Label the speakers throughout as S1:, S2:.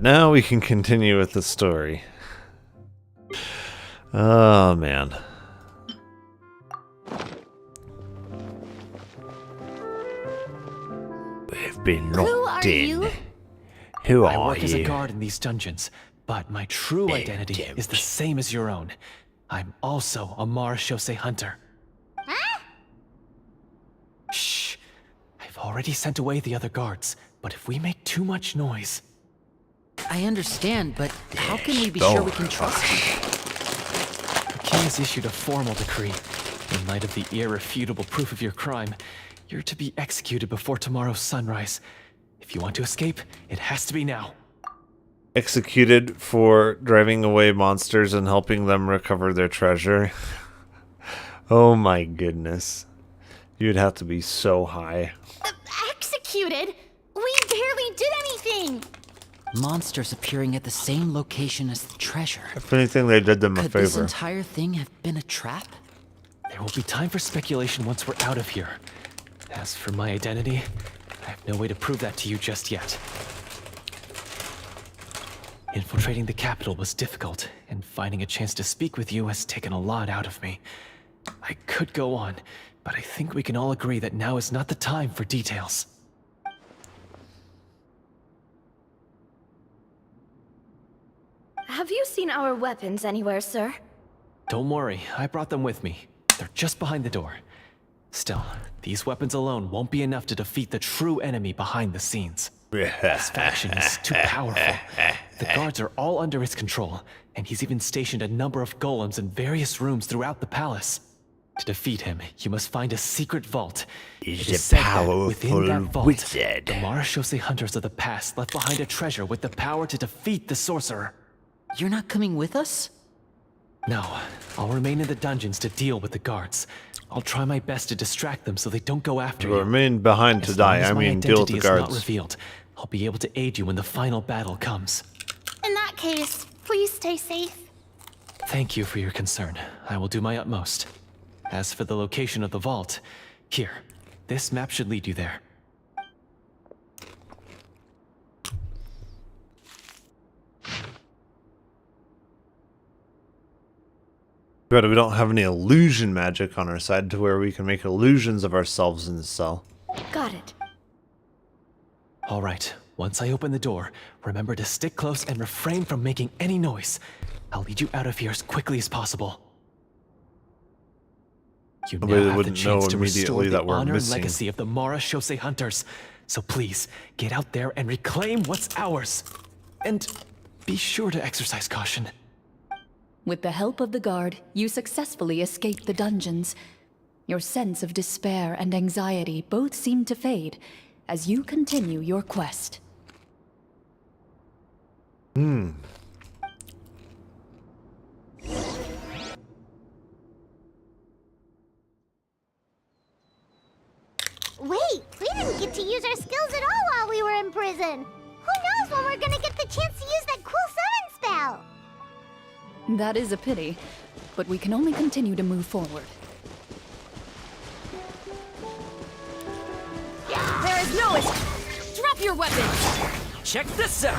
S1: Now we can continue with the story. Oh, man. We've been locked in. Who are you?
S2: I work as a guard in these dungeons, but my true identity is the same as your own. I'm also a Marashose hunter.
S3: Huh?
S2: Shh. I've already sent away the other guards, but if we make too much noise...
S4: I understand, but how can we be sure we can trust you?
S2: The king has issued a formal decree. In light of the irrefutable proof of your crime, you're to be executed before tomorrow's sunrise. If you want to escape, it has to be now.
S1: Executed for driving away monsters and helping them recover their treasure. Oh my goodness. You'd have to be so high.
S3: Executed? We barely did anything!
S4: Monsters appearing at the same location as the treasure.
S1: If anything, they did them a
S4: Could
S1: favor.
S4: this entire thing have been a trap?
S2: There will be time for speculation once we're out of here. As for my identity, I have no way to prove that to you just yet. Infiltrating the capital was difficult, and finding a chance to speak with you has taken a lot out of me. I could go on, but I think we can all agree that now is not the time for details.
S3: Have you seen our weapons anywhere, sir?
S2: Don't worry, I brought them with me. They're just behind the door. Still, these weapons alone won't be enough to defeat the true enemy behind the scenes. This faction is too powerful. The guards are all under his control, and he's even stationed a number of golems in various rooms throughout the palace. To defeat him, you must find a secret vault. It is said that within that vault,
S1: wizard.
S2: the Marashose hunters of the past left behind a treasure with the power to defeat the sorcerer.
S4: You're not coming with us?
S2: No, I'll remain in the dungeons to deal with the guards. I'll try my best to distract them so they don't go after you.
S1: Remain behind to
S2: As long
S1: die.
S2: as
S1: I
S2: my
S1: mean, deal with the
S2: identity is not
S1: guards.
S2: revealed, I'll be able to aid you when the final battle comes.
S3: In that case, please stay safe.
S2: Thank you for your concern. I will do my utmost. As for the location of the vault, here, this map should lead you there.
S1: But we don't have any illusion magic on our side to where we can make illusions of ourselves in the cell.
S3: Got it.
S2: All right, once I open the door, remember to stick close and refrain from making any noise. I'll lead you out of here as quickly as possible. You now
S1: Nobody
S2: have the
S1: wouldn't
S2: chance
S1: know
S2: to restore
S1: immediately
S2: the
S1: that we're
S2: honor and
S1: missing.
S2: legacy of the Marashose hunters. So please, get out there and reclaim what's ours. And be sure to exercise caution.
S5: With the help of the guard, you successfully escaped the dungeons. Your sense of despair and anxiety both seem to fade as you continue your quest.
S3: Wait, we didn't get to use our skills at all while we were in prison. Who knows when we're gonna get the chance to use that cool summon spell?
S5: That is a pity, but we can only continue to move forward.
S6: There is no escape. Drop your weapons.
S4: Check this out!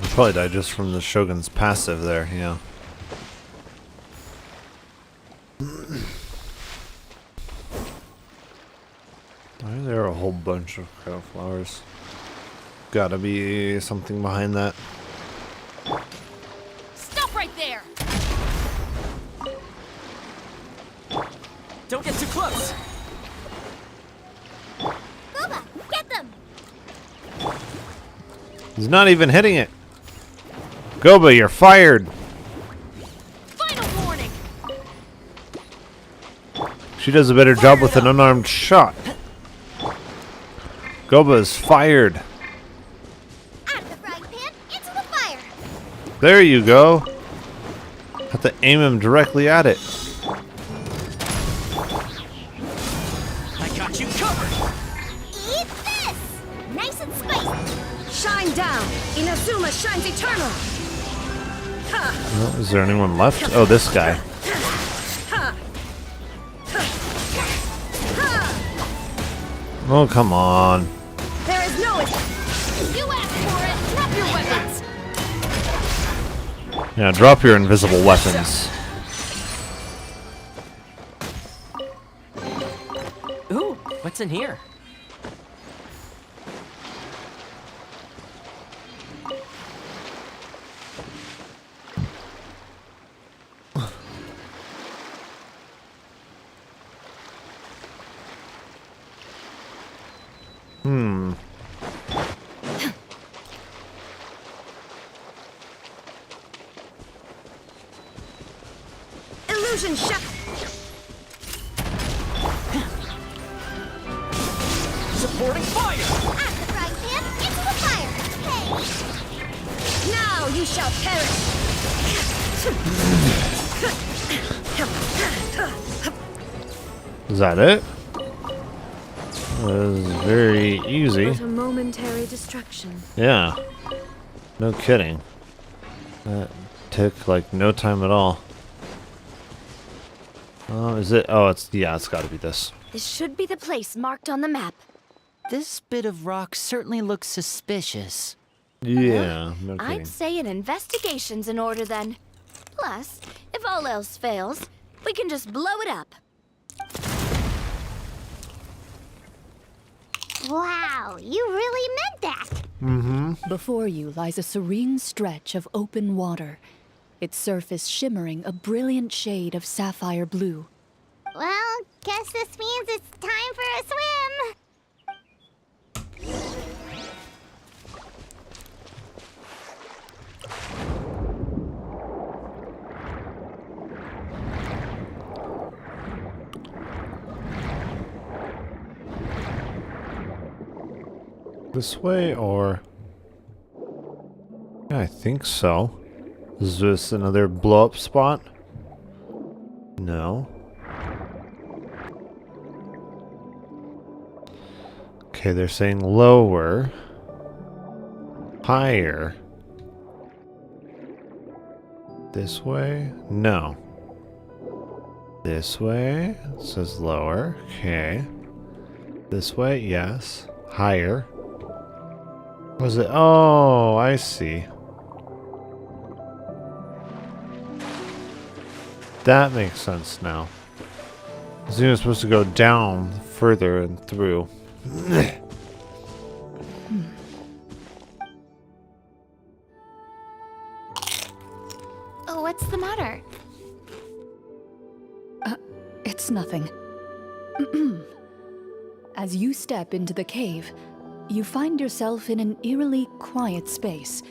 S1: We probably died just from the Shogun's passive there, yeah. Why are there a whole bunch of crow flowers? Gotta be something behind that.
S6: Stop right there.
S4: Don't get too close!
S3: Booba, get them!
S1: He's not even hitting it. Goba, you're fired.
S6: Final warning.
S1: She does a better job with an unarmed shot. Goba is fired.
S3: Out of the frying pan, into the fire!
S1: There you go. Have to aim him directly at it.
S4: I got you covered!
S3: Eat this! Nice and spicy!
S6: Shine down. Inazuma shines eternal.
S1: Oh, is there anyone left? Oh, this guy. Oh, come on.
S6: There is no escape. You asked for it! Drop your weapons!
S1: Yeah, drop your invisible weapons.
S4: Ooh, what's in here?
S6: Illusion shut!
S2: Supporting fire!
S3: At the frying pan, into the fire. Hey,
S6: Now you shall perish!
S1: Is that it? That was very easy.
S6: But a momentary distraction.
S1: Yeah. No kidding. That took like no time at all. Is it? Oh, it's gotta be this.
S6: This should be the place marked on the map.
S4: This bit of rock certainly looks suspicious.
S1: Yeah, no kidding.
S6: I'd say an investigation's in order then. Plus, if all else fails, we can just blow it up.
S3: wow, you really meant that.
S5: Before you lies a serene stretch of open water, its surface shimmering a brilliant shade of sapphire blue.
S3: Well, guess this means it's time for a swim.
S1: This way or? Yeah, I think so. Is this another blow up spot? No. Okay, they're saying lower. Higher. This way? No. This way? It says lower. Okay. This way? Yes. Higher. Was it? Oh, I see. That makes sense now. So you're supposed to go down further and through.
S6: Oh, what's the matter?
S5: It's nothing. As you step into the cave, you find yourself in an eerily quiet space.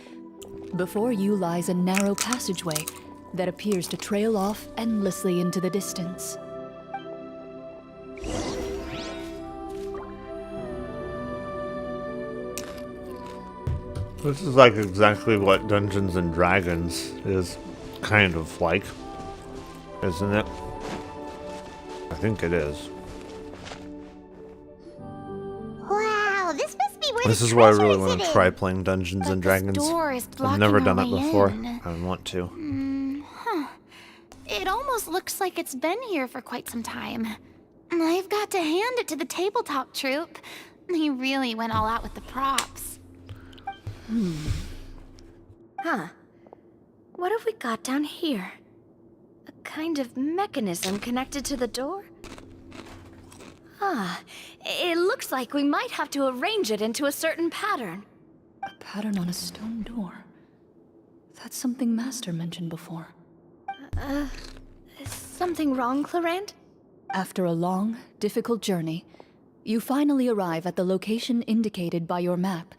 S5: Before you lies a narrow passageway that appears to trail off endlessly into the distance.
S1: This is like exactly what Dungeons and Dragons is kind of like, isn't it? I think it is.
S3: Wow, this must be where
S1: This
S3: the
S1: is why I
S3: treasure
S1: really
S3: is
S1: want to
S3: hidden.
S1: try playing Dungeons and Dragons.
S6: Door is
S1: I've never
S6: blocking
S1: done
S6: our
S1: it
S6: way
S1: before.
S6: in.
S1: I want to.
S6: It almost looks like it's been here for quite some time. I've got to hand it to the tabletop troupe. They really went all out with the props. Huh. What have we got down here? A kind of mechanism connected to the door? Ah, it looks like we might have to arrange it into a certain pattern.
S5: A pattern on a stone door. That's something Master mentioned before.
S6: Is something wrong, Clarant?
S5: After a long, difficult journey, you finally arrive at the location indicated by your map.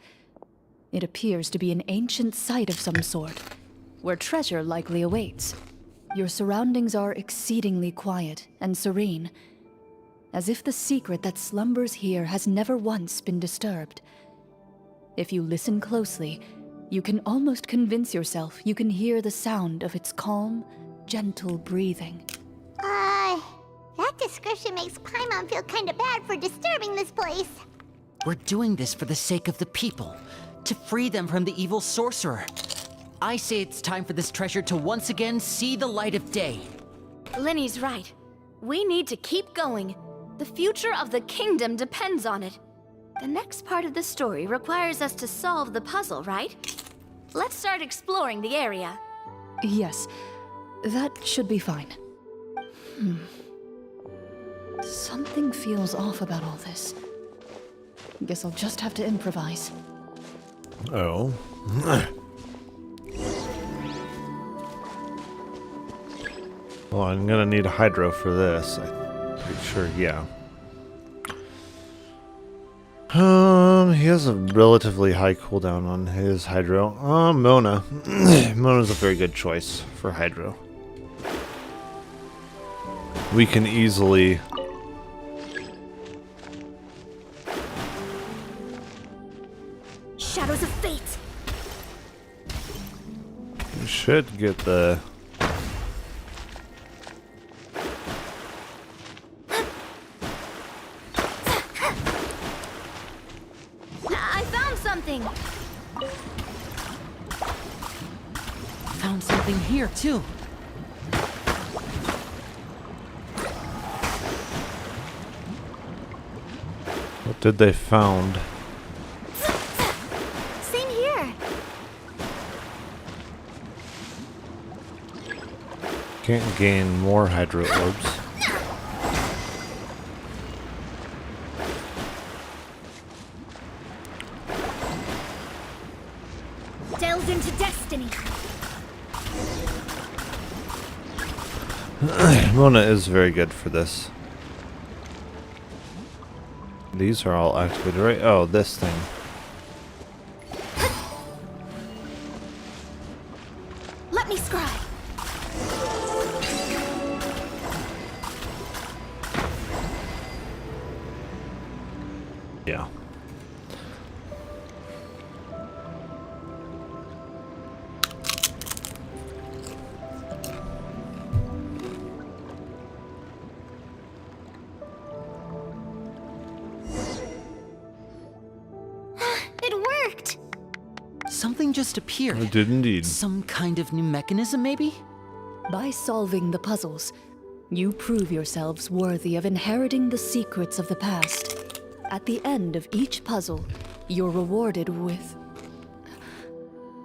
S5: It appears to be an ancient site of some sort, where treasure likely awaits. Your surroundings are exceedingly quiet and serene, as if the secret that slumbers here has never once been disturbed. If you listen closely, you can almost convince yourself you can hear the sound of its calm, gentle breathing.
S3: That description makes Paimon feel kinda bad for disturbing this place.
S4: We're doing this for the sake of the people, to free them from the evil sorcerer. I say it's time for this treasure to once again see the light of day.
S6: Linny's right. We need to keep going. The future of the kingdom depends on it.
S7: The next part of the story requires us to solve the puzzle, right? Let's start exploring the area.
S5: Yes, that should be fine. Something feels off about all this. Guess I'll just have to improvise.
S1: Oh. Well, I'm gonna need a hydro for this. I'm pretty sure, yeah. He has a relatively high cooldown on his hydro. Mona. Mona's a very good choice for hydro. We can easily...
S7: Shadows of Fate!
S1: We should get the...
S7: I found something!
S4: Found something here, too.
S1: What did they found?
S7: Same here!
S1: Can't gain more hydro orbs.
S7: Delve into destiny!
S1: Mona is very good for this. These are all activated, right? Oh, this thing.
S7: Let me scribe!
S1: Yeah.
S7: It worked!
S4: Something just appeared.
S1: It did indeed.
S4: Some kind of new mechanism, maybe?
S5: By solving the puzzles, you prove yourselves worthy of inheriting the secrets of the past. At the end of each puzzle, you're rewarded with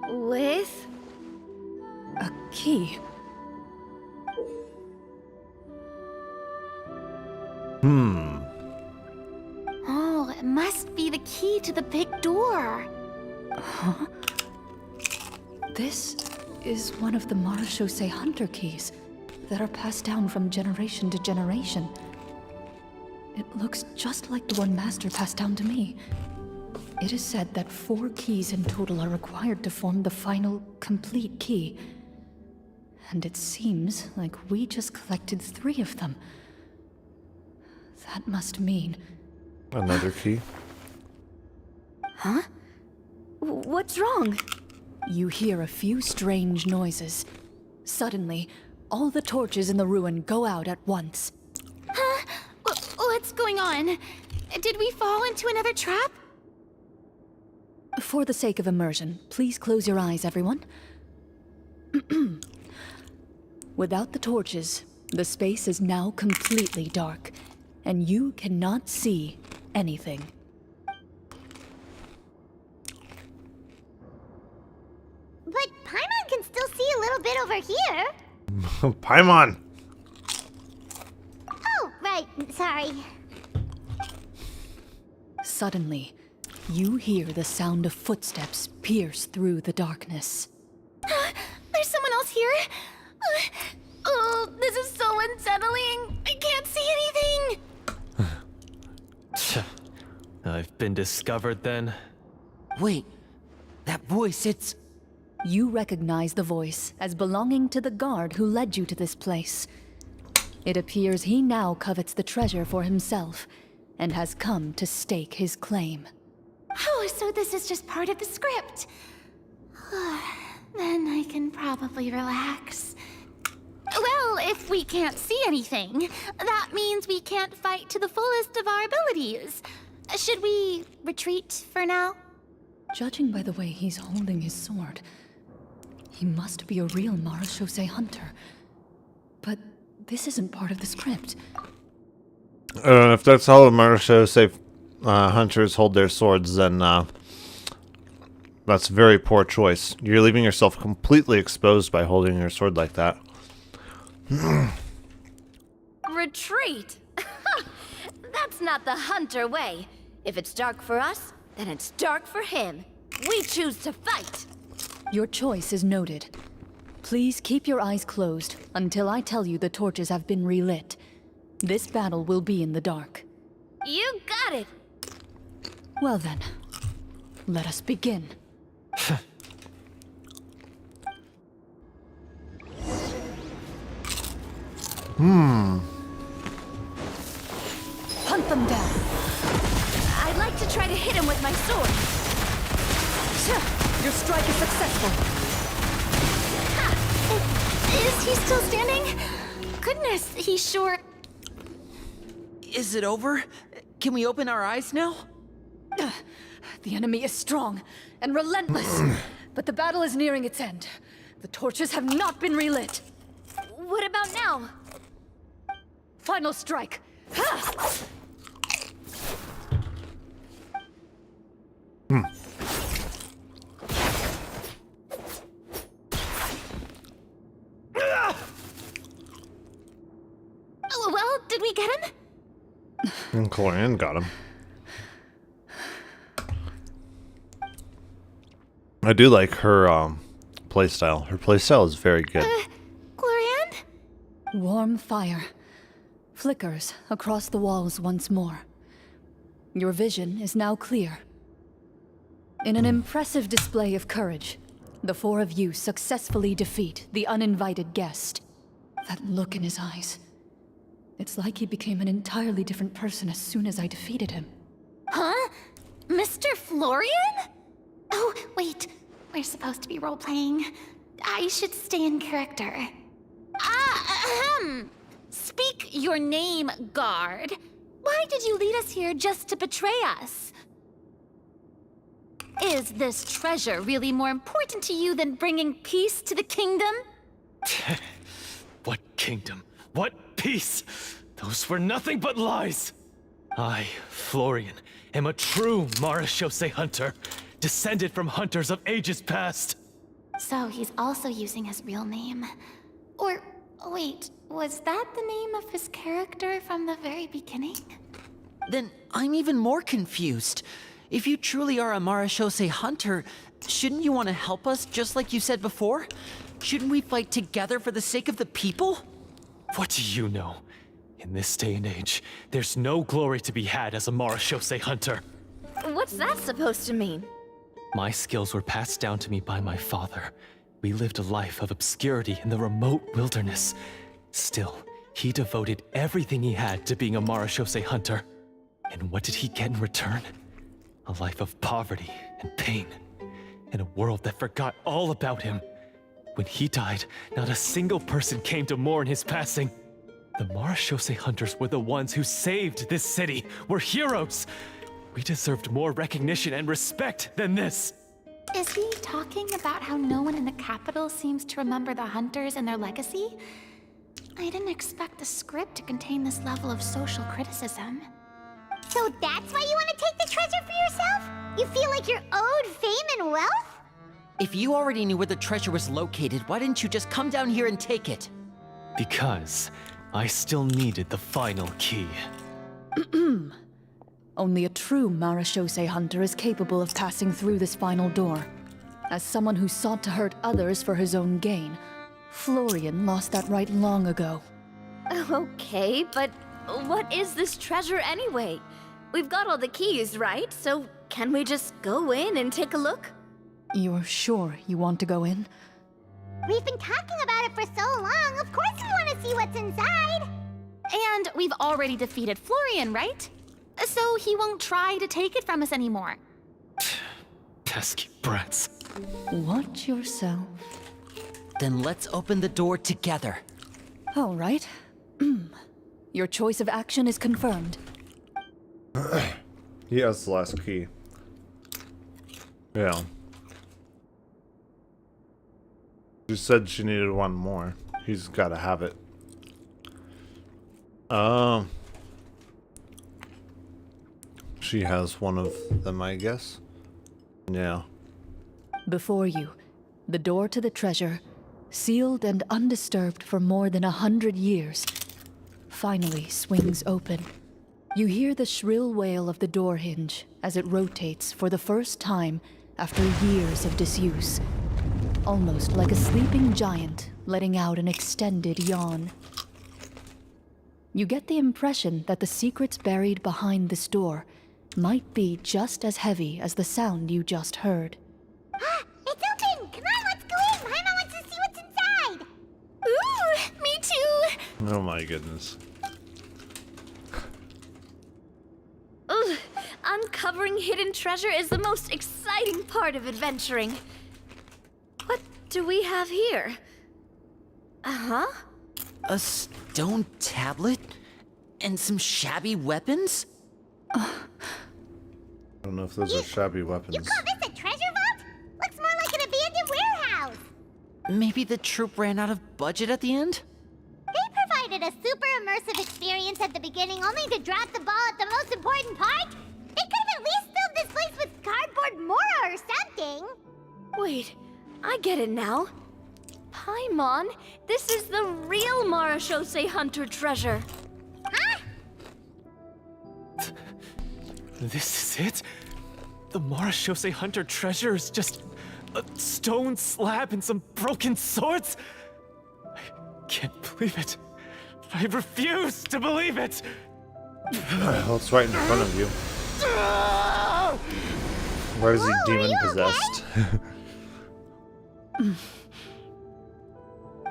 S7: With?
S5: a key.
S6: Oh, it must be the key to the big door.
S5: This is one of the Marechaussee Hunter keys that are passed down from generation to generation. It looks just like the one Master passed down to me. It is said that 4 keys in total are required to form the final, complete key. And it seems like we just collected 3 of them. That must mean...
S1: Another key.
S7: What's wrong?
S5: You hear a few strange noises. Suddenly, all the torches in the ruin go out at once.
S6: Huh? What's going on? Did we fall into another trap?
S5: For the sake of immersion, please close your eyes, everyone. Without the torches, the space is now completely dark, and you cannot see anything.
S3: But Paimon can still see a little bit over here.
S1: Paimon!
S3: Oh, right. Sorry.
S5: Suddenly, you hear the sound of footsteps pierce through the darkness.
S6: There's someone else here? Oh, this is so unsettling. I can't see anything.
S2: I've been discovered then.
S4: Wait, that voice, it's...
S5: You recognize the voice as belonging to the guard who led you to this place. It appears he now covets the treasure for himself, and has come to stake his claim.
S6: Oh, so this is just part of the script. Then I can probably relax. Well, if we can't see anything, that means we can't fight to the fullest of our abilities. Should we retreat for now?
S5: Judging by the way he's holding his sword, he must be a real Marechaussee hunter. But this isn't part of the script.
S1: I don't know if that's how the Marechaussee hunters hold their swords, then that's a very poor choice. You're leaving yourself completely exposed by holding your sword like that.
S7: Retreat? That's not the hunter way. If it's dark for us, then it's dark for him. We choose to fight.
S5: Your choice is noted. Please keep your eyes closed until I tell you the torches have been relit. This battle will be in the dark.
S7: You got it.
S5: Well then, let us begin. Hunt them down.
S7: I'd like to try to hit him with my sword.
S5: Your strike is successful.
S6: Is he still standing? Goodness, he sure...
S4: Is it over? Can we open our eyes now?
S5: The enemy is strong and relentless, but the battle is nearing its end. The torches have not been relit.
S7: What about now?
S5: Final strike. Ha!
S6: Well, did we get him?
S1: And Corian got him. I do like her playstyle. Her playstyle is very good.
S6: Glorian?
S5: Warm fire flickers across the walls once more. Your vision is now clear. In an impressive display of courage, the four of you successfully defeat the uninvited guest. That look in his eyes. It's like he became an entirely different person as soon as I defeated him.
S6: Huh? Mr. Florian? Oh, wait. We're supposed to be role-playing. I should stay in character. Speak your name, guard. Why did you lead us here just to betray us? Is this treasure really more important to you than bringing peace to the kingdom?
S2: What kingdom? What peace? Those were nothing but lies! I, Florian, am a true Marechaussee hunter, descended from hunters of ages past.
S6: So he's also using his real name. Or, wait, was that the name of his character from the very beginning?
S4: Then I'm even more confused. If you truly are a Marechaussee hunter, shouldn't you want to help us just like you said before? Shouldn't we fight together for the sake of the people?
S2: What do you know? In this day and age, there's no glory to be had as a Marechaussee hunter.
S7: What's that supposed to mean?
S2: My skills were passed down to me by my father. We lived a life of obscurity in the remote wilderness. Still, he devoted everything he had to being a Marechaussee hunter. And what did he get in return? A life of poverty and pain. In a world that forgot all about him. When he died, not a single person came to mourn his passing. The Marechaussee hunters were the ones who saved this city. We're heroes. We deserved more recognition and respect than this.
S6: Is he talking about how no one in the capital seems to remember the hunters and their legacy? I didn't expect the script to contain this level of social criticism.
S3: So that's why you want to take the treasure for yourself? You feel like you're owed fame and wealth?
S4: If you already knew where the treasure was located, why didn't you just come down here and take it?
S2: Because I still needed the final key.
S5: Only a true Marechaussee hunter is capable of passing through this final door. As someone who sought to hurt others for his own gain, Florian lost that right long ago.
S7: Okay, but what is this treasure anyway? We've got all the keys, right? So can we just go in and take a look?
S5: You're sure you want to go in?
S3: We've been talking about it for so long, of course we want to see what's inside!
S6: And we've already defeated Florian, right? So he won't try to take it from us anymore.
S2: Pesky brats.
S5: Watch yourself.
S4: Then let's open the door together.
S5: All right. Your choice of action is confirmed.
S1: He has the last key. Yeah. She said she needed one more. He's got to have it. She has one of them, I guess. Yeah.
S5: Before you, the door to the treasure, sealed and undisturbed for more than 100 years, finally swings open. You hear the shrill wail of the door hinge as it rotates for the first time after years of disuse, almost like a sleeping giant letting out an extended yawn. You get the impression that the secrets buried behind this door might be just as heavy as the sound you just heard.
S3: It's open! Come on, let's go in! Paimon wants to see what's inside!
S6: Ooh, me too!
S1: Oh my goodness.
S7: Ugh, uncovering hidden treasure is the most exciting part of adventuring. What do we have here? Uh-huh.
S4: A stone tablet? And some shabby weapons?
S1: I don't know if those are shabby weapons.
S3: You call this a treasure vault? Looks more like an abandoned warehouse!
S4: Maybe the troop ran out of budget at the end?
S3: They provided a super immersive experience at the beginning only to drop the ball at the most important part? They could have at least filled this place with cardboard Mora or something!
S7: Wait, I get it now. Paimon, this is the real Marachose Hunter treasure.
S3: Huh?
S2: This is it? The Marachose Hunter treasure is just a stone slab and some broken swords? I can't believe it. I refuse to believe it!
S1: Well, it's right in front of you. Where is he
S3: Whoa, are
S1: demon
S3: you
S1: possessed?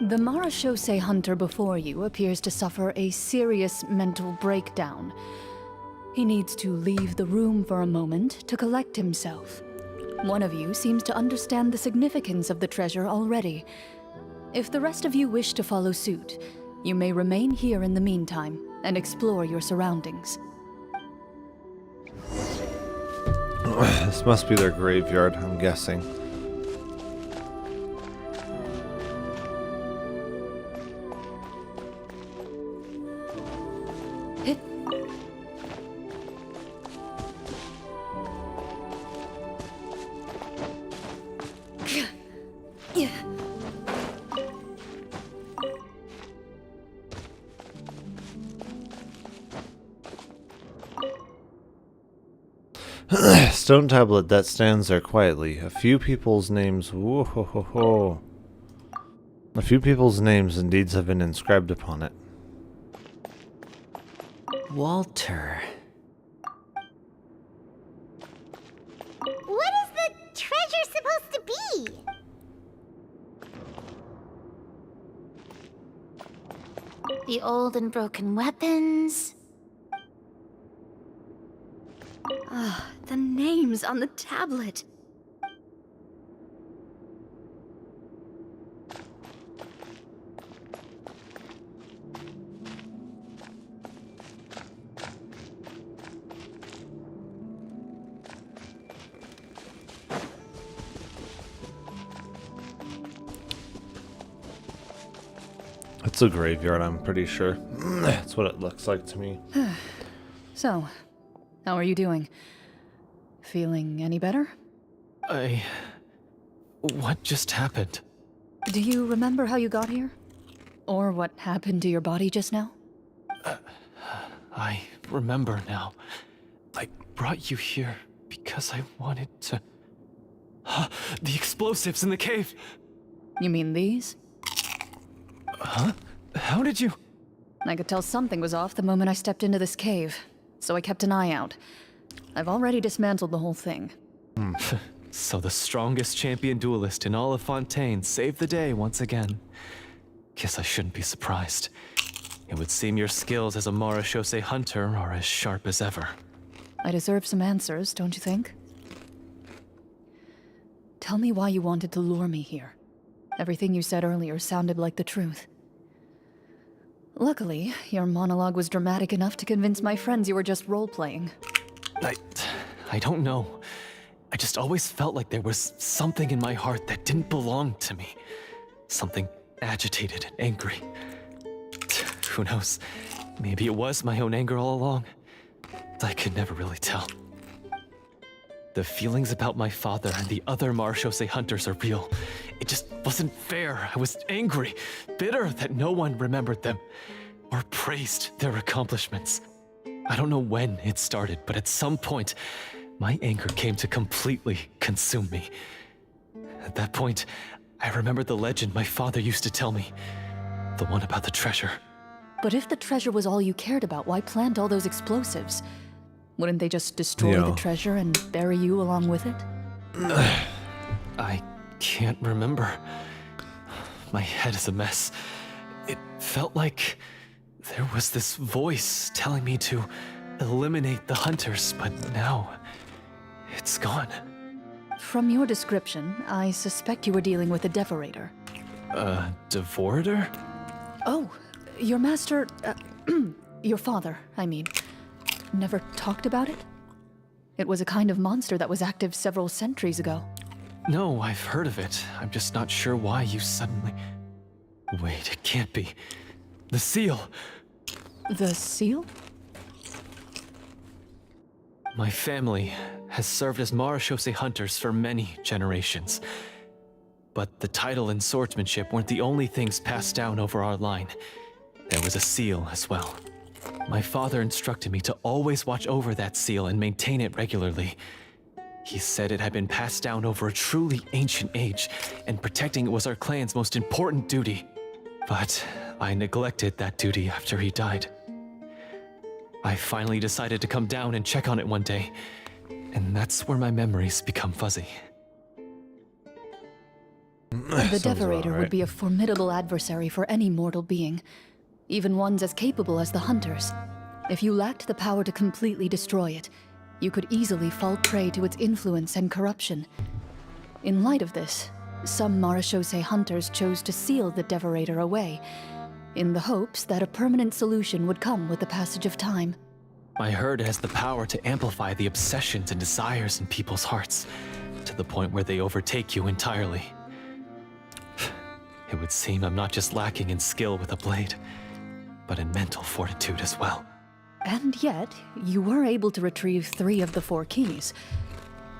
S5: The Marachose hunter before you appears to suffer a serious mental breakdown. He needs to leave the room for a moment to collect himself. One of you seems to understand the significance of the treasure already. If the rest of you wish to follow suit, you may remain here in the meantime and explore your surroundings.
S1: This must be their graveyard, I'm guessing.
S5: Hit.
S1: Stone tablet that stands there quietly. A few people's names. Whoa, ho, ho, ho. A few people's names and deeds have been inscribed upon it.
S4: Walter.
S3: What is the treasure supposed to be?
S6: The old and broken weapons.
S7: Ah, the names on the tablet.
S1: It's a graveyard, I'm pretty sure. That's what it looks like to me.
S5: So, how are you doing? Feeling any better?
S2: What just happened?
S5: Do you remember how you got here? Or what happened to your body just now?
S2: I remember now. I brought you here because I wanted to... The explosives in the cave!
S5: You mean these?
S2: Huh? How did you...
S5: I could tell something was off the moment I stepped into this cave, so I kept an eye out. I've already dismantled the whole thing.
S2: So the strongest champion duelist in all of Fontaine saved the day once again. Guess I shouldn't be surprised. It would seem your skills as a Marachose hunter are as sharp as ever.
S5: I deserve some answers, don't you think? Tell me why you wanted to lure me here. Everything you said earlier sounded like the truth. Luckily, your monologue was dramatic enough to convince my friends you were just role-playing.
S2: I don't know. I just always felt like there was something in my heart that didn't belong to me. Something agitated and angry. Who knows? Maybe it was my own anger all along. I could never really tell. The feelings about my father and the other Marshose hunters are real. It just wasn't fair. I was angry, bitter that no one remembered them or praised their accomplishments. I don't know when it started, but at some point, my anger came to completely consume me. At that point, I remembered the legend my father used to tell me. The one about the treasure.
S5: But if the treasure was all you cared about, why plant all those explosives? Wouldn't they just destroy the treasure and bury you along with it?
S2: I can't remember. My head is a mess. It felt like there was this voice telling me to eliminate the hunters, but now it's gone.
S5: From your description, I suspect you were dealing with a Devorator.
S2: Devorator?
S5: Oh, your master... your father, I mean. Never talked about it? It was a kind of monster that was active several centuries ago.
S2: No, I've heard of it. I'm just not sure why you suddenly... Wait, it can't be. The seal!
S5: The seal?
S2: My family has served as Marashose hunters for many generations. But the title and swordsmanship weren't the only things passed down over our line. There was a seal as well. My father instructed me to always watch over that seal and maintain it regularly. He said it had been passed down over a truly ancient age, and protecting it was our clan's most important duty. But I neglected that duty after he died. I finally decided to come down and check on it one day, and that's where my memories become fuzzy.
S5: The Devorator would be a formidable adversary for any mortal being, even ones as capable as the Hunters. If you lacked the power to completely destroy it, you could easily fall prey to its influence and corruption. In light of this, some Marashose hunters chose to seal the Devorator away, in the hopes that a permanent solution would come with the passage of time.
S2: I heard it has the power to amplify the obsessions and desires in people's hearts, to the point where they overtake you entirely. It would seem I'm not just lacking in skill with a blade, but in mental fortitude as well.
S5: And yet, you were able to retrieve 3 of the 4 keys.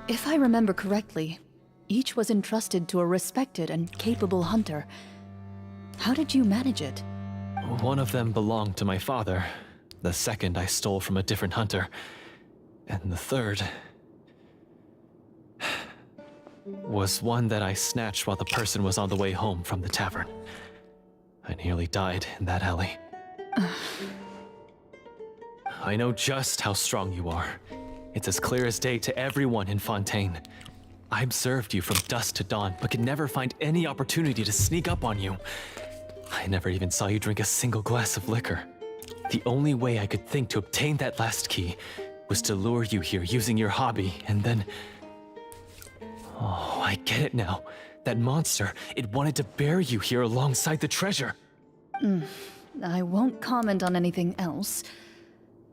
S5: If I remember correctly, each was entrusted to a respected and capable hunter. How did you manage it?
S2: One of them belonged to my father. The second I stole from a different hunter. And the third... was one that I snatched while the person was on the way home from the tavern. I nearly died in that alley. I know just how strong you are. It's as clear as day to everyone in Fontaine. I observed you from dusk to dawn, but could never find any opportunity to sneak up on you. I never even saw you drink a single glass of liquor. The only way I could think to obtain that last key was to lure you here using your hobby, and then... Oh, I get it now. That monster, it wanted to bury you here alongside the treasure.
S5: I won't comment on anything else,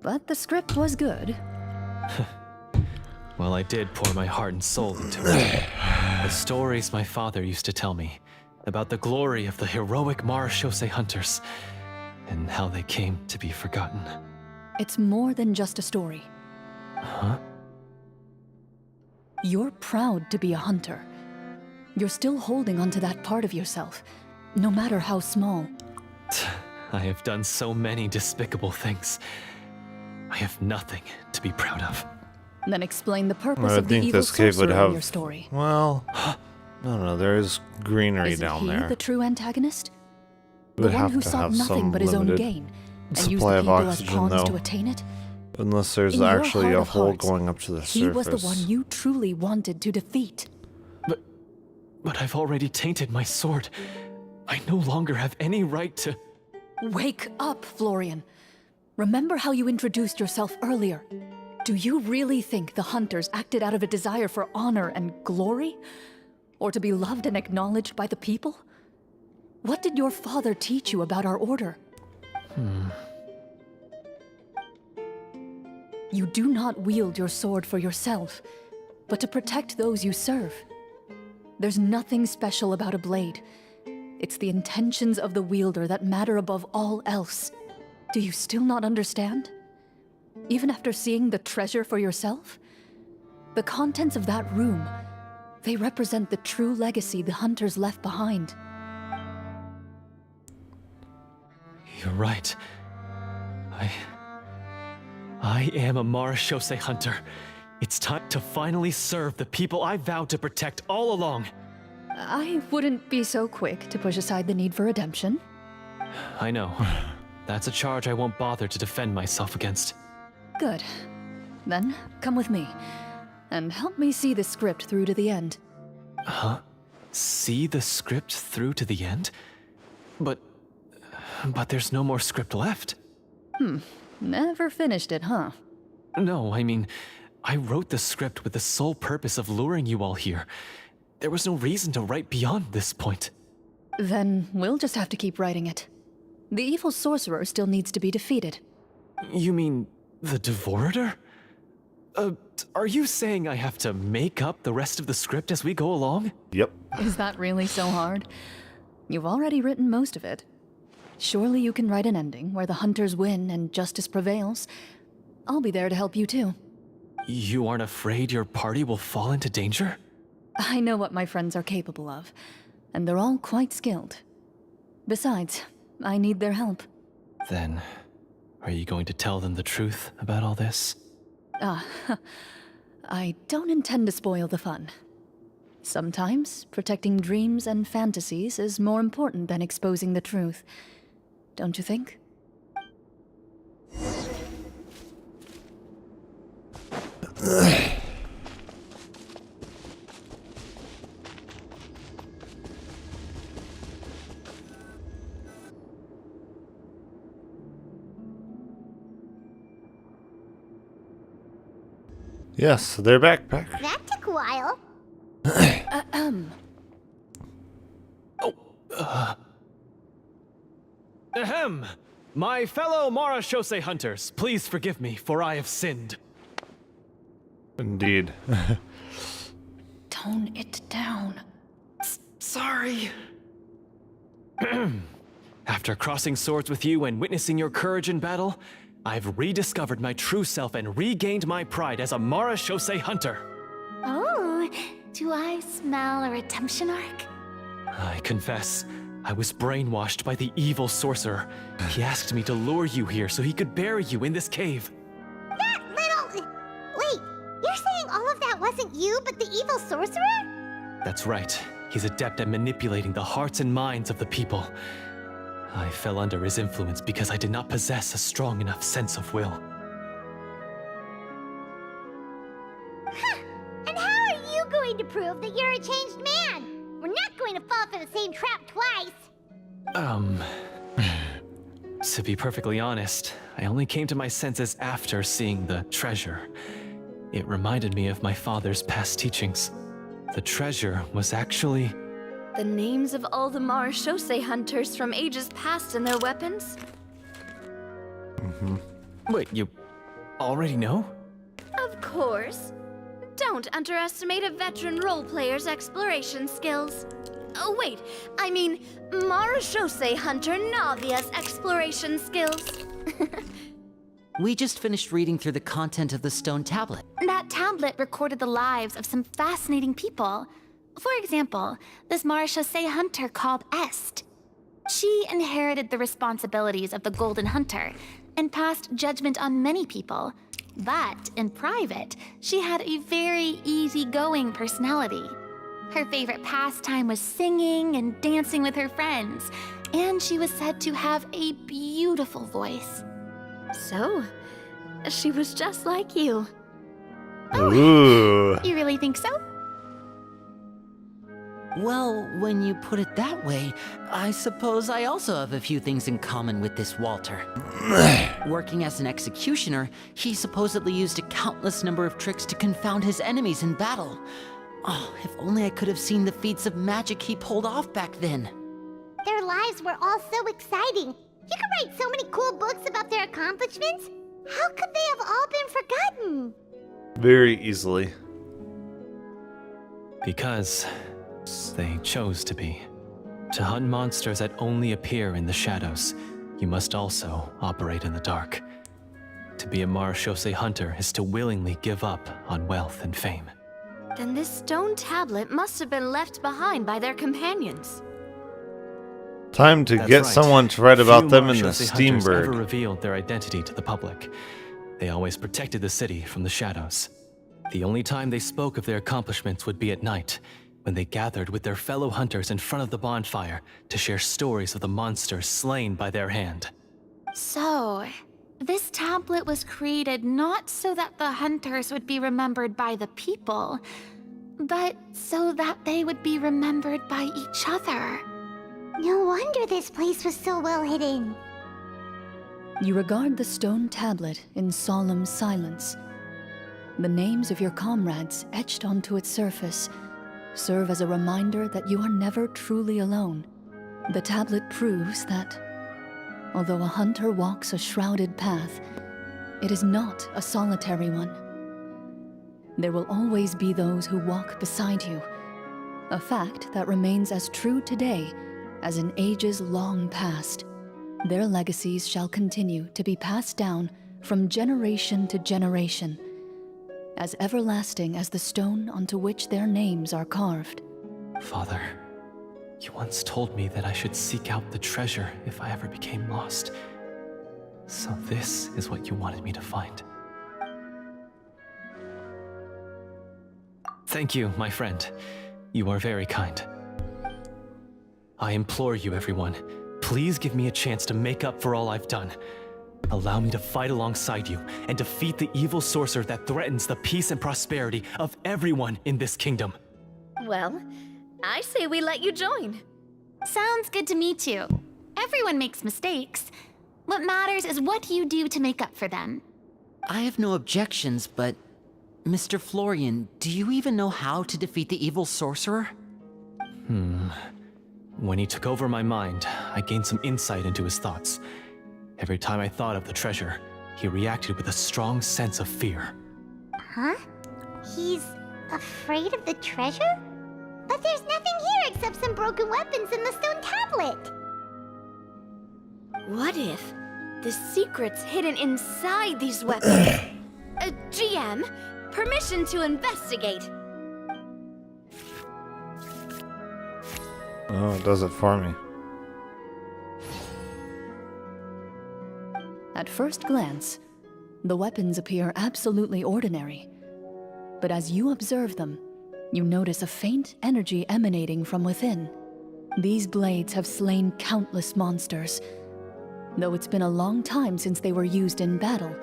S5: but the script was good.
S2: Well, I did pour my heart and soul into it. The stories my father used to tell me about the glory of the heroic Marashose hunters and how they came to be forgotten.
S5: It's more than just a story.
S2: Huh?
S5: You're proud to be a hunter. You're still holding onto that part of yourself, no matter how small.
S2: I have done so many despicable things. I have nothing to be proud of.
S5: Then explain the purpose
S1: I
S5: of the
S1: think
S5: evil
S1: this cave would
S5: sorcerer in
S1: have...
S5: your story.
S1: Well, no, there is greenery
S5: Isn't
S1: down
S5: he
S1: there.
S5: the true antagonist?
S1: Would
S5: The one
S1: have
S5: who
S1: to
S5: sought
S1: have
S5: nothing
S1: some
S5: but his own
S1: limited
S5: gain, and used
S1: supply
S5: the
S1: of
S5: people as
S1: oxygen,
S5: pawns
S1: though.
S5: to attain it?
S1: Unless there's
S5: In your
S1: actually
S5: heart
S1: a
S5: of
S1: hole
S5: hearts,
S1: going up to the
S5: he
S1: surface.
S5: was the one you truly wanted to defeat.
S2: But I've already tainted my sword. I no longer have any right to...
S5: Wake up, Florian. Remember how you introduced yourself earlier. Do you really think the hunters acted out of a desire for honor and glory? Or to be loved and acknowledged by the people? What did your father teach you about our order? You do not wield your sword for yourself, but to protect those you serve. There's nothing special about a blade. It's the intentions of the wielder that matter above all else. Do you still not understand? Even after seeing the treasure for yourself? The contents of that room, they represent the true legacy the hunters left behind.
S2: You're right. I am a Marashose hunter. It's time to finally serve the people I vowed to protect all along.
S5: I wouldn't be so quick to push aside the need for redemption.
S2: I know. That's a charge I won't bother to defend myself against.
S5: Good. Then, come with me, and help me see the script through to the end.
S2: Huh? See the script through to the end? But there's no more script left.
S5: Never finished it, huh?
S2: No, I mean, I wrote the script with the sole purpose of luring you all here. There was no reason to write beyond this point.
S5: Then we'll just have to keep writing it. The evil sorcerer still needs to be defeated.
S2: You mean the Devorator? Are you saying I have to make up the rest of the script as we go along?
S1: Yep.
S5: Is that really so hard? You've already written most of it. Surely you can write an ending where the hunters win and justice prevails. I'll be there to help you too.
S2: You aren't afraid your party will fall into danger?
S5: I know what my friends are capable of, and they're all quite skilled. Besides, I need their help.
S2: Then, are you going to tell them the truth about all this?
S5: I don't intend to spoil the fun. Sometimes, protecting dreams and fantasies is more important than exposing the truth. Don't you think?
S1: Yes, their backpack.
S3: That took a while.
S2: Ahem! My fellow Marashose hunters, please forgive me, for I have sinned.
S1: Indeed.
S5: Tone it down.
S2: Sorry. After crossing swords with you and witnessing your courage in battle, I've rediscovered my true self and regained my pride as a Marashose hunter.
S6: Oh, do I smell a redemption arc?
S2: I confess, I was brainwashed by the evil sorcerer. He asked me to lure you here so he could bury you in this cave.
S3: That little... Wait, you're saying all of that wasn't you, but the evil sorcerer?
S2: That's right. He's adept at manipulating the hearts and minds of the people. I fell under his influence because I did not possess a strong enough sense of will.
S3: Huh. And how are you going to prove that you're a changed man? We're not going to fall for the same trap twice.
S2: To be perfectly honest, I only came to my senses after seeing the treasure. It reminded me of my father's past teachings. The treasure was actually...
S7: The names of all the Marashose hunters from ages past and their weapons?
S2: Wait, you already know?
S7: Of course. Don't underestimate a veteran role player's exploration skills. Oh, wait, I mean Marashose hunter Navia's exploration skills.
S4: We just finished reading through the content of the stone tablet.
S6: That tablet recorded the lives of some fascinating people. For example, this Marashose hunter called Est. She inherited the responsibilities of the Golden Hunter and passed judgment on many people. But in private, she had a very easygoing personality. Her favorite pastime was singing and dancing with her friends, and she was said to have a beautiful voice.
S7: So, she was just like you.
S1: Ooh.
S6: You really think so?
S4: Well, when you put it that way, I suppose I also have a few things in common with this Walter. Working as an executioner, he supposedly used a countless number of tricks to confound his enemies in battle. Oh, if only I could have seen the feats of magic he pulled off back then.
S3: Their lives were all so exciting. You could write so many cool books about their accomplishments. How could they have all been forgotten?
S1: Very easily.
S2: Because they chose to be. To hunt monsters that only appear in the shadows, you must also operate in the dark. To be a Marashose hunter is to willingly give up on wealth and fame.
S7: Then this stone tablet must have been left behind by their companions.
S1: Time to
S2: That's
S1: get
S2: right.
S1: someone to write about
S2: Few
S1: them in the
S2: Marshose hunters
S1: Steambird.
S2: ever revealed their identity to the public. They always protected the city from the shadows. The only time they spoke of their accomplishments would be at night, when they gathered with their fellow hunters in front of the bonfire to share stories of the monsters slain by their hand.
S6: So, this tablet was created not so that the hunters would be remembered by the people, but so that they would be remembered by each other.
S3: No wonder this place was so well hidden.
S5: You regard the stone tablet in solemn silence. The names of your comrades etched onto its surface serve as a reminder that you are never truly alone. The tablet proves that, although a hunter walks a shrouded path, it is not a solitary one. There will always be those who walk beside you, a fact that remains as true today as in ages long past. Their legacies shall continue to be passed down from generation to generation, as everlasting as the stone onto which their names are carved.
S2: Father, you once told me that I should seek out the treasure if I ever became lost. So this is what you wanted me to find. Thank you, my friend. You are very kind. I implore you, everyone, please give me a chance to make up for all I've done. Allow me to fight alongside you and defeat the evil sorcerer that threatens the peace and prosperity of everyone in this kingdom.
S7: Well, I say we let you join.
S6: Sounds good to me too. Everyone makes mistakes. What matters is what you do to make up for them.
S4: I have no objections, but Mr. Florian, do you even know how to defeat the evil sorcerer?
S2: When he took over my mind, I gained some insight into his thoughts. Every time I thought of the treasure, he reacted with a strong sense of fear.
S3: Huh? He's afraid of the treasure? But there's nothing here except some broken weapons and the stone tablet.
S7: What if the secret's hidden inside these weapons? GM, permission to investigate.
S1: Oh, it does it for me.
S5: At first glance, the weapons appear absolutely ordinary. But as you observe them, you notice a faint energy emanating from within. These blades have slain countless monsters. Though it's been a long time since they were used in battle,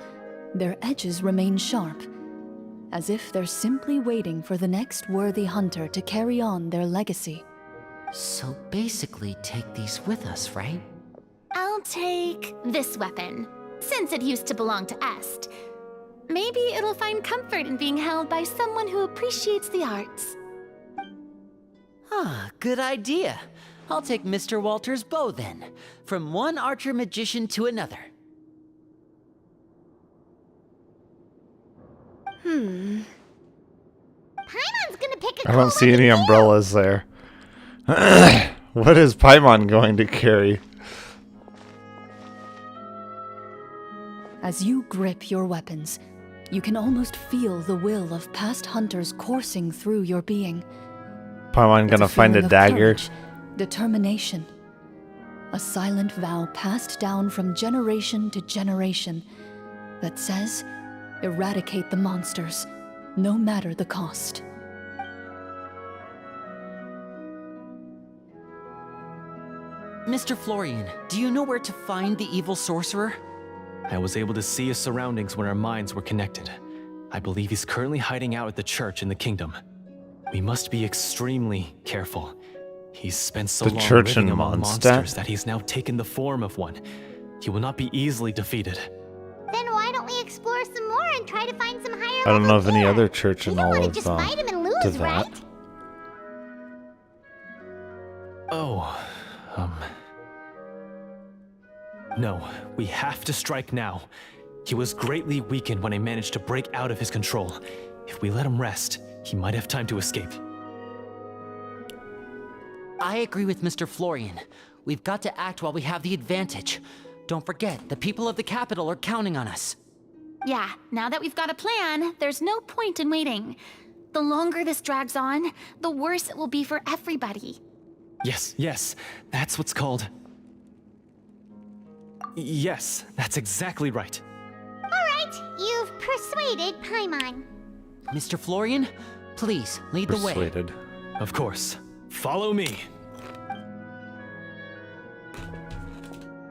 S5: their edges remain sharp, as if they're simply waiting for the next worthy hunter to carry on their legacy.
S4: So basically, take these with us, right?
S6: I'll take this weapon, since it used to belong to Est. Maybe it'll find comfort in being held by someone who appreciates the arts.
S4: Ah, good idea. I'll take Mr. Walter's bow then, from one archer magician to another.
S3: Paimon's gonna pick a
S1: I don't see any
S3: cool
S1: umbrellas there. What is Paimon going to carry?
S5: As you grip your weapons, you can almost feel the will of past hunters coursing through your being.
S1: Paimon
S5: It's
S1: gonna find a
S5: feeling of
S1: dagger?
S5: courage, determination. A silent vow passed down from generation to generation that says, eradicate the monsters, no matter the cost.
S4: Mr. Florian, do you know where to find the evil sorcerer?
S2: I was able to see his surroundings when our minds were connected. I believe he's currently hiding out at the church in the kingdom. We must be extremely careful. He's spent so
S1: The
S2: long
S1: church
S2: living
S1: in
S2: among
S1: Mondstadt?
S2: monsters that he's now taken the form of one. He will not be easily defeated.
S3: Then why don't we explore some more and try to find some higher
S1: I don't know of
S3: level
S1: any
S3: gear?
S1: other church
S3: We
S1: in
S3: don't
S1: all
S3: want to
S1: of
S3: just
S1: to
S3: fight him and lose,
S1: that.
S3: right?
S2: No, we have to strike now. He was greatly weakened when I managed to break out of his control. If we let him rest, he might have time to escape.
S4: I agree with Mr. Florian. We've got to act while we have the advantage. Don't forget, the people of the capital are counting on us.
S6: Yeah, now that we've got a plan, there's no point in waiting. The longer this drags on, the worse it will be for everybody.
S2: Yes, that's what's called... Yes, that's exactly right.
S3: Alright, you've persuaded Paimon.
S4: Mr. Florian, please lead the way.
S1: Persuaded.
S2: Of course. Follow me.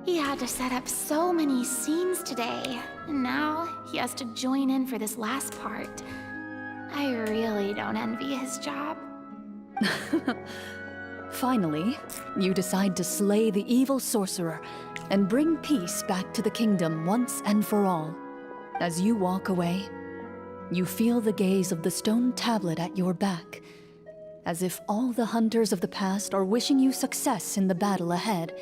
S6: He had to set up so many scenes today, and now he has to join in for this last part. I really don't envy his job.
S5: Finally, you decide to slay the evil sorcerer and bring peace back to the kingdom once and for all. As you walk away, you feel the gaze of the stone tablet at your back, as if all the hunters of the past are wishing you success in the battle ahead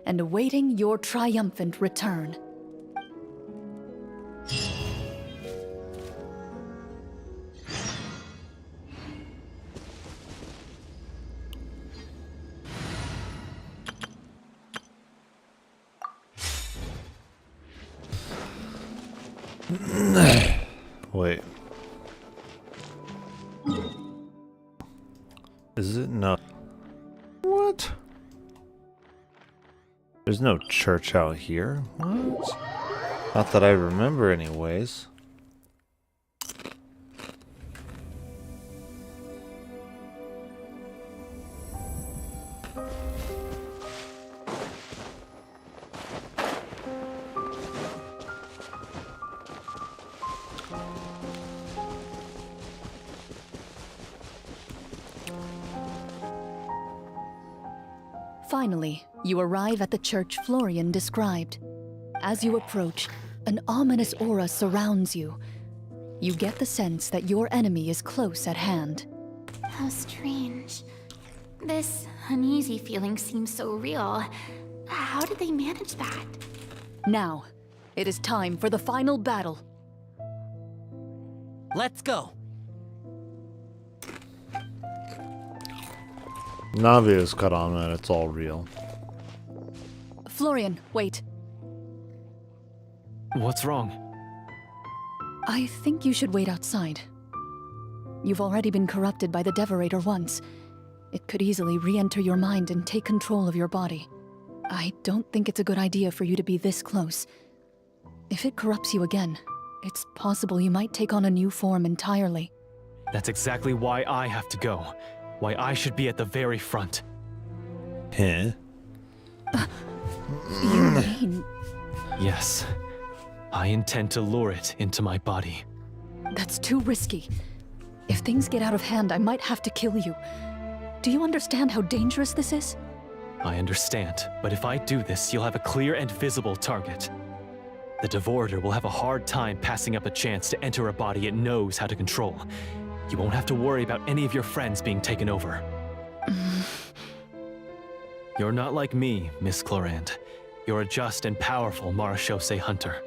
S5: and awaiting your triumphant return.
S1: Wait. Is it not? What? There's no church out here. What? Not that I remember anyways.
S5: Finally, you arrive at the church Florian described. As you approach, an ominous aura surrounds you. You get the sense that your enemy is close at hand.
S6: How strange. This uneasy feeling seems so real. How did they manage that?
S5: Now, it is time for the final battle.
S4: Let's go.
S1: Navi is cut on that it's all real.
S5: Florian, wait.
S2: What's wrong?
S5: I think you should wait outside. You've already been corrupted by the Devorator once. It could easily re-enter your mind and take control of your body. I don't think it's a good idea for you to be this close. If it corrupts you again, it's possible you might take on a new form entirely.
S2: That's exactly why I have to go. Why I should be at the very front.
S1: Huh?
S5: You mean...
S2: Yes. I intend to lure it into my body.
S5: That's too risky. If things get out of hand, I might have to kill you. Do you understand how dangerous this is?
S2: I understand, but if I do this, you'll have a clear and visible target. The Devorator will have a hard time passing up a chance to enter a body it knows how to control. You won't have to worry about any of your friends being taken over. You're not like me, Miss Clorand. You're a just and powerful Marechaussee hunter.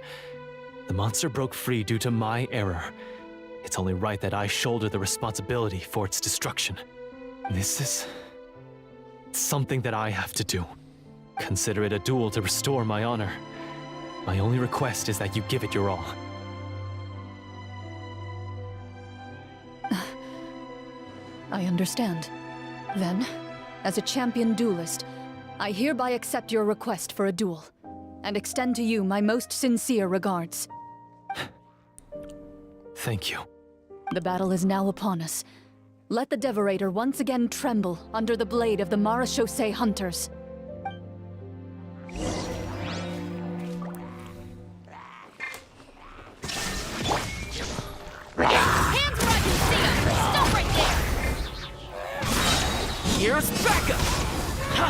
S2: The monster broke free due to my error. It's only right that I shoulder the responsibility for its destruction. This is... something that I have to do. Consider it a duel to restore my honor. My only request is that you give it your all.
S5: I understand. Then, as a champion duelist, I hereby accept your request for a duel, and extend to you my most sincere regards.
S2: Thank you.
S5: The battle is now upon us. Let the Devorator once again tremble under the blade of the Marechaussee hunters.
S7: Hands where I can see 'em! Stop right there!
S2: Here's backup! Ha!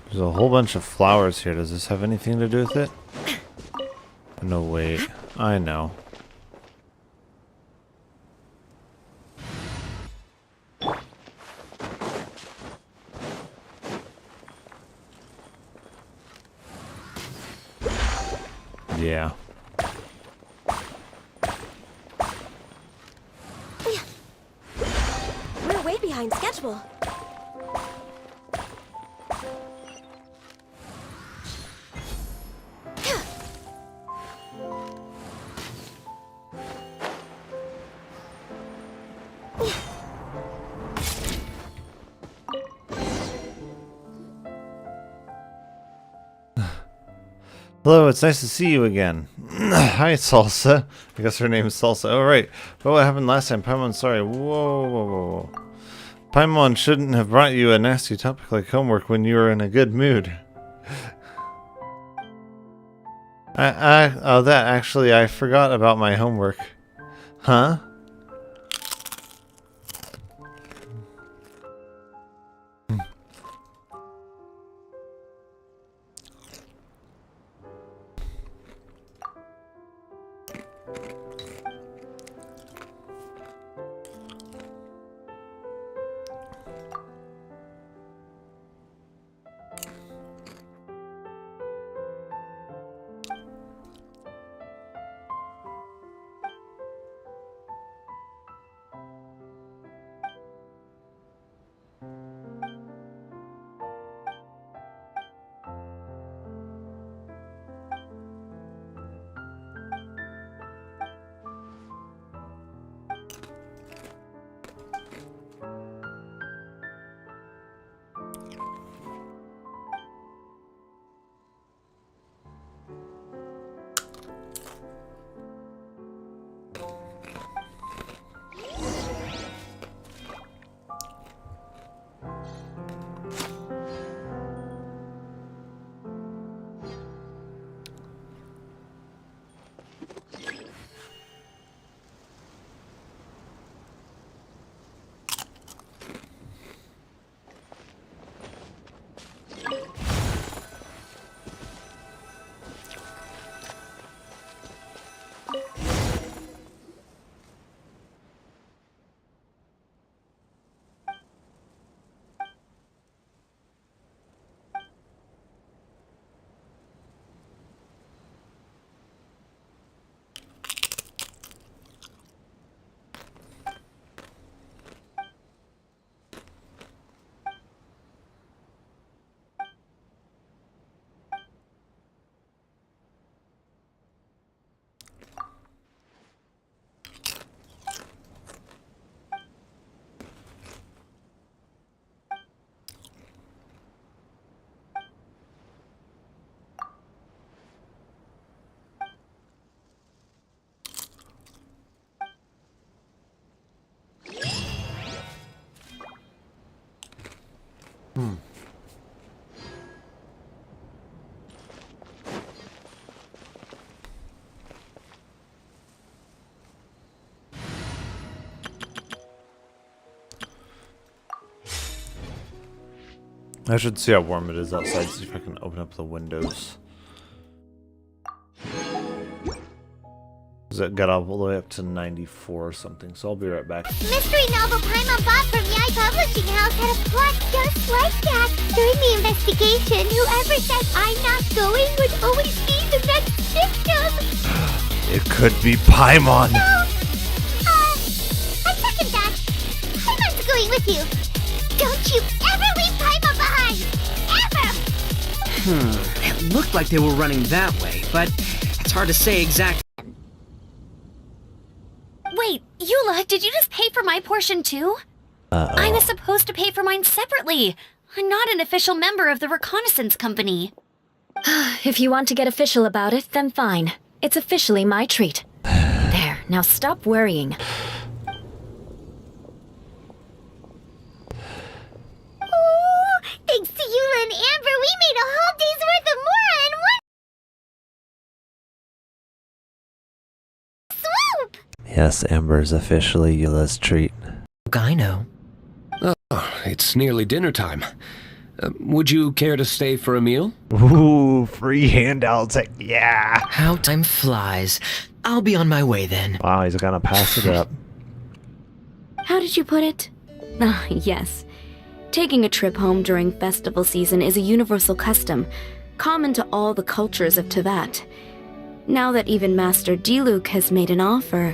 S1: There's a whole bunch of flowers here. Does this have anything to do with it? No, wait. I know. Yeah.
S8: behind schedule.
S1: Hello, it's nice to see you again. Hi, Salsa. I guess her name is Salsa. Oh, right. But what happened last time? Paimon, sorry. Whoa. Paimon shouldn't have brought you a nasty topic like homework when you were in a good mood. I forgot about my homework. Huh? I should see how warm it is outside, see if I can open up the windows. It got all the way up to 94 or something, so I'll be right back.
S3: Mystery novel Paimon bought from Yai Publishing House had a plot just like that. During the investigation, whoever said I'm not going would always be the next victim.
S1: It could be Paimon.
S3: No. I second that. Paimon's going with you. Don't you ever leave Paimon behind. Ever.
S9: It looked like they were running that way, but it's hard to say exactly.
S6: Wait, Eula, did you just pay for my portion too? I was supposed to pay for mine separately. I'm not an official member of the reconnaissance company. If you want to get official about it, then fine. It's officially my treat. There, now stop worrying.
S3: Oh, thanks to Eula and Amber, we made a whole day's worth of Mora in one swoop!
S1: Yes, Amber is officially Eula's treat.
S9: I know.
S10: Oh, it's nearly dinner time. Would you care to stay for a meal?
S1: Ooh, free handouts. Yeah.
S9: How time flies. I'll be on my way then.
S1: Wow, he's gonna pass it up.
S6: How did you put it? Ah, yes. Taking a trip home during festival season is a universal custom, common to all the cultures of Teyvat. Now that even Master Diluc has made an offer,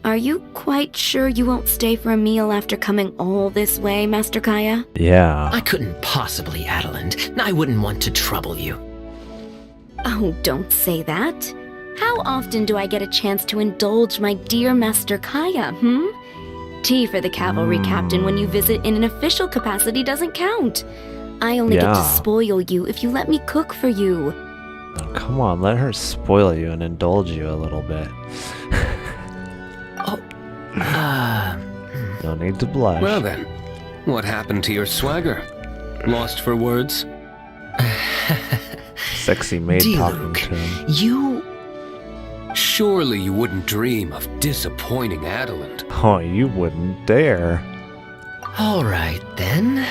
S8: Are you quite sure you won't stay for a meal after coming all this way, Master Kaya?
S1: Yeah.
S9: I couldn't possibly, Adeland. I wouldn't want to trouble you.
S8: Oh, don't say that. How often do I get a chance to indulge my dear Master Kaya, Tea for the cavalry captain when you visit in an official capacity doesn't count. I only get to spoil you if you let me cook for you.
S1: Oh, come on, let her spoil you and indulge you a little bit. No need to blush.
S10: Well then, what happened to your swagger? Lost for words?
S1: Sexy maid talking to him.
S9: You...
S10: Surely you wouldn't dream of disappointing Adeland.
S1: Oh, you wouldn't dare.
S9: Alright then.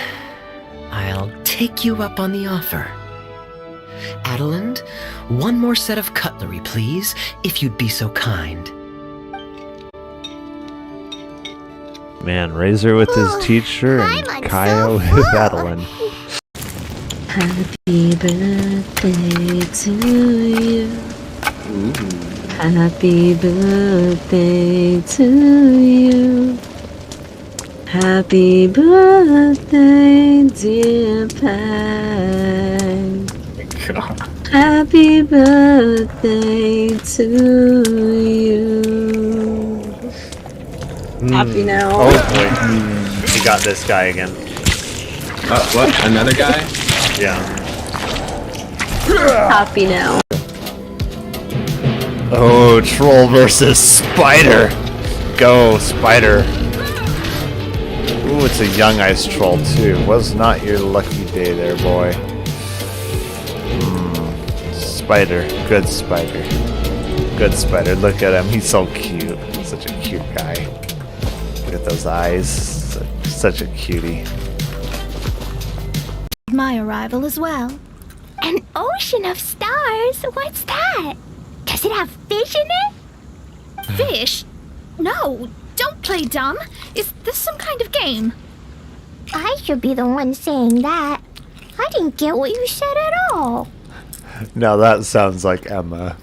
S9: I'll take you up on the offer. Adeland, one more set of cutlery, please, if you'd be so kind.
S1: Man, Razor with his teacher and Kaya with Adeline.
S8: Happy birthday to you. Happy birthday to you. Happy birthday, dear Peg. Happy birthday to you. Happy now.
S1: Oh boy. He got this guy again.
S11: What? Another guy?
S1: Yeah.
S8: Happy now.
S1: Oh, troll versus spider. Go, spider. Ooh, it's a young ice troll too. Was not your lucky day there, boy. Spider. Good spider. Good spider. Look at him. He's so cute. Such a cute guy. Look at those eyes. Such a cutie.
S3: My arrival as well. An ocean of stars? What's that? Does it have fish in it?
S7: Fish? No, don't play dumb. Is this some kind of game?
S3: I should be the one saying that. I didn't get what you said at all.
S1: Now that sounds like Emma.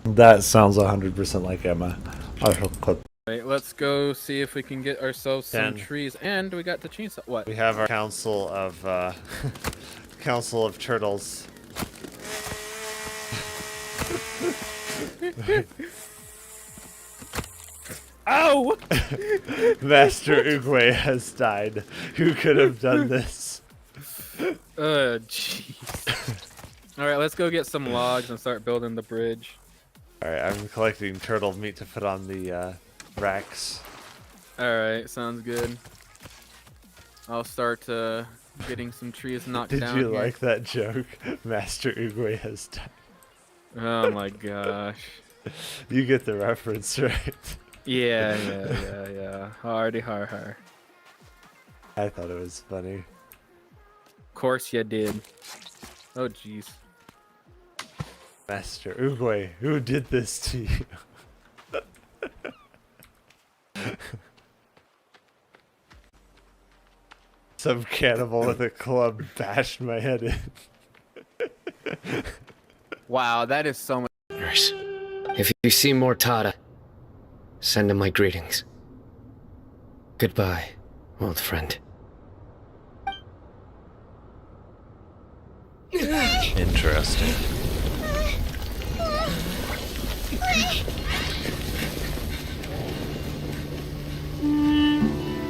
S1: That sounds 100% like Emma.
S11: Alright, let's go see if we can get ourselves some trees. And we got the chainsaw. What?
S1: We have our council of council of turtles.
S11: Ow!
S1: Master Uguay has died. Who could have done this?
S11: Jeez. Alright, let's go get some logs and start building the bridge.
S1: Alright, I'm collecting turtle meat to put on the racks.
S11: Alright, sounds good. I'll start getting some trees knocked down.
S1: Did you
S11: here.
S1: like that joke? Master Uguay has died.
S11: Oh my gosh.
S1: You get the reference, right?
S11: Yeah. Hardy har.
S1: I thought it was funny.
S11: Of course you did. Oh jeez.
S1: Master Uguay, who did this to you? Some cannibal with a club bashed my head in.
S11: Wow, that is so much.
S10: If you see Mortada, send him my greetings. Goodbye, old friend.
S1: Interesting.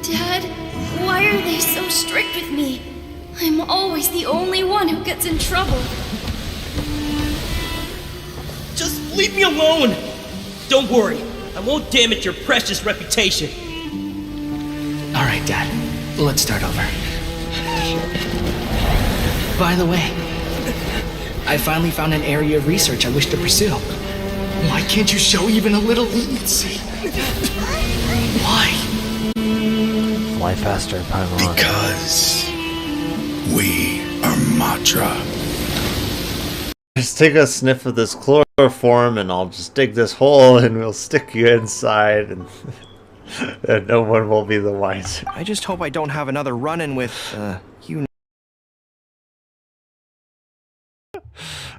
S7: Dad, why are they so strict with me? I'm always the only one who gets in trouble.
S12: Just leave me alone! Don't worry, I won't damage your precious reputation.
S2: Alright, Dad. Let's start over. By the way, I finally found an area of research I wish to pursue. Why can't you show even a little leniency? Why?
S1: Fly faster, Paimon.
S13: Because we are Matra.
S1: Just take a sniff of this chloroform and I'll just dig this hole and we'll stick you inside and, and no one will be the wiser.
S14: I just hope I don't have another run-in with, you.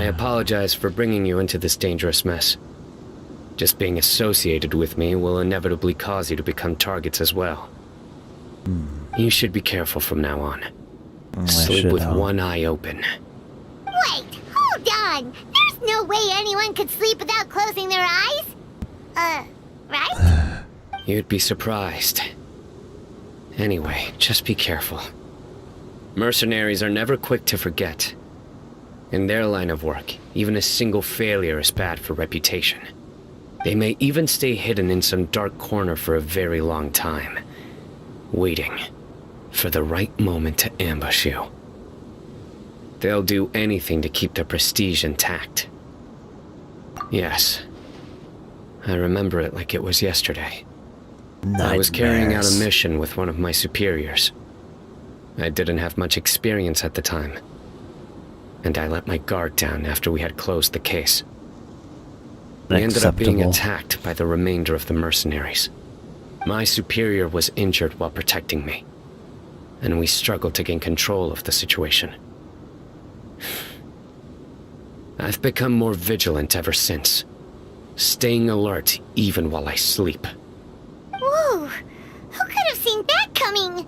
S10: I apologize for bringing you into this dangerous mess. Just being associated with me will inevitably cause you to become targets as well. You should be careful from now on. Sleep with one eye open.
S3: Wait, hold on. There's no way anyone could sleep without closing their eyes. Right?
S10: You'd be surprised. Anyway, just be careful. Mercenaries are never quick to forget. In their line of work, even a single failure is bad for reputation. They may even stay hidden in some dark corner for a very long time, waiting for the right moment to ambush you. They'll do anything to keep their prestige intact. Yes, I remember it like it was yesterday. I was carrying out a mission with one of my superiors. I didn't have much experience at the time, and I let my guard down after we had closed the case. We ended up being attacked by the remainder of the mercenaries. My superior was injured while protecting me, and we struggled to gain control of the situation. I've become more vigilant ever since, staying alert even while I sleep.
S3: Whoa, who could have seen that coming?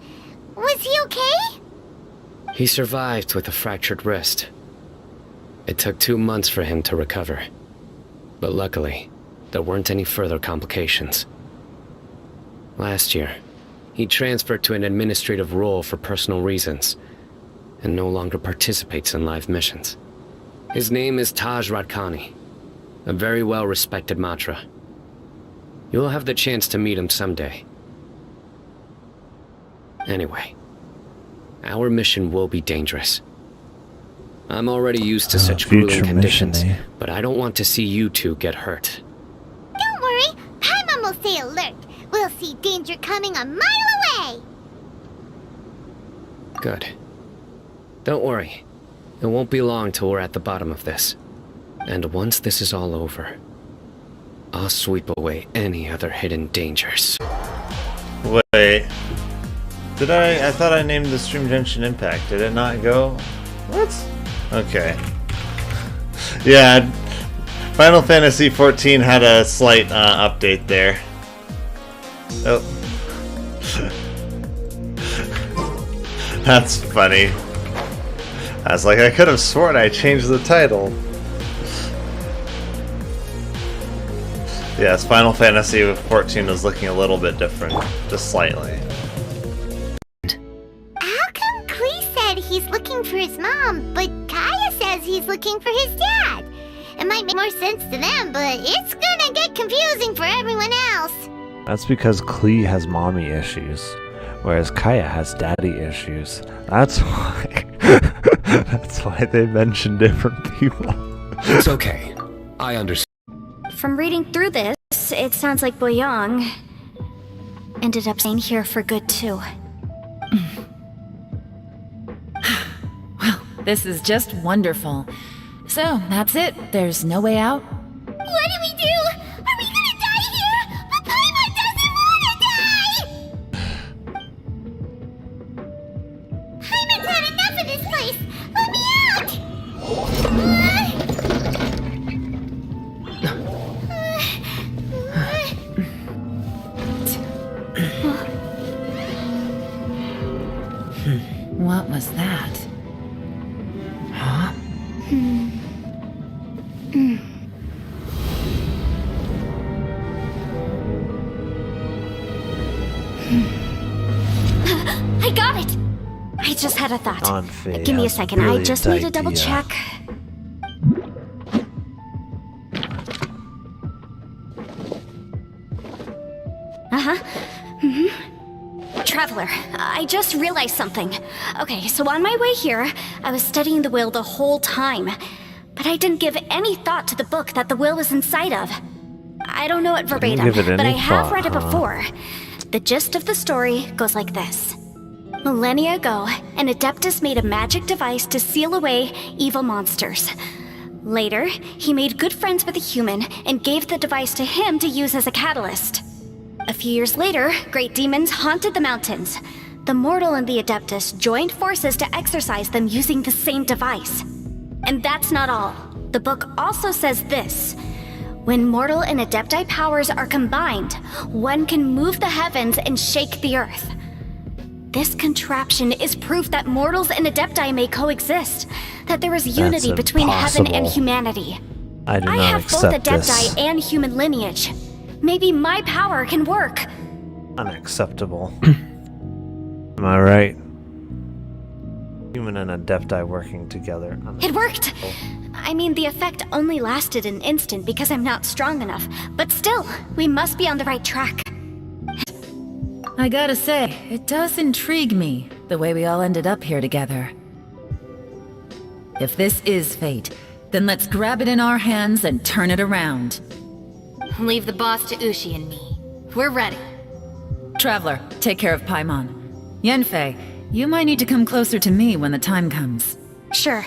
S3: Was he okay?
S10: He survived with a fractured wrist. It took 2 months for him to recover. But luckily, there weren't any further complications. Last year, he transferred to an administrative role for personal reasons, and no longer participates in live missions. His name is Taj Radkani, a very well-respected Matra. You'll have the chance to meet him someday. Anyway, our mission will be dangerous. I'm already used to such grueling conditions, but I don't want to see you two get hurt.
S3: Don't worry, Paimon will stay alert. We'll see danger coming a mile away.
S10: Good. Don't worry. It won't be long till we're at the bottom of this. And once this is all over, I'll sweep away any other hidden dangers.
S1: Wait. I thought I named the stream Genshin Impact. Did it not go? What? Okay. Yeah, Final Fantasy XIV had a slight update there. Oh. That's funny. I was like, I could have sworn I changed the title. Yes, Final Fantasy XIV was looking a little bit different. Just slightly.
S3: How come Klee said he's looking for his mom, but Kaya says he's looking for his dad? It might make more sense to them, but it's gonna get confusing for everyone else.
S15: That's because Klee has mommy issues, whereas Kaya has daddy issues. That's why. That's why they mention different people.
S9: It's okay. I understand.
S6: From reading through this, it sounds like Boyang ended up staying here for good too.
S14: Well, this is just wonderful. So, that's it. There's no way out?
S3: What do we do? Are we gonna die here? But Paimon doesn't wanna die! Paimon's had enough of this place! Let me out!
S14: What was that? Huh?
S6: I got it! I just had a thought.
S15: Anfei
S6: Give me a
S15: has
S6: second, I
S15: brilliant
S6: just need to double
S15: idea.
S6: check. Traveler, I just realized something. Okay, so on my way here, I was studying the will the whole time. But I didn't give any thought to the book that the will was inside of. I don't know it verbatim,
S15: give it
S6: but I
S15: any
S6: have
S15: thought,
S6: read it
S15: huh?
S6: before. The gist of the story goes like this. Millennia ago, an Adeptus made a magic device to seal away evil monsters. Later, he made good friends with a human and gave the device to him to use as a catalyst. A few years later, great demons haunted the mountains. The mortal and the Adeptus joined forces to exorcise them using the same device. And that's not all.
S8: The book also says this. When mortal and Adepti powers are combined, one can move the heavens and shake the earth. This contraption is proof that mortals and Adepti may coexist, that there is unity between heaven and humanity.
S15: I do not
S8: have both
S15: accept
S8: Adepti
S15: this.
S8: and human lineage. Maybe my power can work.
S15: Unacceptable. Am I right? Human and Adepti working together.
S8: It worked! I mean, the effect only lasted an instant because I'm not strong enough, but still, we must be on the right track.
S16: I gotta say, it does intrigue me, the way we all ended up here together. If this is fate, then let's grab it in our hands and turn it around.
S17: Leave the boss to Ushi and me. We're ready.
S16: Traveler, take care of Paimon. Yanfei, you might need to come closer to me when the time comes.
S8: Sure.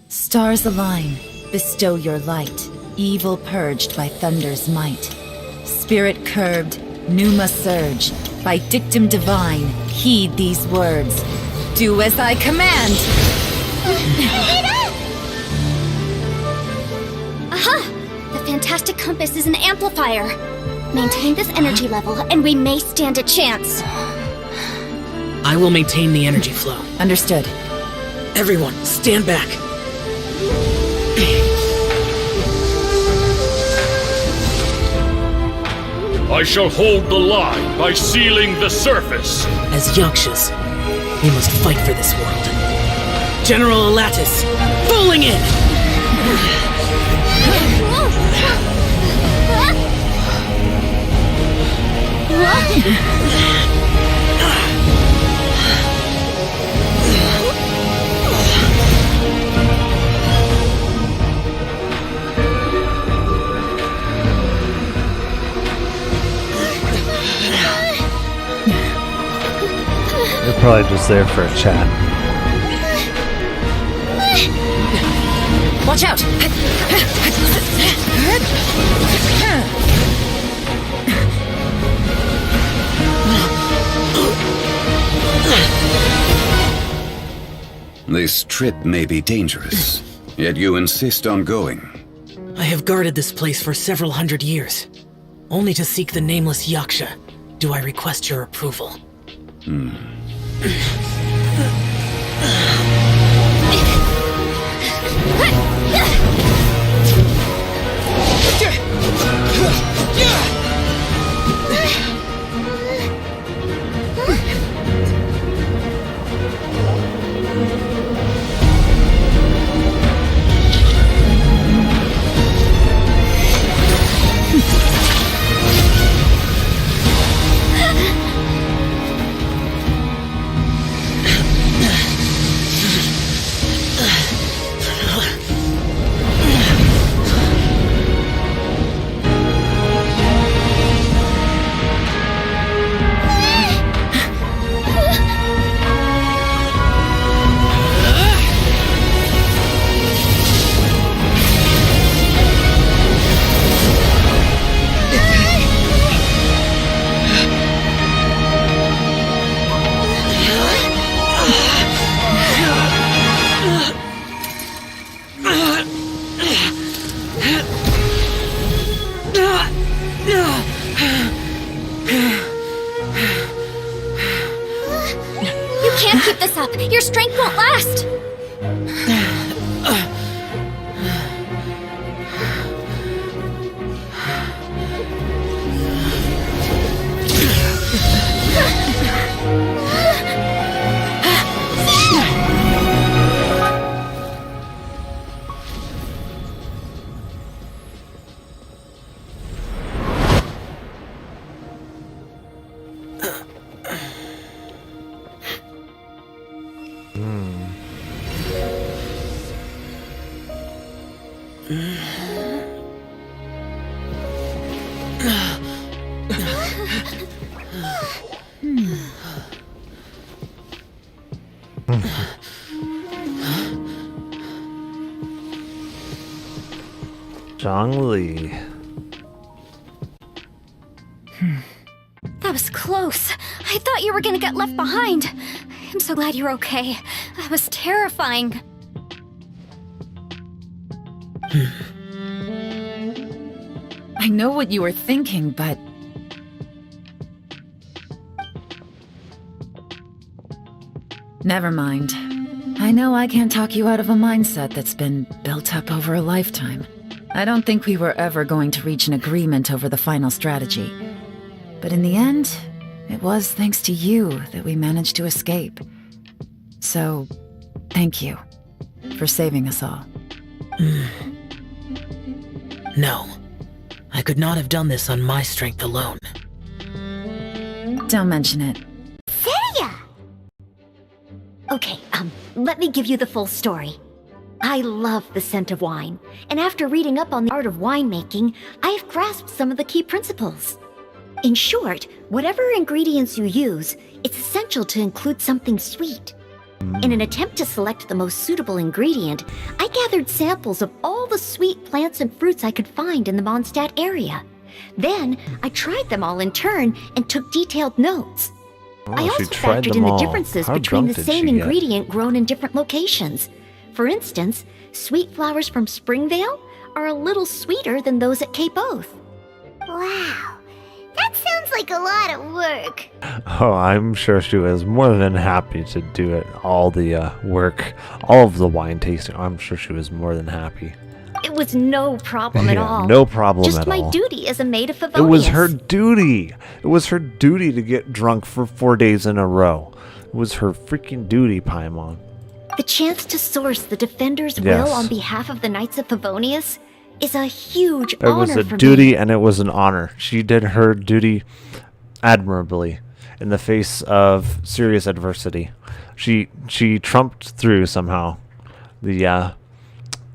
S16: Stars align, bestow your light, evil purged by thunder's might. Spirit curbed, pneuma surge, by dictum divine, heed these words. Do as I command!
S8: Aha! The fantastic compass is an amplifier. Maintain this energy level, and we may stand a chance.
S12: I will maintain the energy flow.
S16: Understood.
S12: Everyone, stand back.
S18: I shall hold the line by sealing the surface.
S12: As Yakshas, we must fight for this world. General Alatus, falling in!
S15: They're probably just there for a chat.
S16: Watch out!
S13: This trip may be dangerous, yet you insist on going.
S12: I have guarded this place for several hundred years, only to seek the nameless Yaksha. Do I request your approval?
S8: You can't keep this up. Your strength won't last.
S15: Zhang Li.
S8: I thought you were gonna get left behind. I'm so glad you're okay. That was terrifying.
S16: I know what you were thinking, but... Never mind. I know I can't talk you out of a mindset that's been built up over a lifetime. I don't think we were ever going to reach an agreement over the final strategy. But in the end, it was thanks to you that we managed to escape. So, thank you for saving us all.
S12: No. I could not have done this on my strength alone.
S16: Don't mention it.
S3: Seria!
S19: Okay, let me give you the full story. I love the scent of wine, and after reading up on the art of winemaking, I have grasped some of the key principles. In short, whatever ingredients you use, it's essential to include something sweet. In an attempt to select the most suitable ingredient, I gathered samples of all the sweet plants and fruits I could find in the Mondstadt area. Then, I tried them all in turn and took detailed notes. I also factored in the differences between the same ingredient grown in different locations. For instance, sweet flowers from Springvale are a little sweeter than those at Cape Oath.
S3: Wow, that sounds like a lot of work.
S15: Oh, I'm sure she was more than happy to do it. All the work, all of the wine tasting. I'm sure she was more than happy.
S19: It was no problem at all.
S15: No problem
S19: Just
S15: at
S19: my
S15: all.
S19: duty as a maid of Favonius.
S15: It was her duty. It was her duty to get drunk for 4 days in a row. It was her freaking duty, Paimon.
S19: The chance to source the Defender's
S15: Yes.
S19: will on behalf of the Knights of Favonius is a huge
S15: It
S19: honor
S15: was a
S19: for me.
S15: duty and it was an honor. She did her duty admirably in the face of serious adversity. She trumped through somehow. The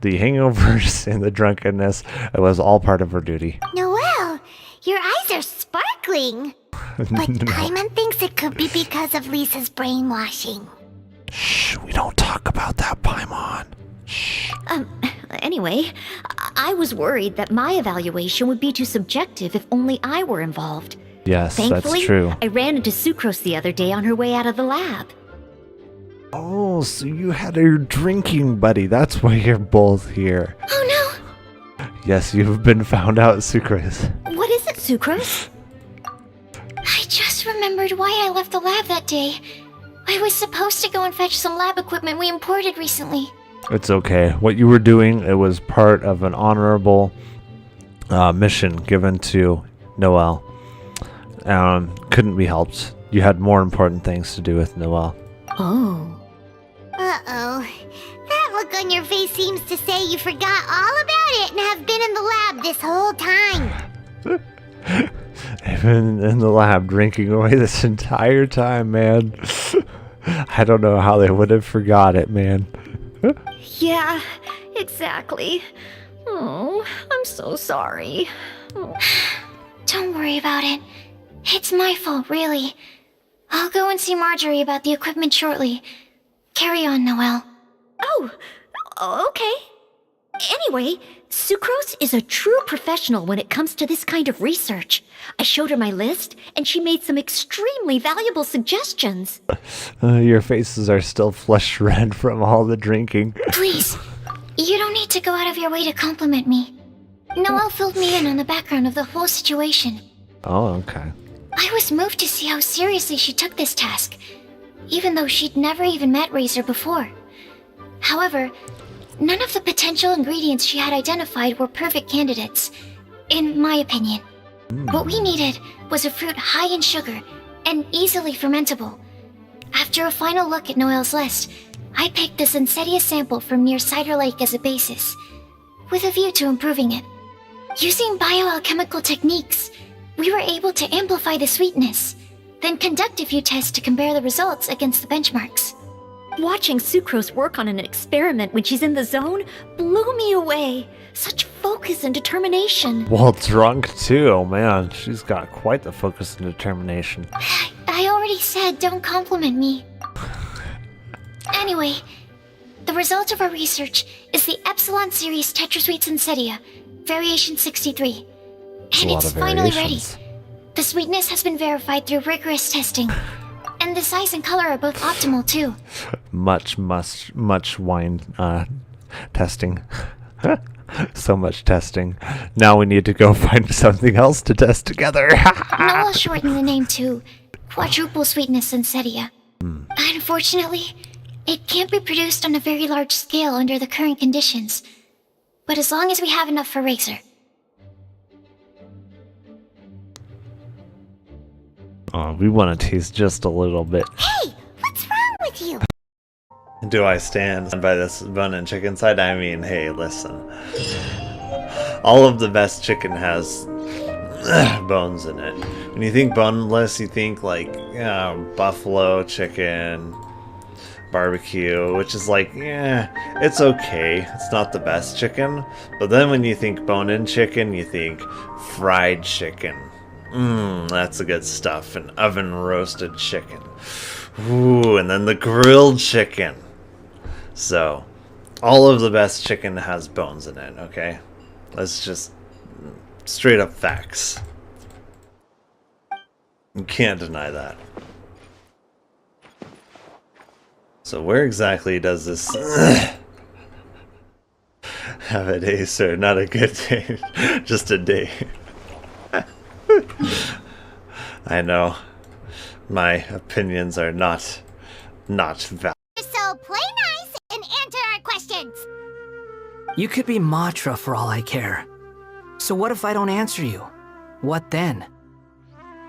S15: hangovers and the drunkenness, it was all part of her duty.
S3: Noelle, your eyes are sparkling. But Paimon thinks it could be because of Lisa's brainwashing.
S15: Shh, we don't talk about that, Paimon.
S19: Anyway, I was worried that my evaluation would be too subjective if only I were involved.
S15: Yes,
S19: Thankfully,
S15: that's true.
S19: I ran into Sucrose the other day on her way out of the lab.
S15: Oh, so you had your drinking buddy. That's why you're both here.
S3: Oh
S15: Yes, you've been found out, Sucrose.
S19: no! What is it, Sucrose?
S3: I just remembered why I left the lab that day. I was supposed to go and fetch some lab equipment we imported recently.
S15: It's okay. What you were doing, it was part of an honorable mission given to Noelle. Couldn't be helped. You had more important things to do with Noelle.
S19: Oh.
S3: Uh-oh. That look on your face seems to say you forgot all about it and have been in the lab this whole time.
S15: I've been in the lab drinking away this entire time, man. I don't know how they would have forgot it, man.
S19: Yeah, exactly. Oh, I'm so sorry.
S3: Don't worry about it. It's my fault, really. I'll go and see Marjorie about the equipment shortly. Carry on, Noelle.
S19: Oh, okay. Anyway, Sucrose is a true professional when it comes to this kind of research. I showed her my list, and she made some extremely valuable suggestions.
S15: Your faces are still flushed red from all the drinking.
S3: Please, you don't need to go out of your way to compliment me. Noelle filled me in on the background of the whole situation.
S15: Oh, okay.
S3: I was moved to see how seriously she took this task, even though she'd never even met Razor before. However, none of the potential ingredients she had identified were perfect candidates, in my opinion. What we needed was a fruit high in sugar and easily fermentable. After a final look at Noelle's list, I picked the Sensetia sample from near Cider Lake as a basis, with a view to improving it. Using bioalchemical techniques, we were able to amplify the sweetness, then conduct a few tests to compare the results against the benchmarks.
S19: Watching Sucrose work on an experiment when she's in the zone blew me away. Such focus and determination.
S15: Well, drunk too, man. She's got quite the focus and determination.
S3: I already said don't compliment me. Anyway, the result of our research is the Epsilon Series Tetrasweet Sensetia, Variation 63.
S15: That's a
S3: And
S15: lot
S3: it's
S15: of
S3: finally ready.
S15: variations.
S3: The sweetness has been verified through rigorous testing. And the size and color are both optimal, too.
S15: Much wine testing. So much testing. Now we need to go find something else to test together.
S3: Noah shortened the name to Quadruple Sweetness Sensetia. Unfortunately, it can't be produced on a very large scale under the current conditions. But as long as we have enough for Razor.
S15: Oh, we want to taste just a little bit.
S3: Hey, what's wrong with you?
S1: Do I stand by this bone and chicken side? I mean, hey, listen. All of the best chicken has bones in it. When you think boneless, you think like buffalo chicken, barbecue, which is like, it's okay. It's not the best chicken. But then when you think bone-in chicken, you think fried chicken. That's the good stuff. And oven roasted chicken. Ooh, and then the grilled chicken. So, all of the best chicken has bones in it, okay? That's just straight up facts. You can't deny that. So where exactly does this have a day, sir? Not a good day, just a day. I know. My opinions are not valid.
S6: So play nice and answer our questions.
S20: You could be Matra for all I care. So what if I don't answer you? What then?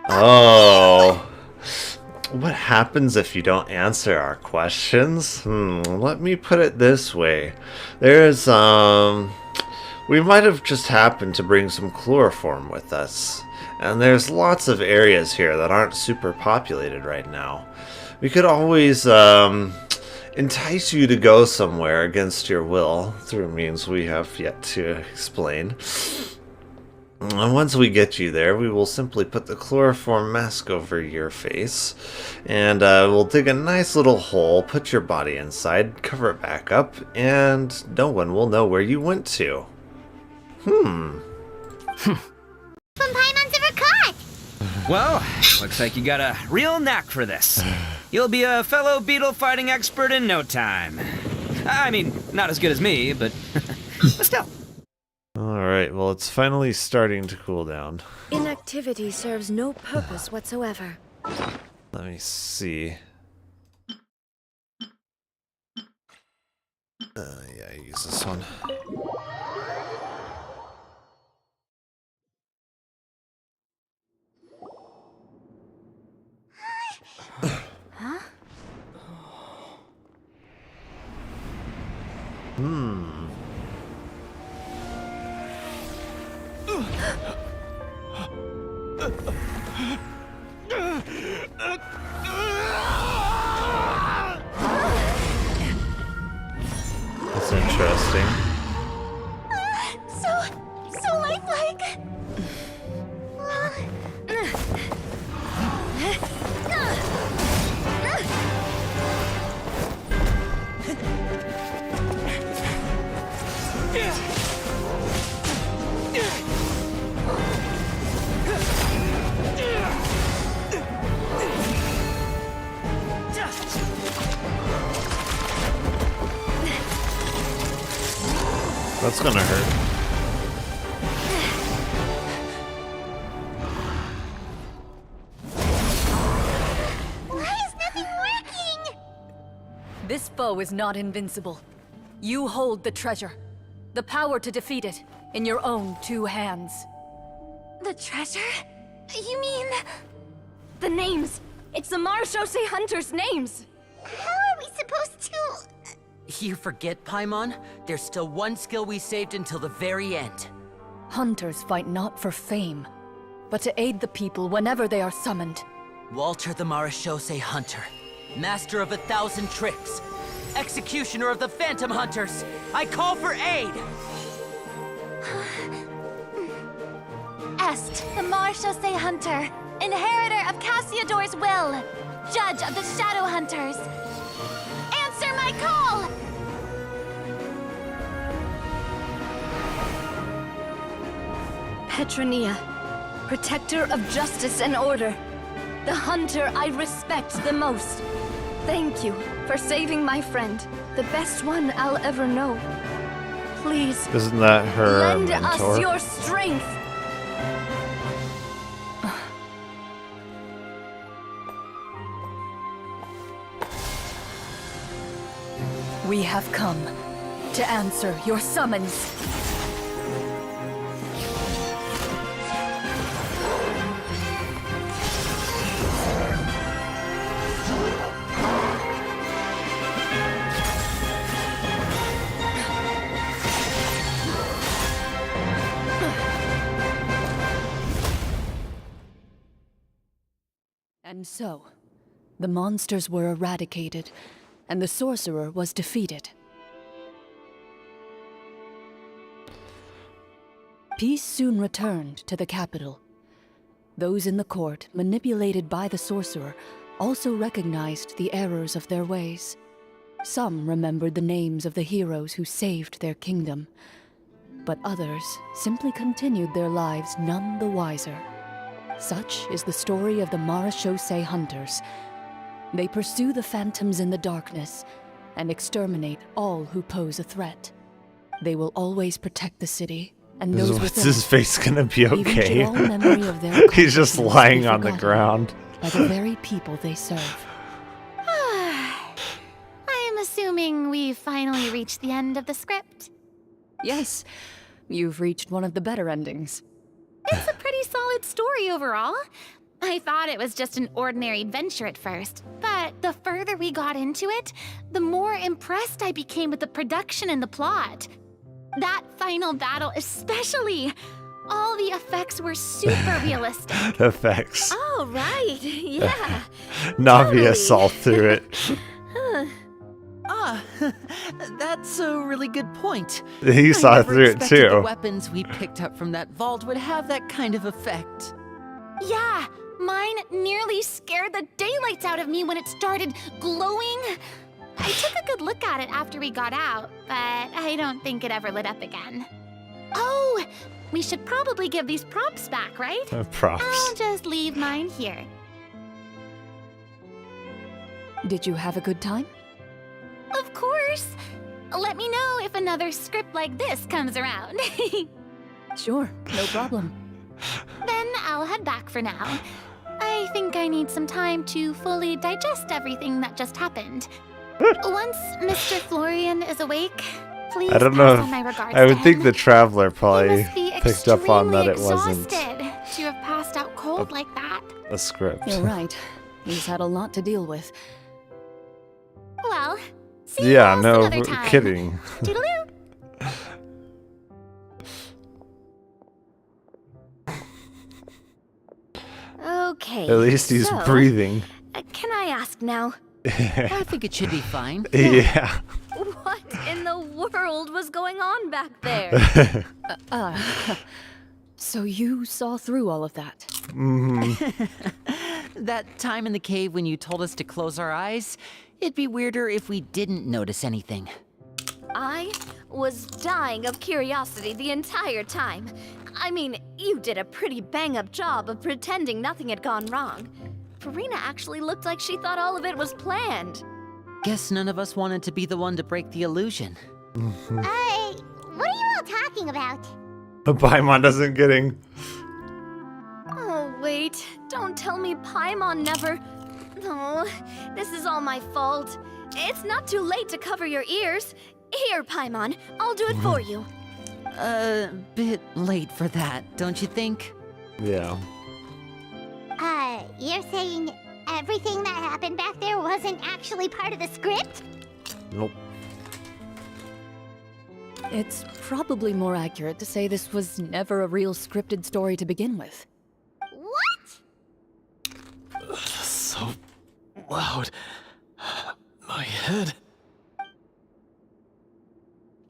S1: Oh. What happens if you don't answer our questions? Let me put it this way. There's, we might have just happened to bring some chloroform with us. And there's lots of areas here that aren't super populated right now. We could always, entice you to go somewhere against your will through means we have yet to explain. And once we get you there, we will simply put the chloroform mask over your face, and we'll dig a nice little hole, put your body inside, cover it back up, and no one will know where you went to.
S21: Well, looks like you got a real knack for this. You'll be a fellow beetle fighting expert in no time. I mean, not as good as me, but still.
S1: Alright, well, it's finally starting to cool down.
S22: Inactivity serves no purpose whatsoever.
S1: Let me see. Yeah, I use this one.
S22: Huh?
S1: That's interesting.
S6: So lifelike.
S1: That's gonna hurt.
S6: Why is nothing working?
S5: This foe is not invincible. You hold the treasure. The power to defeat it in your own two hands.
S7: The treasure? You mean... The names! It's the Marshose Hunters' names!
S6: How are we supposed to...
S4: You forget, Paimon? There's still one skill we saved until the very end.
S5: Hunters fight not for fame, but to aid the people whenever they are summoned.
S4: Walter the Marashose Hunter, master of 1,000 tricks, executioner of the Phantom Hunters, I call for aid!
S6: Est, the Marshose Hunter, inheritor of Cassiodor's will, judge of the Shadow Hunters. Answer my call!
S22: Petronia, protector of justice and order, the hunter I respect the most. Thank you for saving my friend, the best one I'll ever know. Please,
S1: Isn't that her
S22: lend
S1: mentor?
S22: us your strength.
S5: We have come to answer your summons. And so, the monsters were eradicated, and the sorcerer was defeated. Peace soon returned to the capital. Those in the court, manipulated by the sorcerer, also recognized the errors of their ways. Some remembered the names of the heroes who saved their kingdom, but others simply continued their lives none the wiser. Such is the story of the Marechaussee Hunters. They pursue the phantoms in the darkness and exterminate all who pose a threat. They will always protect the city and those
S1: What's
S5: within.
S1: his face gonna be
S5: Even
S1: okay?
S5: should all memory of their
S1: He's just
S5: accomplishments
S1: lying
S5: be
S1: on the
S5: forgotten
S1: ground.
S5: by the very people they serve.
S6: I am assuming we've finally reached the end of the script.
S5: Yes, you've reached one of the better endings.
S6: It's a pretty solid story overall. I thought it was just an ordinary adventure at first, but the further we got into it, the more impressed I became with the production and the plot. That final battle especially. All the effects were super realistic.
S1: Effects.
S22: Oh, right. Yeah.
S1: Navia saw through it.
S4: That's a really good point.
S1: He saw
S4: I never
S1: through it
S4: expected
S1: too.
S4: The weapons we picked up from that vault would have that kind of effect.
S6: Yeah, mine nearly scared the daylights out of me when it started glowing. I took a good look at it after we got out, but I don't think it ever lit up again. Oh, we should probably give these props back, right?
S1: Props.
S6: I'll just leave mine here.
S5: Did you have a good time?
S6: Of course. Let me know if another script like this comes around.
S5: Sure, no problem.
S6: Then I'll head back for now. I think I need some time to fully digest everything that just happened. Once Mr. Florian is awake, please
S1: I don't
S6: pass
S1: know.
S6: on my regards
S1: I would
S6: to
S1: think
S6: him.
S1: the traveler probably
S6: Must be
S1: picked up on that it
S6: extremely
S1: wasn't
S6: exhausted to have passed out cold like that.
S1: a script.
S5: You're right. He's had a lot to deal with.
S6: Well, see
S1: Yeah,
S6: you
S1: no,
S6: another
S1: we're
S6: time.
S1: kidding.
S6: Toodaloo.
S22: Okay.
S1: At least he's
S22: so,
S1: breathing.
S22: Can I ask now?
S4: I think it should be fine.
S1: Yeah.
S22: What in the world was going on back there?
S5: So you saw through all of that?
S4: That time in the cave when you told us to close our eyes, it'd be weirder if we didn't notice anything.
S22: I was dying of curiosity the entire time. I mean, you did a pretty bang-up job of pretending nothing had gone wrong. Farina actually looked like she thought all of it was planned.
S4: Guess none of us wanted to be the one to break the illusion.
S6: What are you all talking about?
S1: Paimon doesn't getting.
S22: Oh, wait. Don't tell me Paimon never... Oh, this is all my fault. It's not too late to cover your ears. Here, Paimon, I'll do it for you.
S4: Bit late for that, don't you think?
S1: Yeah.
S6: You're saying everything that happened back there wasn't actually part of the script?
S1: Nope.
S5: It's probably more accurate to say this was never a real scripted story to begin with.
S6: What?
S12: So loud. My head.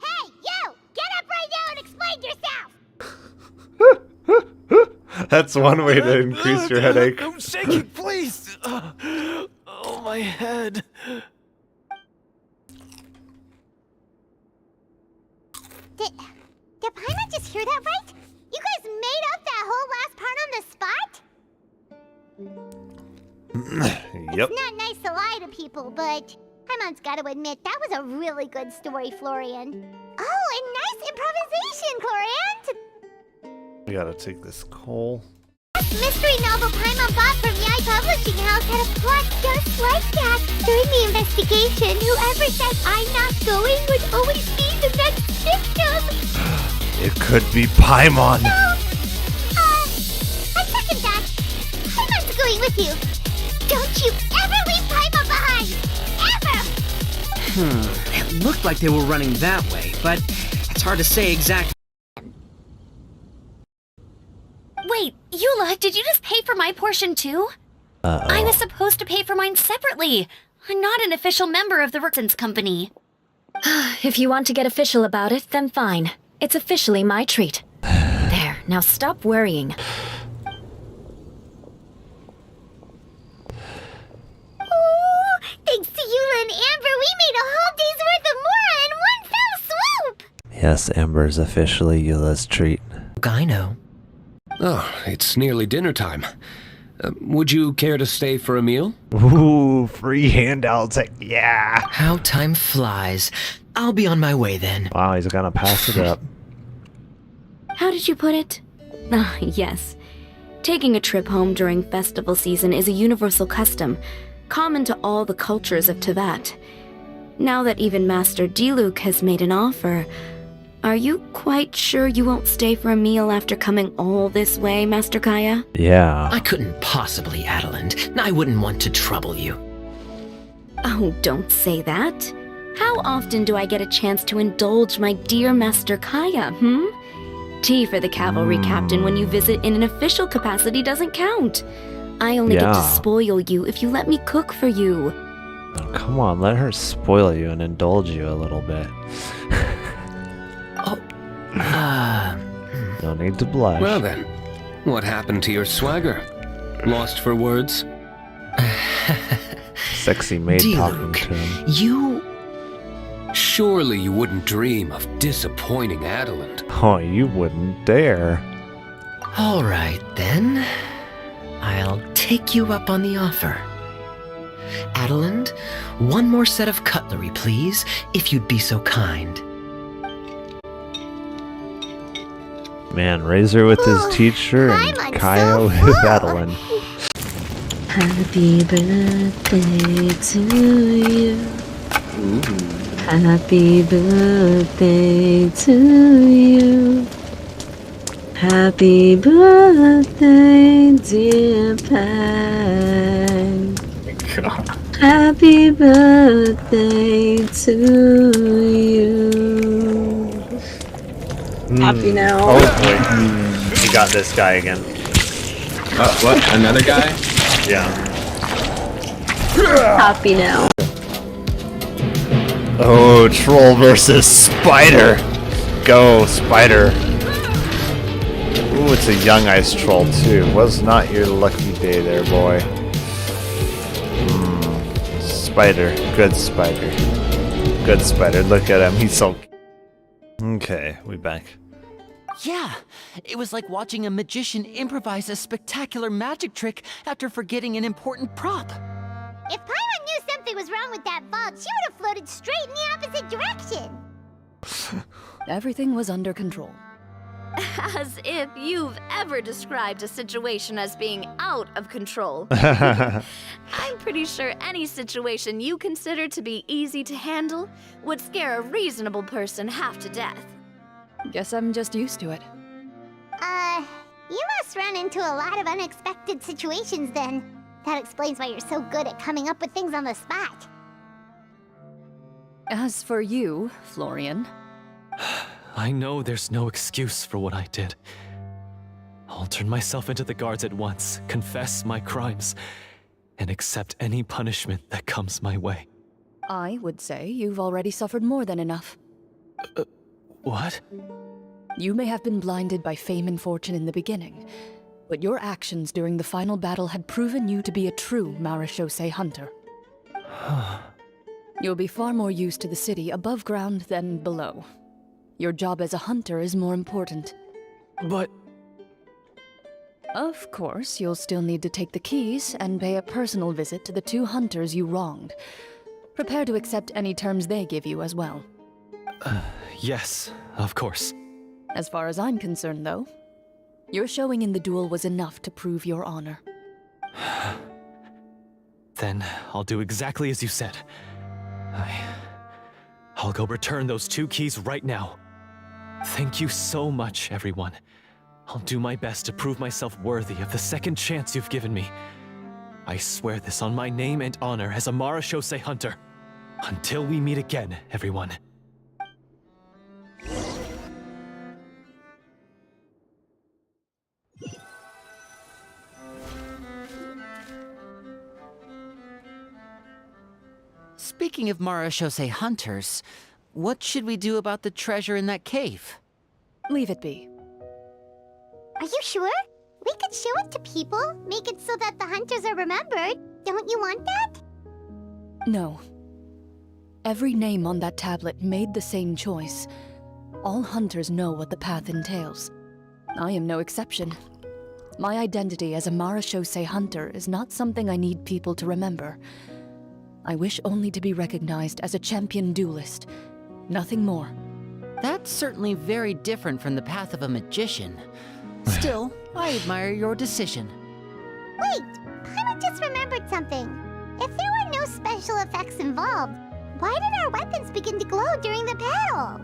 S6: Hey, you! Get up right now and explain yourself!
S1: That's one way to increase your headache.
S12: I'm shaking, please. Oh, my head.
S6: Did Paimon just hear that right? You guys made up that
S2: that whole last part on the spot?
S1: Yep.
S2: It's not nice to lie to people, but Paimon's gotta admit, that was a really good story, Florian. Oh, and nice improvisation, Florian!
S1: We gotta take this coal.
S2: Mystery novel Paimon bought from Yai Publishing House had a plot just like that. During the investigation, whoever said I'm not going would always be the next victim.
S1: It could be Paimon.
S2: So, I second that. Paimon's going with you. Don't you ever leave Paimon behind! Ever!
S21: It looked like they were running that way, but it's hard to say exactly.
S8: Wait, Eula, did you just pay for my portion too? I was supposed to pay for mine separately. I'm not an official member of the Rooksons Company. If you want to get official about it, then fine. It's officially my treat. There, now stop worrying.
S2: Ooh, thanks to Eula and Amber, we made a whole day's worth of Mora in one fell swoop!
S15: Yes, Amber's officially Eula's treat.
S9: I know.
S11: Oh, it's nearly dinner time. Would you care to stay for a meal?
S15: Ooh, free handouts. Yeah.
S9: How time flies. I'll be on my way then.
S15: Wow, he's gonna pass it up.
S8: How did you put it? Ah, yes. Taking a trip home during festival season is a universal custom, common to all the cultures of Teyvat. Now that even Master Diluc has made an offer, are you quite sure you won't stay for a meal after coming all this way, Master Kaya?
S15: Yeah.
S9: I couldn't possibly, Adeland. I wouldn't want to trouble you.
S8: Oh, don't say that. How often do I get a chance to indulge my dear Master Kaya, Tea for the cavalry captain when you visit in an official capacity doesn't count. I only get to spoil you if you let me cook for you.
S15: Oh, come on, let her spoil you and indulge you a little bit. No need to blush.
S11: Well then, what happened to your swagger? Lost for words?
S15: Sexy maid talking to him.
S9: You...
S11: Surely you wouldn't dream of disappointing Adeland.
S15: Oh, you wouldn't dare.
S9: All right, then. I'll take you up on the offer. Adeland, one more set of cutlery, please, if you'd be so kind.
S15: Man, Razor with his teacher and Kaya with Adeline.
S23: Happy birthday to you. Happy birthday to you. Happy birthday, dear Peg. Happy birthday to you. Happy now.
S15: Oh boy. You got this guy again.
S11: What? Another guy?
S15: Yeah.
S23: Happy now.
S1: Oh, troll versus spider. Go, spider. Ooh, it's a young ice troll too. Was not your lucky day there, boy. Spider. Good spider. Good spider. Look at him. He's so... Okay, we back.
S4: Yeah, it was like watching a magician improvise a spectacular magic trick after forgetting an important prop.
S2: If Paimon knew something was wrong with that vault, she would have floated straight in the opposite direction.
S5: Everything was under control.
S7: As if you've ever described a situation as being out of control. I'm pretty sure any situation you consider to be easy to handle would scare a reasonable person half to death.
S5: Guess I'm just used to it.
S2: You must run into a lot of unexpected situations then. That explains why you're so good at coming up with things on the spot.
S5: As for you, Florian...
S24: I know there's no excuse for what I did. I'll turn myself into the guards at once, confess my crimes, and accept any punishment that comes my way.
S5: I would say you've already suffered more than enough.
S24: What?
S5: You may have been blinded by fame and fortune in the beginning, but your actions during the final battle had proven you to be a true Marechaussee hunter. You'll be far more used to the city above ground than below. Your job as a hunter is more important.
S24: But...
S5: Of course, you'll still need to take the keys and pay a personal visit to the 2 hunters you wronged. Prepare to accept any terms they give you as well.
S24: Yes, of course.
S5: As far as I'm concerned, though, your showing in the duel was enough to prove your honor.
S24: Then I'll do exactly as you said. I'll go return those 2 keys right now. Thank you so much, everyone. I'll do my best to prove myself worthy of the second chance you've given me. I swear this on my name and honor as a Marashose hunter. Until we meet again, everyone.
S4: Speaking of Marashose hunters, what should we do about the treasure in that cave?
S5: Leave it be.
S2: Are you sure? We could show it to people, make it so that the hunters are remembered. Don't you want that?
S5: No. Every name on that tablet made the same choice. All hunters know what the path entails. I am no exception. My identity as a Marashose hunter is not something I need people to remember. I wish only to be recognized as a champion duelist. Nothing more.
S4: That's certainly very different from the path of a magician. Still, I admire your decision.
S2: Wait! Paimon just remembered something. If there were no special effects involved, why did our weapons begin to glow during the battle?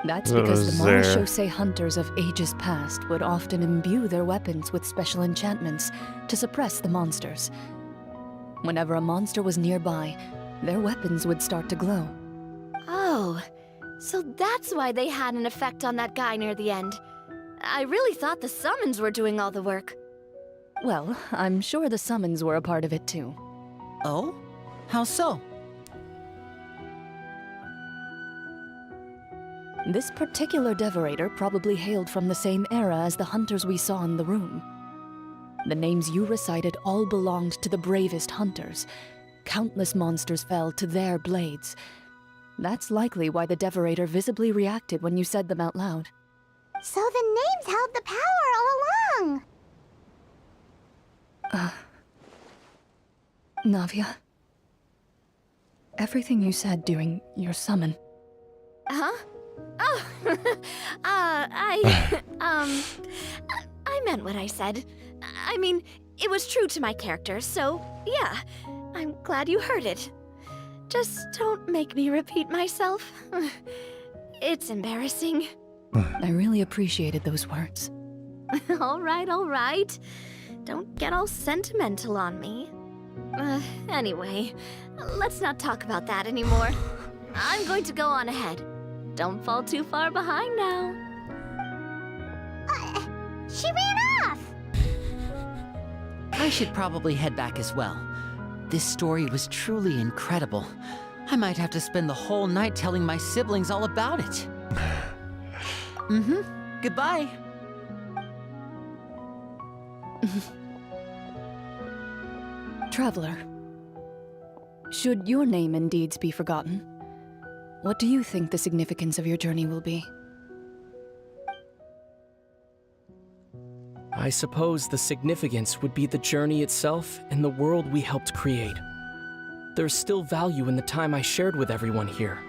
S5: That's because the Marashose hunters of ages past would often imbue their weapons with special enchantments to suppress the monsters. Whenever a monster was nearby, their weapons would start to glow.
S7: Oh, so that's why they had an effect on that guy near the end. I really thought the summons were doing all the work.
S5: Well, I'm sure the summons were a part of it too.
S4: Oh? How so?
S5: This particular Devorator probably hailed from the same era as the hunters we saw in the room. The names you recited all belonged to the bravest hunters. Countless monsters fell to their blades. That's likely why the Devorator visibly reacted when you said them out loud.
S2: So the names held the power all along!
S5: Navia. Everything you said during your summon.
S7: Huh? Oh, I meant what I said. I mean, it was true to my character, so yeah, I'm glad you heard it. Just don't make me repeat myself. It's embarrassing.
S5: I really appreciated those words.
S7: All right. Don't get all sentimental on me. Anyway, let's not talk about that anymore. I'm going to go on ahead. Don't fall too far behind now.
S2: She ran off!
S4: I should probably head back as well. This story was truly incredible. I might have to spend the whole night telling my siblings all about it. Goodbye.
S5: Traveler, should your name and deeds be forgotten, what do you think the significance of your journey will be?
S10: I suppose the significance would be the journey itself and the world we helped create. There's still value in the time I shared with everyone here,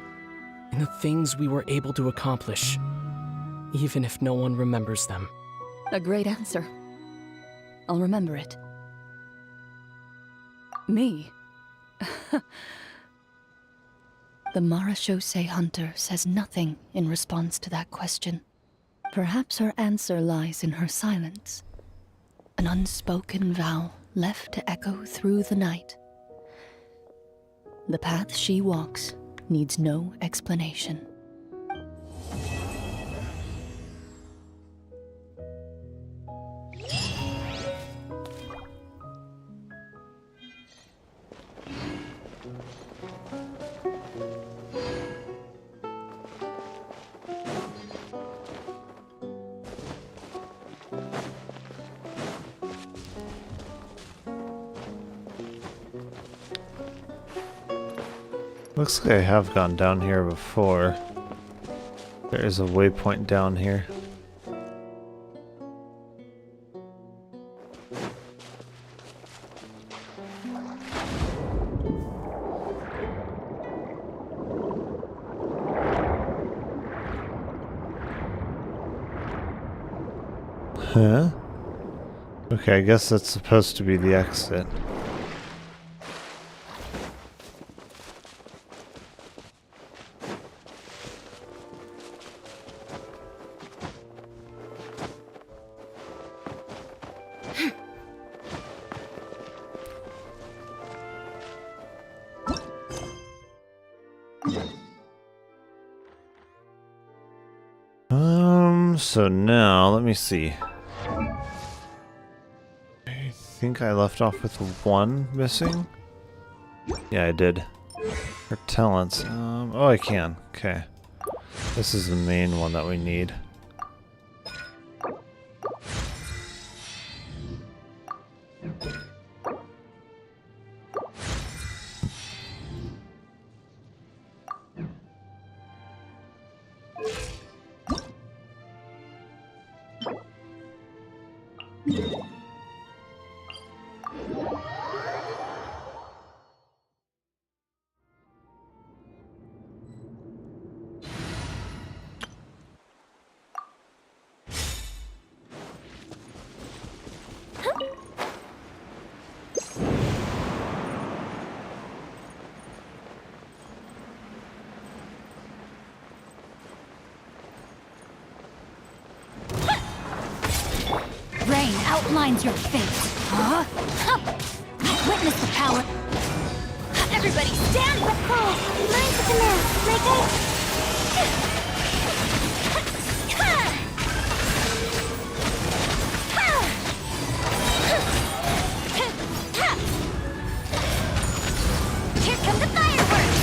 S10: in the things we were able to accomplish, even if no one remembers them.
S5: A great answer. I'll remember it. Me? The Marashose hunter says nothing in response to that question. Perhaps her answer lies in her silence. An unspoken vow left to echo through the night. The path she walks needs no explanation.
S1: Looks like I have gone down here before. There is a waypoint down here. Huh? Okay, I guess that's supposed to be the exit. So now, let me see. I think I left off with one missing? Yeah, I did. Her talents. Oh, I can. Okay. This is the main one that we need.
S2: Rain outlines your fate. Huh? Witness the power. Everybody stand with cool. Mine's with the mask. Like Here come the fireworks.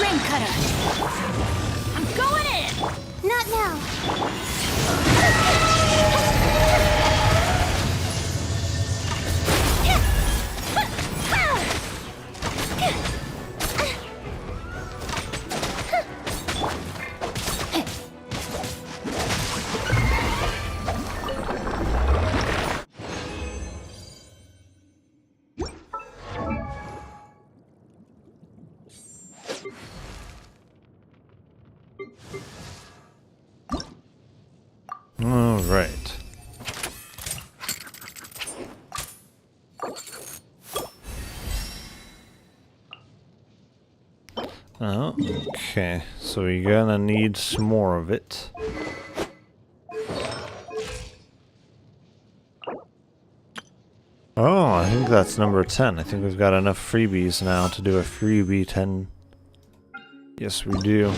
S2: Rain cutter. I'm going in! Not now.
S1: All right. Oh, okay. So we're gonna need some more of it. Oh, I think that's number 10. I think we've got enough freebies now to do a freebie 10. Yes, we do.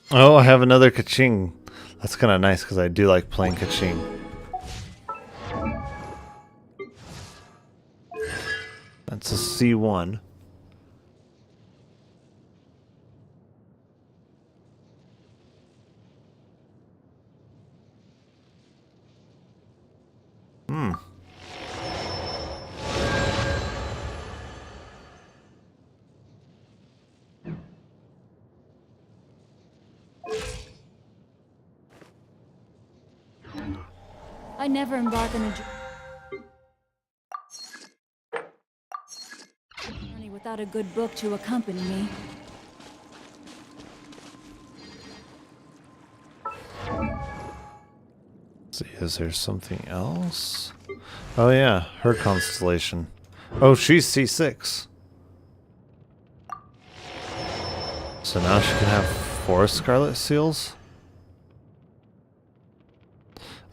S1: Oh, I have another Kaching. That's kind of nice because I do like playing Kaching. That's a C1. Hmm.
S5: I never embark on a journey without a good book to accompany me.
S1: Let's see, is there something else? Oh yeah, her constellation. Oh, she's C6. So now she can have 4 Scarlet Seals?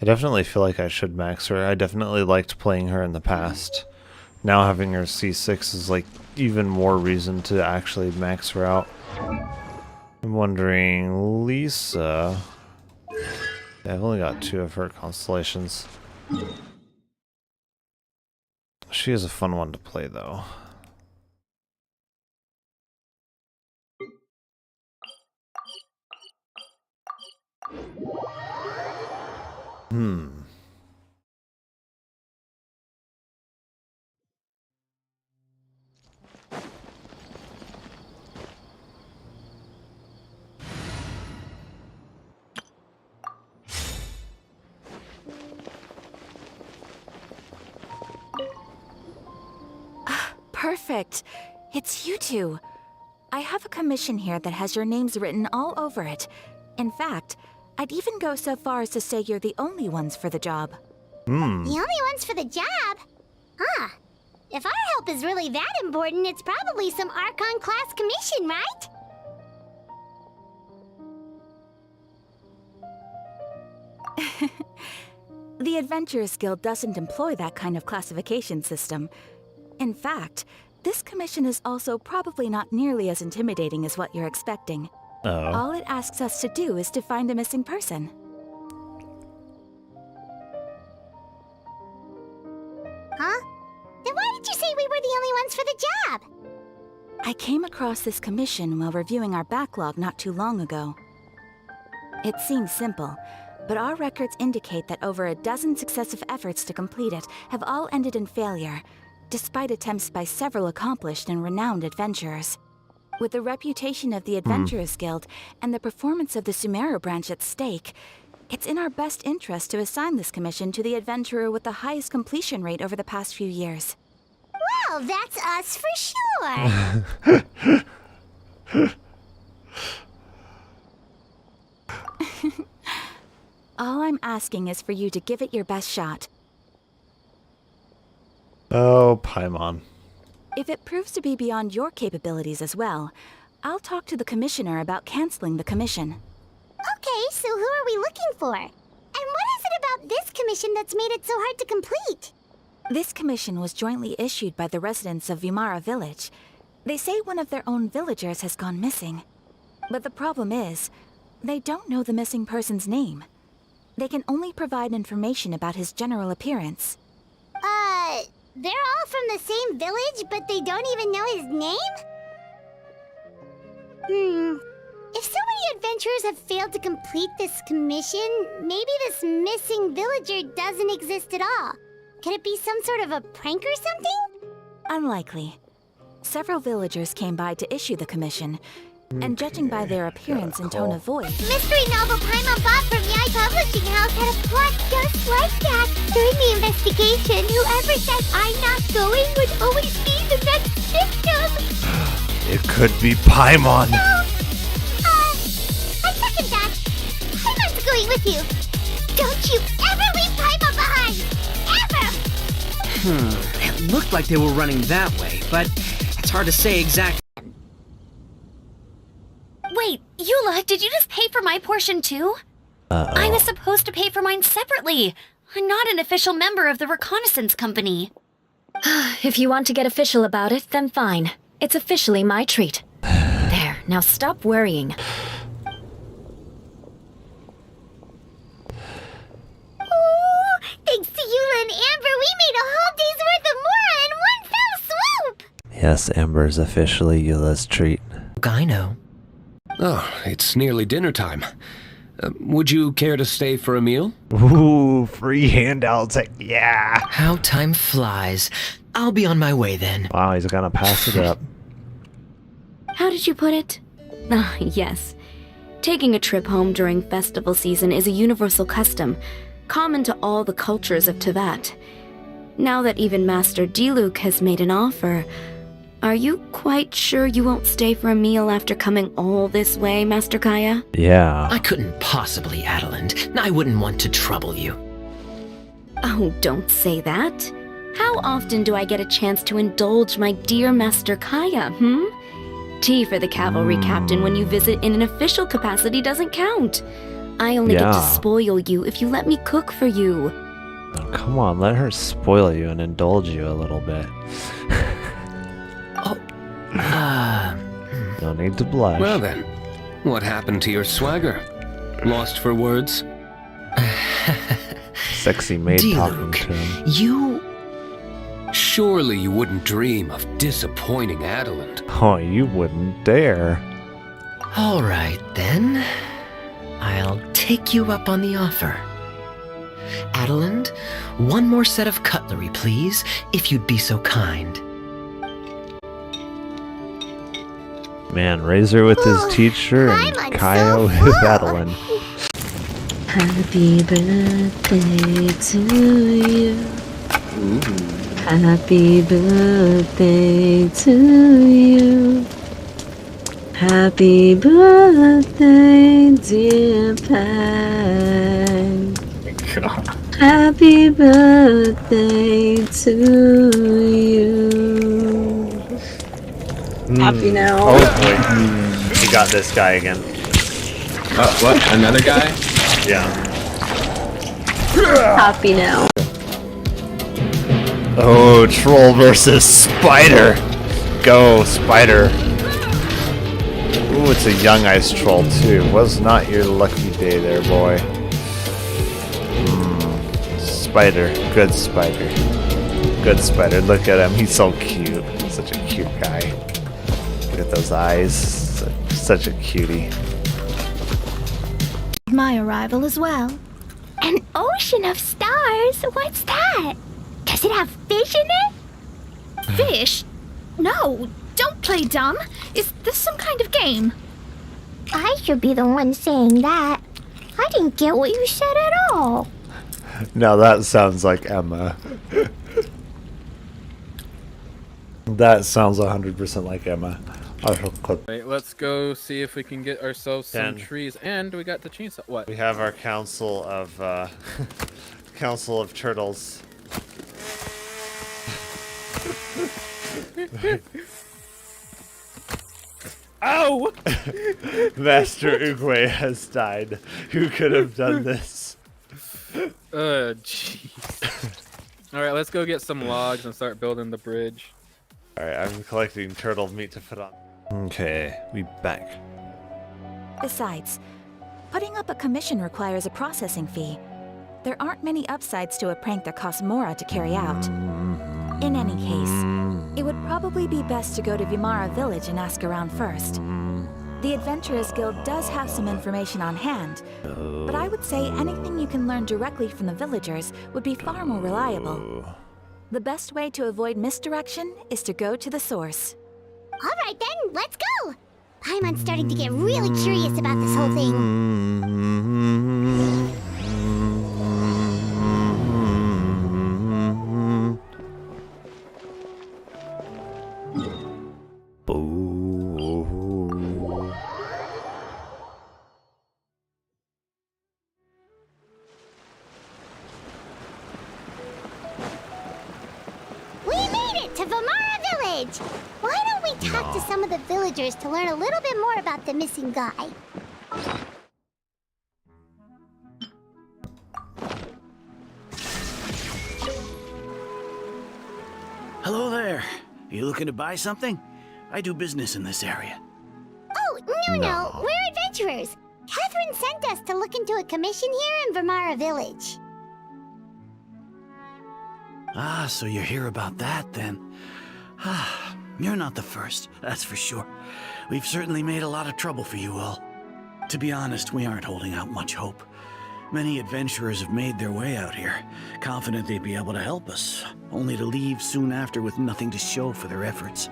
S1: I definitely feel like I should max her. I definitely liked playing her in the past. Now having her C6 is like even more reason to actually max her out. I'm wondering, Lisa... Yeah, I've only got 2 of her constellations. She is a fun one to play though.
S13: Perfect. It's you two. I have a commission here that has your names written all over it. In fact, I'd even go so far as to say you're the only ones for the job.
S2: The only ones for the job? Huh. If our help is really that important, it's probably some Archon class commission, right?
S13: The Adventurers Guild doesn't employ that kind of classification system. In fact, this commission is also probably not nearly as intimidating as what you're expecting. All it asks us to do is to find a missing person.
S2: Huh? Then why did you say we were the only ones for the job?
S13: I came across this commission while reviewing our backlog not too long ago. It seems simple, but our records indicate that over a dozen successive efforts to complete it have all ended in failure, despite attempts by several accomplished and renowned adventurers. With the reputation of the Adventurers Guild and the performance of the Sumeru branch at stake, it's in our best interest to assign this commission to the adventurer with the highest completion rate over the past few years.
S2: Well, that's us for sure.
S13: All I'm asking is for you to give it your best shot.
S15: Oh, Paimon.
S13: If it proves to be beyond your capabilities as well, I'll talk to the commissioner about canceling the commission.
S2: Okay, so who are we looking for? And what is it about this commission that's made it so hard to complete?
S13: This commission was jointly issued by the residents of Vimara Village. They say one of their own villagers has gone missing. But the problem is, they don't know the missing person's name. They can only provide information about his general appearance.
S2: They're all from the same village, but they don't even know his name? If so many adventurers have failed to complete this commission, maybe this missing villager doesn't exist at all. Could it be some sort of a prank or something?
S13: Unlikely. Several villagers came by to issue the commission, and judging by their appearance and tone of voice...
S2: Mystery novel Paimon bought from Yai Publishing House had a plot just like that. During the investigation, whoever said I'm not going would always be the next victim.
S15: It could be Paimon.
S2: No! I second that. Paimon's going with you. Don't you ever leave Paimon behind! Ever!
S21: It looked like they were running that way, but it's hard to say exactly.
S3: Wait, Eula, did you just pay for my portion too? I was supposed to pay for mine separately. I'm not an official member of the reconnaissance company. If you want to get official about it, then fine. It's officially my treat. There, now stop worrying.
S2: Oh, thanks to Eula and Amber, we made a whole day's worth of Mora in one fell swoop!
S15: Yes, Amber's officially Eula's treat.
S9: I know.
S11: Oh, it's nearly dinner time. Would you care to stay for a meal?
S15: Ooh, free handouts. Yeah.
S9: How time flies. I'll be on my way then.
S15: Wow, he's gonna pass it up.
S3: How did you put it? Ah, yes. Taking a trip home during festival season is a universal custom, common to all the cultures of Teyvat. Now that even Master Diluc has made an offer, are you quite sure you won't stay for a meal after coming all this way, Master Kaya?
S15: Yeah.
S9: I couldn't possibly, Adeland. I wouldn't want to trouble you.
S3: Oh, don't say that. How often do I get a chance to indulge my dear Master Kaya, Tea for the cavalry captain when you visit in an official capacity doesn't count. I only get to spoil you if you let me cook for you.
S15: Oh, come on, let her spoil you and indulge you a little bit. No need to blush.
S11: Well then, what happened to your swagger? Lost for words?
S15: Sexy maid talking to him.
S9: You...
S11: Surely you wouldn't dream of disappointing Adeland.
S15: Oh, you wouldn't dare.
S9: All right, then. I'll take you up on the offer. Adeland, one more set of cutlery, please, if you'd be so kind.
S15: Man, Razor with his teacher and Kaya with Adeline.
S23: Happy birthday to you. Happy birthday to you. Happy birthday, dear Peg. Happy birthday to you. Happy now.
S15: Oh boy. He got this guy again.
S14: What? Another guy?
S15: Yeah.
S23: Happy now.
S1: Oh, troll versus spider. Go, spider. Ooh, it's a young ice troll too. Was not your lucky day there, boy. Spider. Good spider. Good spider. Look at him. He's so cute. Such a cute guy. Look at those eyes. Such a cutie.
S2: My arrival as well. An ocean of stars? What's that? Does it have fish in it?
S7: Fish? No, don't play dumb. Is this some kind of game?
S2: I should be the one saying that. I didn't get what you said at all.
S1: Now that sounds like Emma. That sounds 100% like Emma.
S14: Wait, let's go see if we can get ourselves some trees. And we got the chainsaw. What?
S1: We have our council of council of turtles.
S14: Ow!
S1: Master Uguay has died. Who could have done this?
S14: Jeez. Alright, let's go get some logs and start building the bridge.
S1: Alright, I'm collecting turtle meat to put on. Okay, we back.
S13: Besides, putting up a commission requires a processing fee. There aren't many upsides to a prank that costs Mora to carry out. In any case, it would probably be best to go to Vimara Village and ask around first. The Adventurers Guild does have some information on hand, but I would say anything you can learn directly from the villagers would be far more reliable. The best way to avoid misdirection is to go to the source.
S2: Alright then, let's go! Paimon's starting to get really curious about this whole thing. We made it to Vimara Village! Why don't we talk to some of the villagers to learn a little bit more about the missing guy?
S16: Hello there. You looking to buy something? I do business in this area.
S2: Oh, no, we're adventurers. Catherine sent us to look into a commission here in Vimara Village.
S16: Ah, so you're here about that then. Ah, you're not the first, that's for sure. We've certainly made a lot of trouble for you all. To be honest, we aren't holding out much hope. Many adventurers have made their way out here, confident they'd be able to help us, only to leave soon after with nothing to show for their efforts.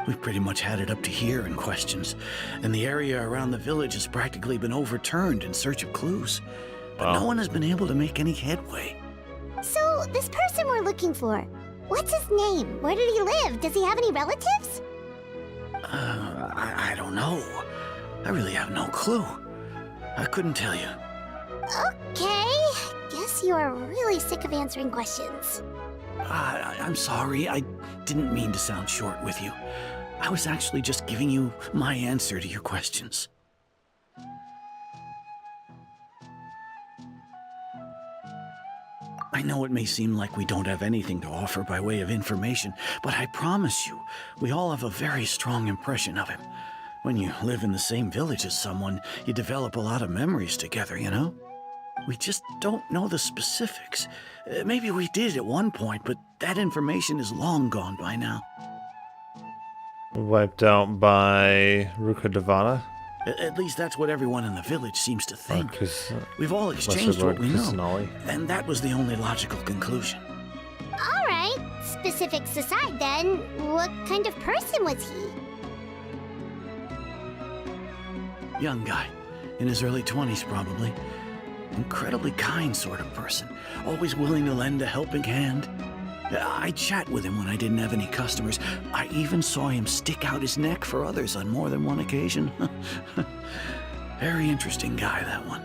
S16: We've pretty much had it up to here in questions, and the area around the village has practically been overturned in search of clues. But no one has been able to make any headway.
S2: So, this person we're looking for, what's his name? Where did he live? Does he have any relatives?
S16: I don't know. I really have no clue. I couldn't tell you.
S2: Okay, guess you are really sick of answering questions.
S16: I'm sorry, I didn't mean to sound short with you. I was actually just giving you my answer to your questions. I know it may seem like we don't have anything to offer by way of information, but I promise you, we all have a very strong impression of him. When you live in the same village as someone, you develop a lot of memories together, you know? We just don't know the specifics. Maybe we did at one point, but that information is long gone by now.
S1: Wiped out by Ruka Devana?
S16: At least that's what everyone in the village seems to think. We've all exchanged what we know, and that was the only logical conclusion.
S2: Alright, specifics aside then, what kind of person was he?
S16: Young guy, in his early 20s probably. Incredibly kind sort of person, always willing to lend a helping hand. I chat with him when I didn't have any customers. I even saw him stick out his neck for others on more than one occasion. Very interesting guy, that one.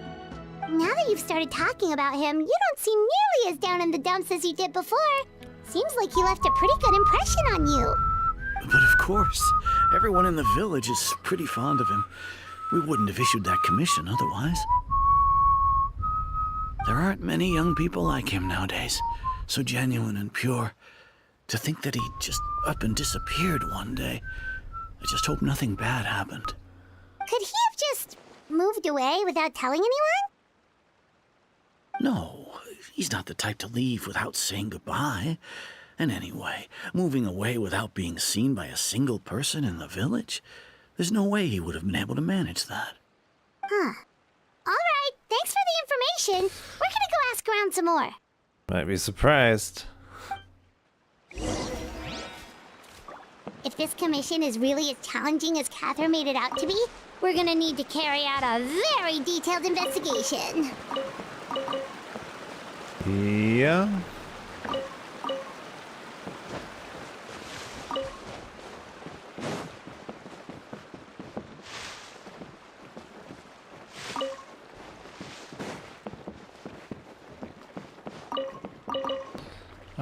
S2: Now that you've started talking about him, you don't seem nearly as down in the dumps as you did before. Seems like he left a pretty good impression on you.
S16: But of course, everyone in the village is pretty fond of him. We wouldn't have issued that commission otherwise. There aren't many young people like him nowadays. So genuine and pure. To think that he just up and disappeared one day. I just hope nothing bad happened.
S2: Could he have just moved away without telling anyone?
S16: No, he's not the type to leave without saying goodbye. And anyway, moving away without being seen by a single person in the village? There's no way he would have been able to manage that.
S2: Huh. Alright, thanks for the information. We're gonna go ask around some more.
S1: Might be surprised.
S2: If this commission is really as challenging as Catherine made it out to be, we're gonna need to carry out a very detailed investigation.
S1: Yeah.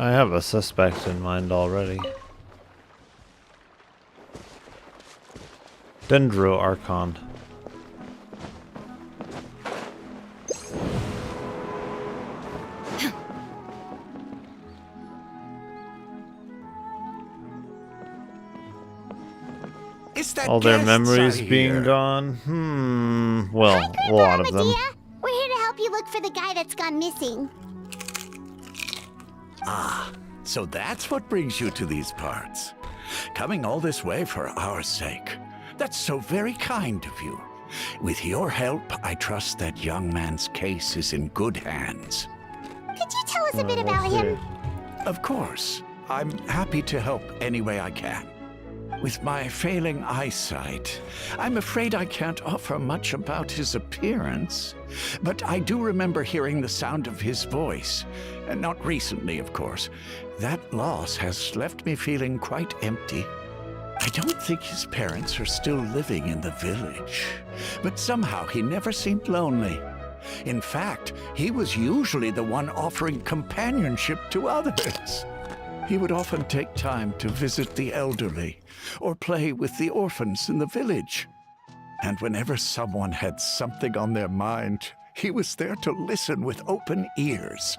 S1: I have a suspect in mind already. Dendro Archon. All their memories being gone? Well, a lot of them.
S2: We're here to help you look for the guy that's gone missing.
S17: Ah, so that's what brings you to these parts. Coming all this way for our sake. That's so very kind of you. With your help, I trust that young man's case is in good hands.
S2: Could you tell us a bit about him?
S17: Of course. I'm happy to help any way I can. With my failing eyesight, I'm afraid I can't offer much about his appearance. But I do remember hearing the sound of his voice. Not recently, of course. That loss has left me feeling quite empty. I don't think his parents are still living in the village. But somehow he never seemed lonely. In fact, he was usually the one offering companionship to others. He would often take time to visit the elderly or play with the orphans in the village. And whenever someone had something on their mind, he was there to listen with open ears.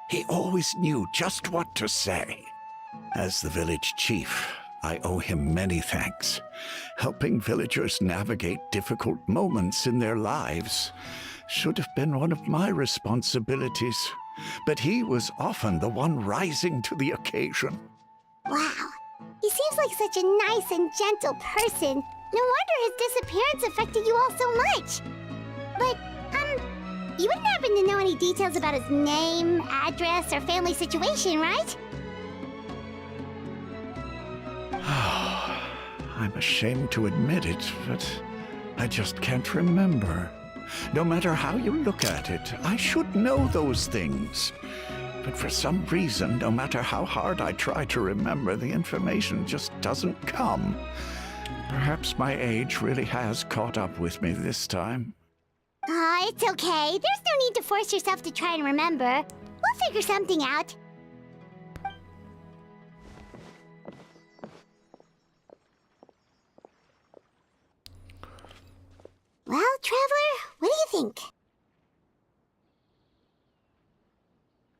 S17: He always knew just what to say. As the village chief, I owe him many thanks. Helping villagers navigate difficult moments in their lives should have been one of my responsibilities. But he was often the one rising to the occasion.
S2: Wow. He seems like such a nice and gentle person. No wonder his disappearance affected you all so much. But, you wouldn't happen to know any details about his name, address, or family situation, right?
S17: I'm ashamed to admit it, but I just can't remember. No matter how you look at it, I should know those things. But for some reason, no matter how hard I try to remember, the information just doesn't come. Perhaps my age really has caught up with me this time.
S2: It's okay. There's no need to force yourself to try and remember. We'll figure something out. Well, Traveler, what do you think?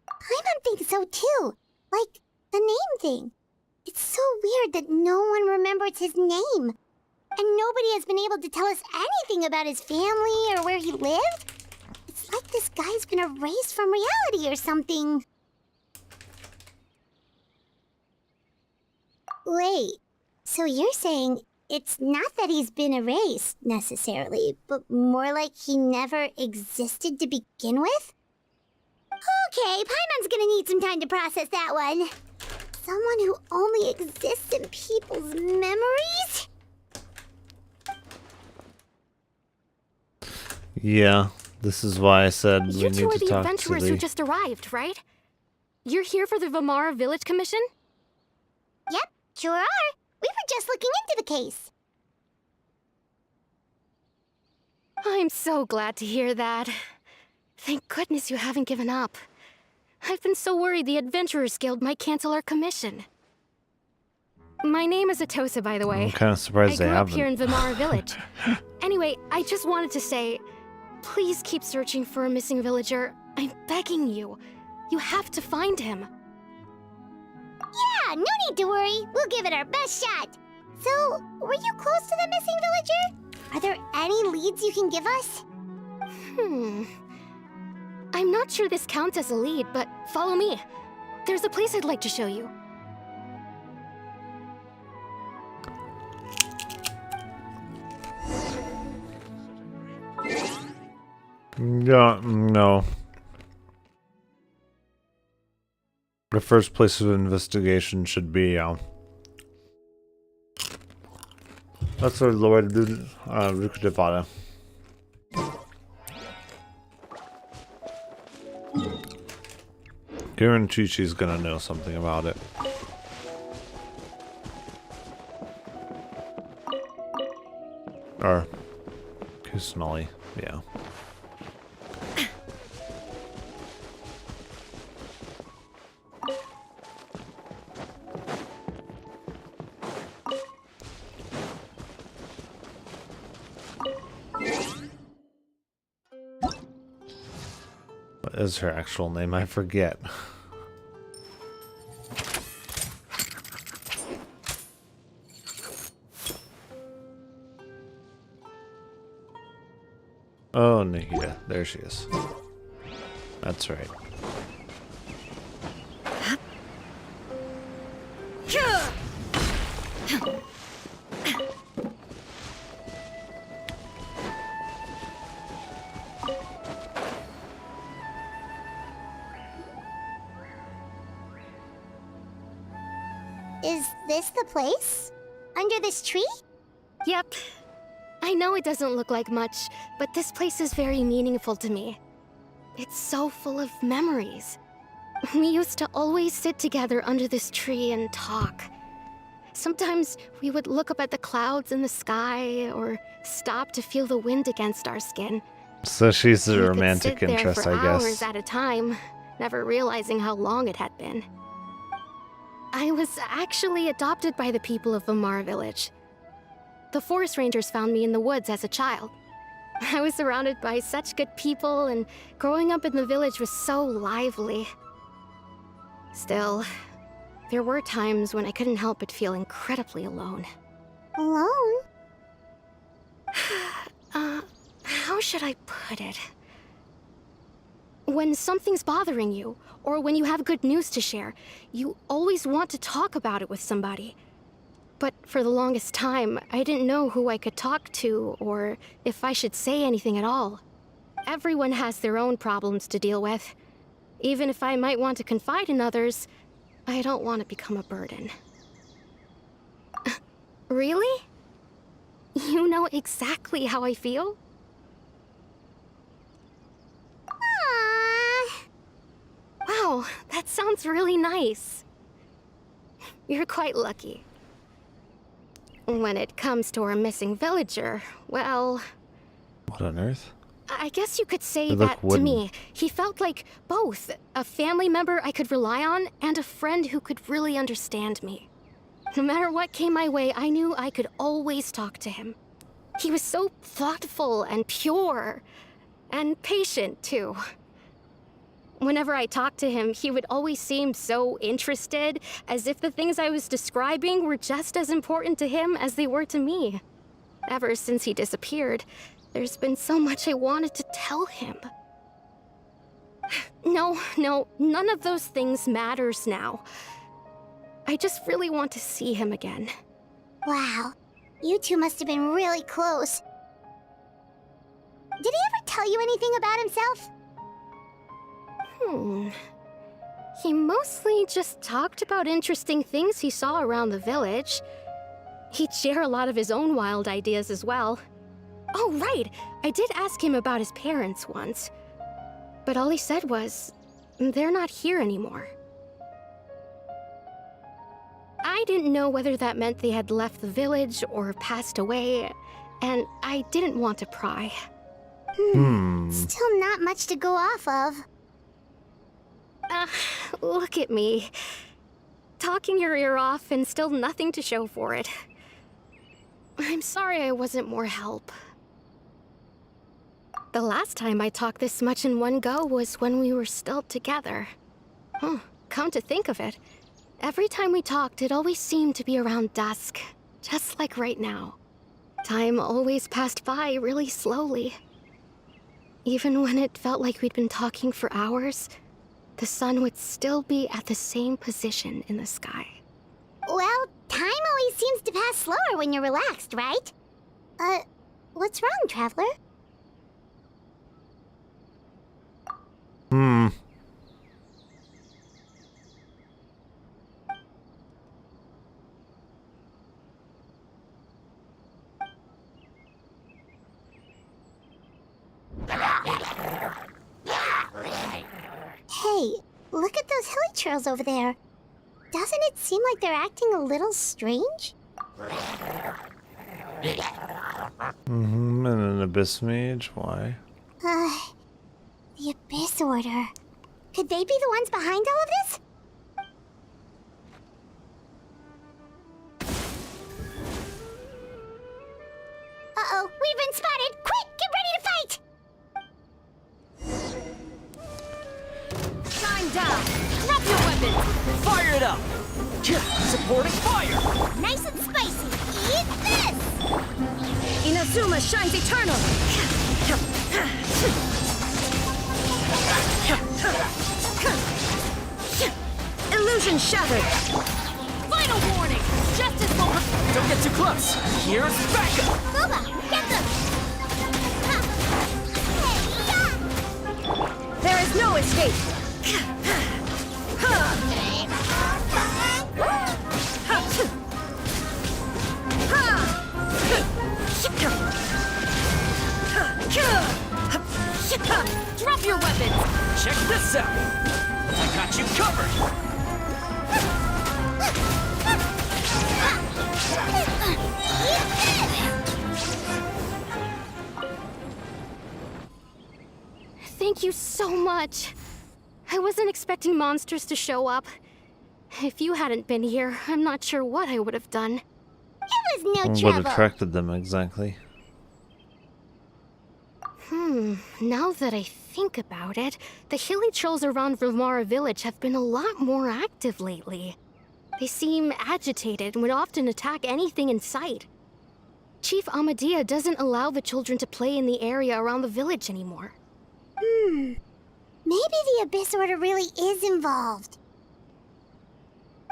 S2: Paimon thinks so too. Like, the name thing. It's so weird that no one remembers his name. And nobody has been able to tell us anything about his family or where he lived. It's like this guy's been erased from reality or something. Wait, so you're saying it's not that he's been erased, necessarily, but more like he never existed to begin with? Okay, Paimon's gonna need some time to process that one. Someone who only exists in people's memories?
S1: Yeah, this is why I said we need to talk to
S6: You two are the adventurers who just arrived, right?
S18: you're here for the Vamara Village Commission?
S2: Yep, sure are. We were just looking into the case.
S18: I'm so glad to hear that. Thank goodness you haven't given up. I've been so worried the Adventurers Guild might cancel our commission. My name is Atosa, by the way.
S1: I'm kind of surprised they
S18: I grew up
S1: haven't.
S18: here in Vamara Village. Anyway, I just wanted to say, please keep searching for a missing villager. I'm begging you. You have to find him.
S2: Yeah, no need to worry. We'll give it our best shot. So, were you close to the missing villager? Are there any leads you can give us?
S18: I'm not sure this counts as a lead, but follow me. There's a place I'd like to show you.
S1: Yeah, no. The first place of investigation should be, that's where Lord Rukudevada. Karen Chi-Chi's gonna know something about it. Or Kusanali, yeah. What is her actual name? I forget. Oh, Nahida. There she is. That's right.
S2: Is this the place? Under this tree?
S18: Yep. I know it doesn't look like much, but this place is very meaningful to me. It's so full of memories. We used to always sit together under this tree and talk. Sometimes we would look up at the clouds in the sky, or stop to feel the wind against our skin.
S1: So she's the
S18: We
S1: romantic
S18: could sit
S1: interest,
S18: there for
S1: I guess.
S18: hours at a time, never realizing how long it had been. I was actually adopted by the people of Vamara Village. The forest rangers found me in the woods as a child. I was surrounded by such good people, and growing up in the village was so lively. Still, there were times when I couldn't help but feel incredibly alone.
S2: Alone?
S18: How should I put it? When something's bothering you, or when you have good news to share, you always want to talk about it with somebody. But for the longest time, I didn't know who I could talk to, or if I should say anything at all. Everyone has their own problems to deal with. Even if I might want to confide in others, I don't want to become a burden. Really? You know exactly how I feel? Wow, that sounds really nice. You're quite lucky. When it comes to our missing villager, well...
S1: What on earth?
S18: I guess you could say
S1: They look
S18: that to
S1: wooden.
S18: me. He felt like both a family member I could rely on and a friend who could really understand me. No matter what came my way, I knew I could always talk to him. He was so thoughtful and pure, and patient too. Whenever I talked to him, he would always seem so interested, as if the things I was describing were just as important to him as they were to me. Ever since he disappeared, there's been so much I wanted to tell him. No, none of those things matters now. I just really want to see him again.
S2: Wow, you two must have been really close. Did he ever tell you anything about himself?
S18: He mostly just talked about interesting things he saw around the village. He'd share a lot of his own wild ideas as well. Oh, right! I did ask him about his parents once. But all he said was, they're not here anymore. I didn't know whether that meant they had left the village or passed away, and I didn't want to pry.
S2: Still not much to go off of.
S18: Look at me. Talking your ear off and still nothing to show for it. I'm sorry I wasn't more help. The last time I talked this much in one go was when we were still together. Come to think of it, every time we talked, it always seemed to be around dusk, just like right now. Time always passed by really slowly. Even when it felt like we'd been talking for hours, the sun would still be at the same position in the sky.
S2: Well, time always seems to pass slower when you're relaxed, right? What's wrong, Traveler? Hey, look at those hilly trails over there. Doesn't it seem like they're acting a little strange?
S1: And an Abyss Mage? Why?
S2: The Abyss Order. Could they be the ones behind all of this? Uh-oh, we've been spotted! Quick, get ready to fight!
S7: Shine down! Drop your weapons!
S4: Fire it up! Supporting fire!
S2: Nice and spicy! Eat this!
S7: Inazuma shines eternal! Illusion shattered! Final warning! Justice will...
S4: Don't get too close! Here's backup!
S2: Boba, get them!
S7: There is no escape! Drop your weapons!
S4: Check this out! I got you covered!
S18: Thank you so much. I wasn't expecting monsters to show up. If you hadn't been here, I'm not sure what I would have done.
S2: It was no
S1: What
S2: trouble.
S1: attracted them exactly?
S18: Now that I think about it, the hilly trolls around Vimara village have been a lot more active lately. They seem agitated and would often attack anything in sight. Chief Amadea doesn't allow the children to play in the area around the village anymore.
S2: Maybe the Abyss Order really is involved.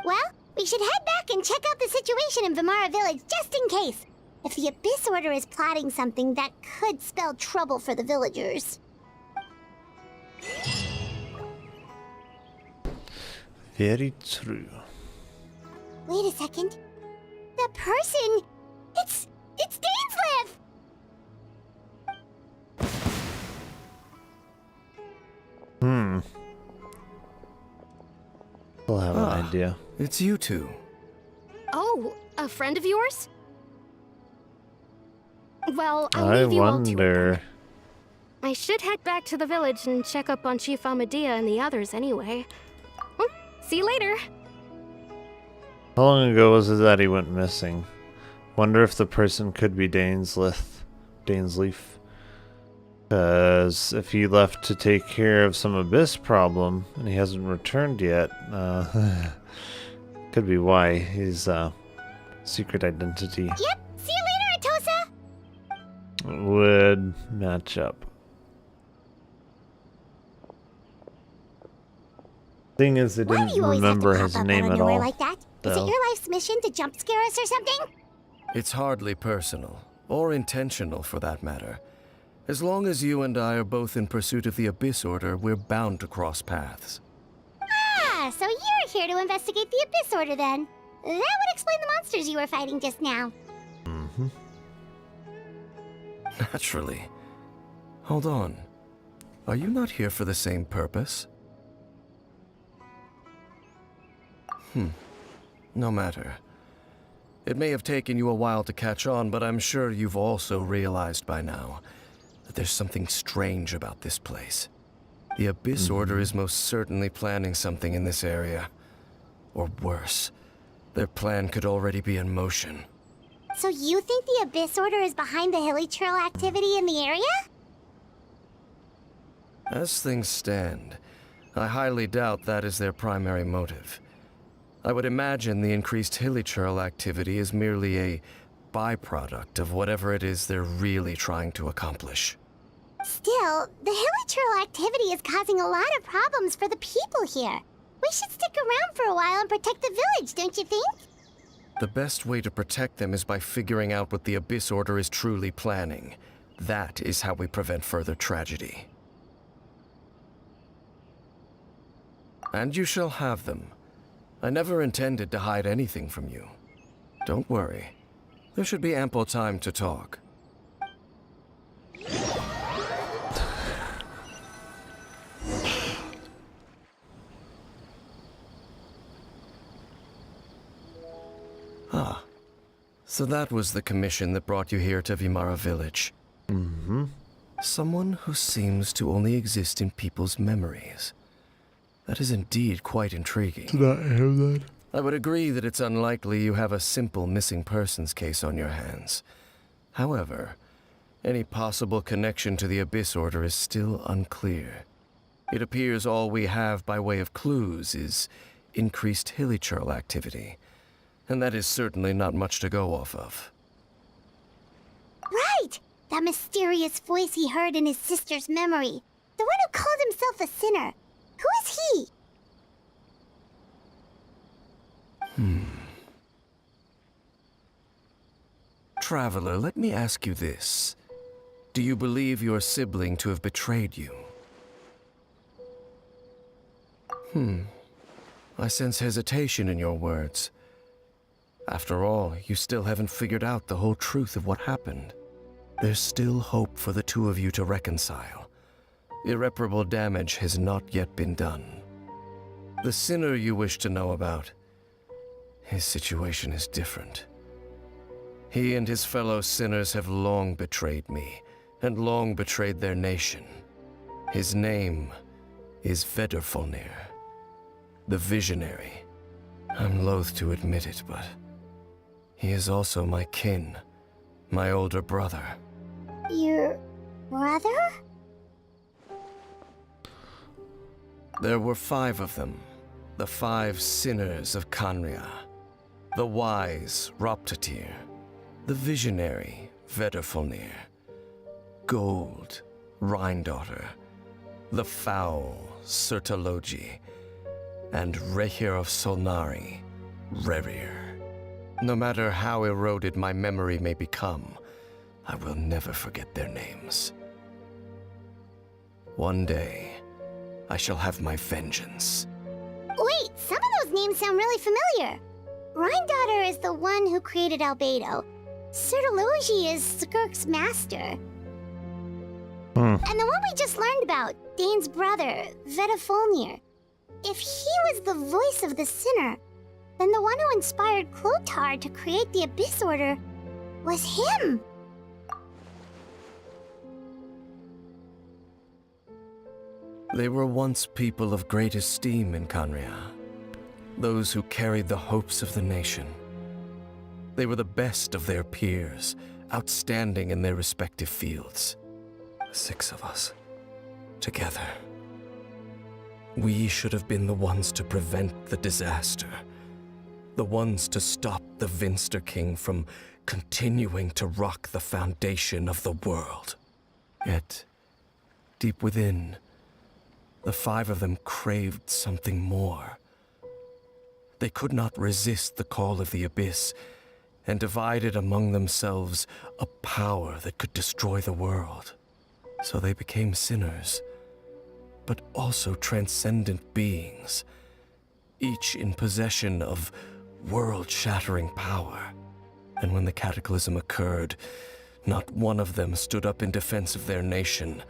S2: Well, we should head back and check out the situation in Vimara village just in case. If the Abyss Order is plotting something that could spell trouble for the villagers.
S1: Very true.
S2: Wait a second. The person... It's Dainsleif!
S1: We'll have an idea.
S12: It's you two.
S18: Oh, a friend of yours? Well, I'll
S1: I
S18: leave you all to it.
S1: wonder.
S18: I should head back to the village and check up on Chief Amadea and the others anyway. See you later.
S1: How long ago was it that he went missing? Wonder if the person could be Dainsleif. Because if he left to take care of some Abyss problem and he hasn't returned yet, could be why his secret identity
S2: Yep, see you later, Atosa!
S1: would match up. Thing is, they
S2: Why do
S1: didn't
S2: you always have to
S1: remember
S2: pop
S1: his
S2: up
S1: name
S2: out of
S1: at
S2: nowhere
S1: all.
S2: like that? Is it
S1: though.
S2: your life's mission to jump scare us or something?
S12: It's hardly personal, or intentional for that matter. As long as you and I are both in pursuit of the Abyss Order, we're bound to cross paths.
S2: Ah, so you're here to investigate the Abyss Order then. That would explain the monsters you were fighting just now.
S12: Naturally. Hold on. Are you not here for the same purpose? No matter. It may have taken you a while to catch on, but I'm sure you've also realized by now that there's something strange about this place. The Abyss Order is most certainly planning something in this area. Or worse, their plan could already be in motion.
S2: So you think the Abyss Order is behind the hilly trail activity in the area?
S12: As things stand, I highly doubt that is their primary motive. I would imagine the increased hilly trail activity is merely a byproduct of whatever it is they're really trying to accomplish.
S2: Still, the hilly trail activity is causing a lot of problems for the people here. We should stick around for a while and protect the village, don't you think?
S12: The best way to protect them is by figuring out what the Abyss Order is truly planning. That is how we prevent further tragedy. And you shall have them. I never intended to hide anything from you. Don't worry. There should be ample time to talk. Ah. So that was the commission that brought you here to Vimara Village.
S15: Mm-hmm.
S12: Someone who seems to only exist in people's memories. That is indeed quite intriguing.
S15: Did I have that?
S12: I would agree that it's unlikely you have a simple missing persons case on your hands. However, any possible connection to the Abyss Order is still unclear. It appears all we have by way of clues is increased hilly trail activity, and that is certainly not much to go off of.
S2: Right! That mysterious voice he heard in his sister's memory. The one who called himself a sinner. Who is he?
S12: Traveler, let me ask you this. Do you believe your sibling to have betrayed you? I sense hesitation in your words. After all, you still haven't figured out the whole truth of what happened. There's still hope for the two of you to reconcile. Irreparable damage has not yet been done. The sinner you wish to know about, his situation is different. He and his fellow sinners have long betrayed me, and long betrayed their nation. His name is Vedrfolnir, the Visionary. I'm loath to admit it, but he is also my kin, my older brother.
S2: Your brother?
S12: There were 5 of them, the 5 sinners of Khanria. The wise Roptatir, the visionary Vedrfolnir, Gold Rhindaughter, the foul Sertalogi, and Rehir of Solnari, Rerir. No matter how eroded my memory may become, I will never forget their names. One day, I shall have my vengeance.
S2: Wait, some of those names sound really familiar. Rhindaughter is the one who created Albedo. Sertalogi is Skirk's master. And the one we just learned about, Dane's brother, Vedrfolnir. If he was the voice of the sinner, then the one who inspired Clothar to create the Abyss Order was him.
S12: They were once people of great esteem in Khanria. Those who carried the hopes of the nation. They were the best of their peers, outstanding in their respective fields. 6 of us, together. We should have been the ones to prevent the disaster. The ones to stop the Vinster King from continuing to rock the foundation of the world. Yet, deep within, the 5 of them craved something more. They could not resist the call of the Abyss, and divided among themselves a power that could destroy the world. So they became sinners, but also transcendent beings, each in possession of world-shattering power. And when the cataclysm occurred, not one of them stood up in defense of their nation.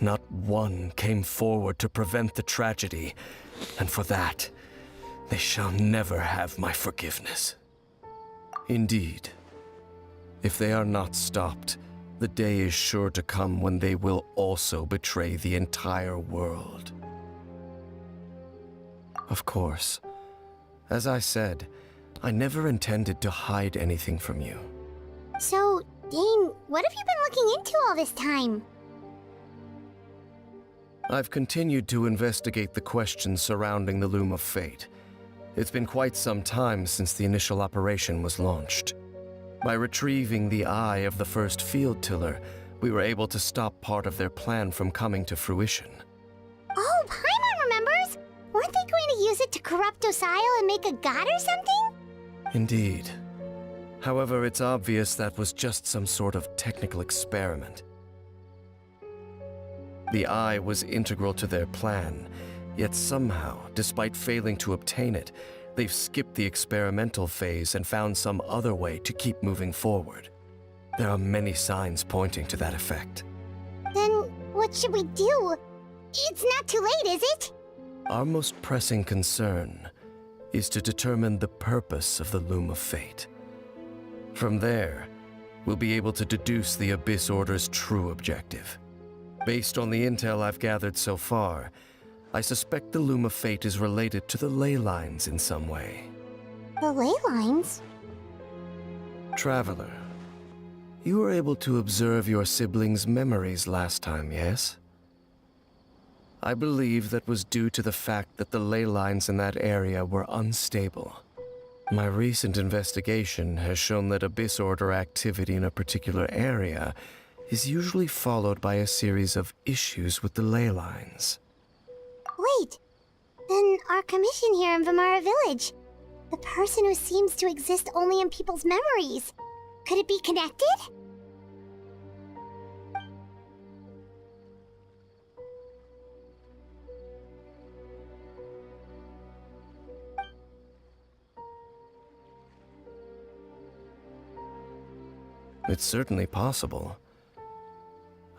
S12: Not one came forward to prevent the tragedy, and for that, They shall never have my forgiveness. Indeed, if they are not stopped, the day is sure to come when they will also betray the entire world. Of course, as I said, I never intended to hide anything from you.
S2: So, Dane, what have you been looking into all this time?
S12: I've continued to investigate the questions surrounding the Loom of Fate. It's been quite some time since the initial operation was launched. By retrieving the eye of the first field tiller, we were able to stop part of their plan from coming to fruition.
S2: Oh, Paimon remembers! Weren't they going to use it to corrupt Osial and make a god or something?
S12: Indeed. However, it's obvious that was just some sort of technical experiment. The eye was integral to their plan, yet somehow, despite failing to obtain it, they've skipped the experimental phase and found some other way to keep moving forward. There are many signs pointing to that effect.
S2: Then, what should we do? It's not too late, is it?
S12: Our most pressing concern is to determine the purpose of the Loom of Fate. From there, we'll be able to deduce the Abyss Order's true objective. Based on the intel I've gathered so far, I suspect the Loom of Fate is related to the ley lines in some way.
S2: The ley lines?
S12: Traveler, you were able to observe your siblings' memories last time, yes? I believe that was due to the fact that the ley lines in that area were unstable. My recent investigation has shown that Abyss Order activity in a particular area is usually followed by a series of issues with the ley lines.
S2: Wait, then our commission here in Vimara Village, the person who seems to exist only in people's memories, could it be connected?
S12: It's certainly possible.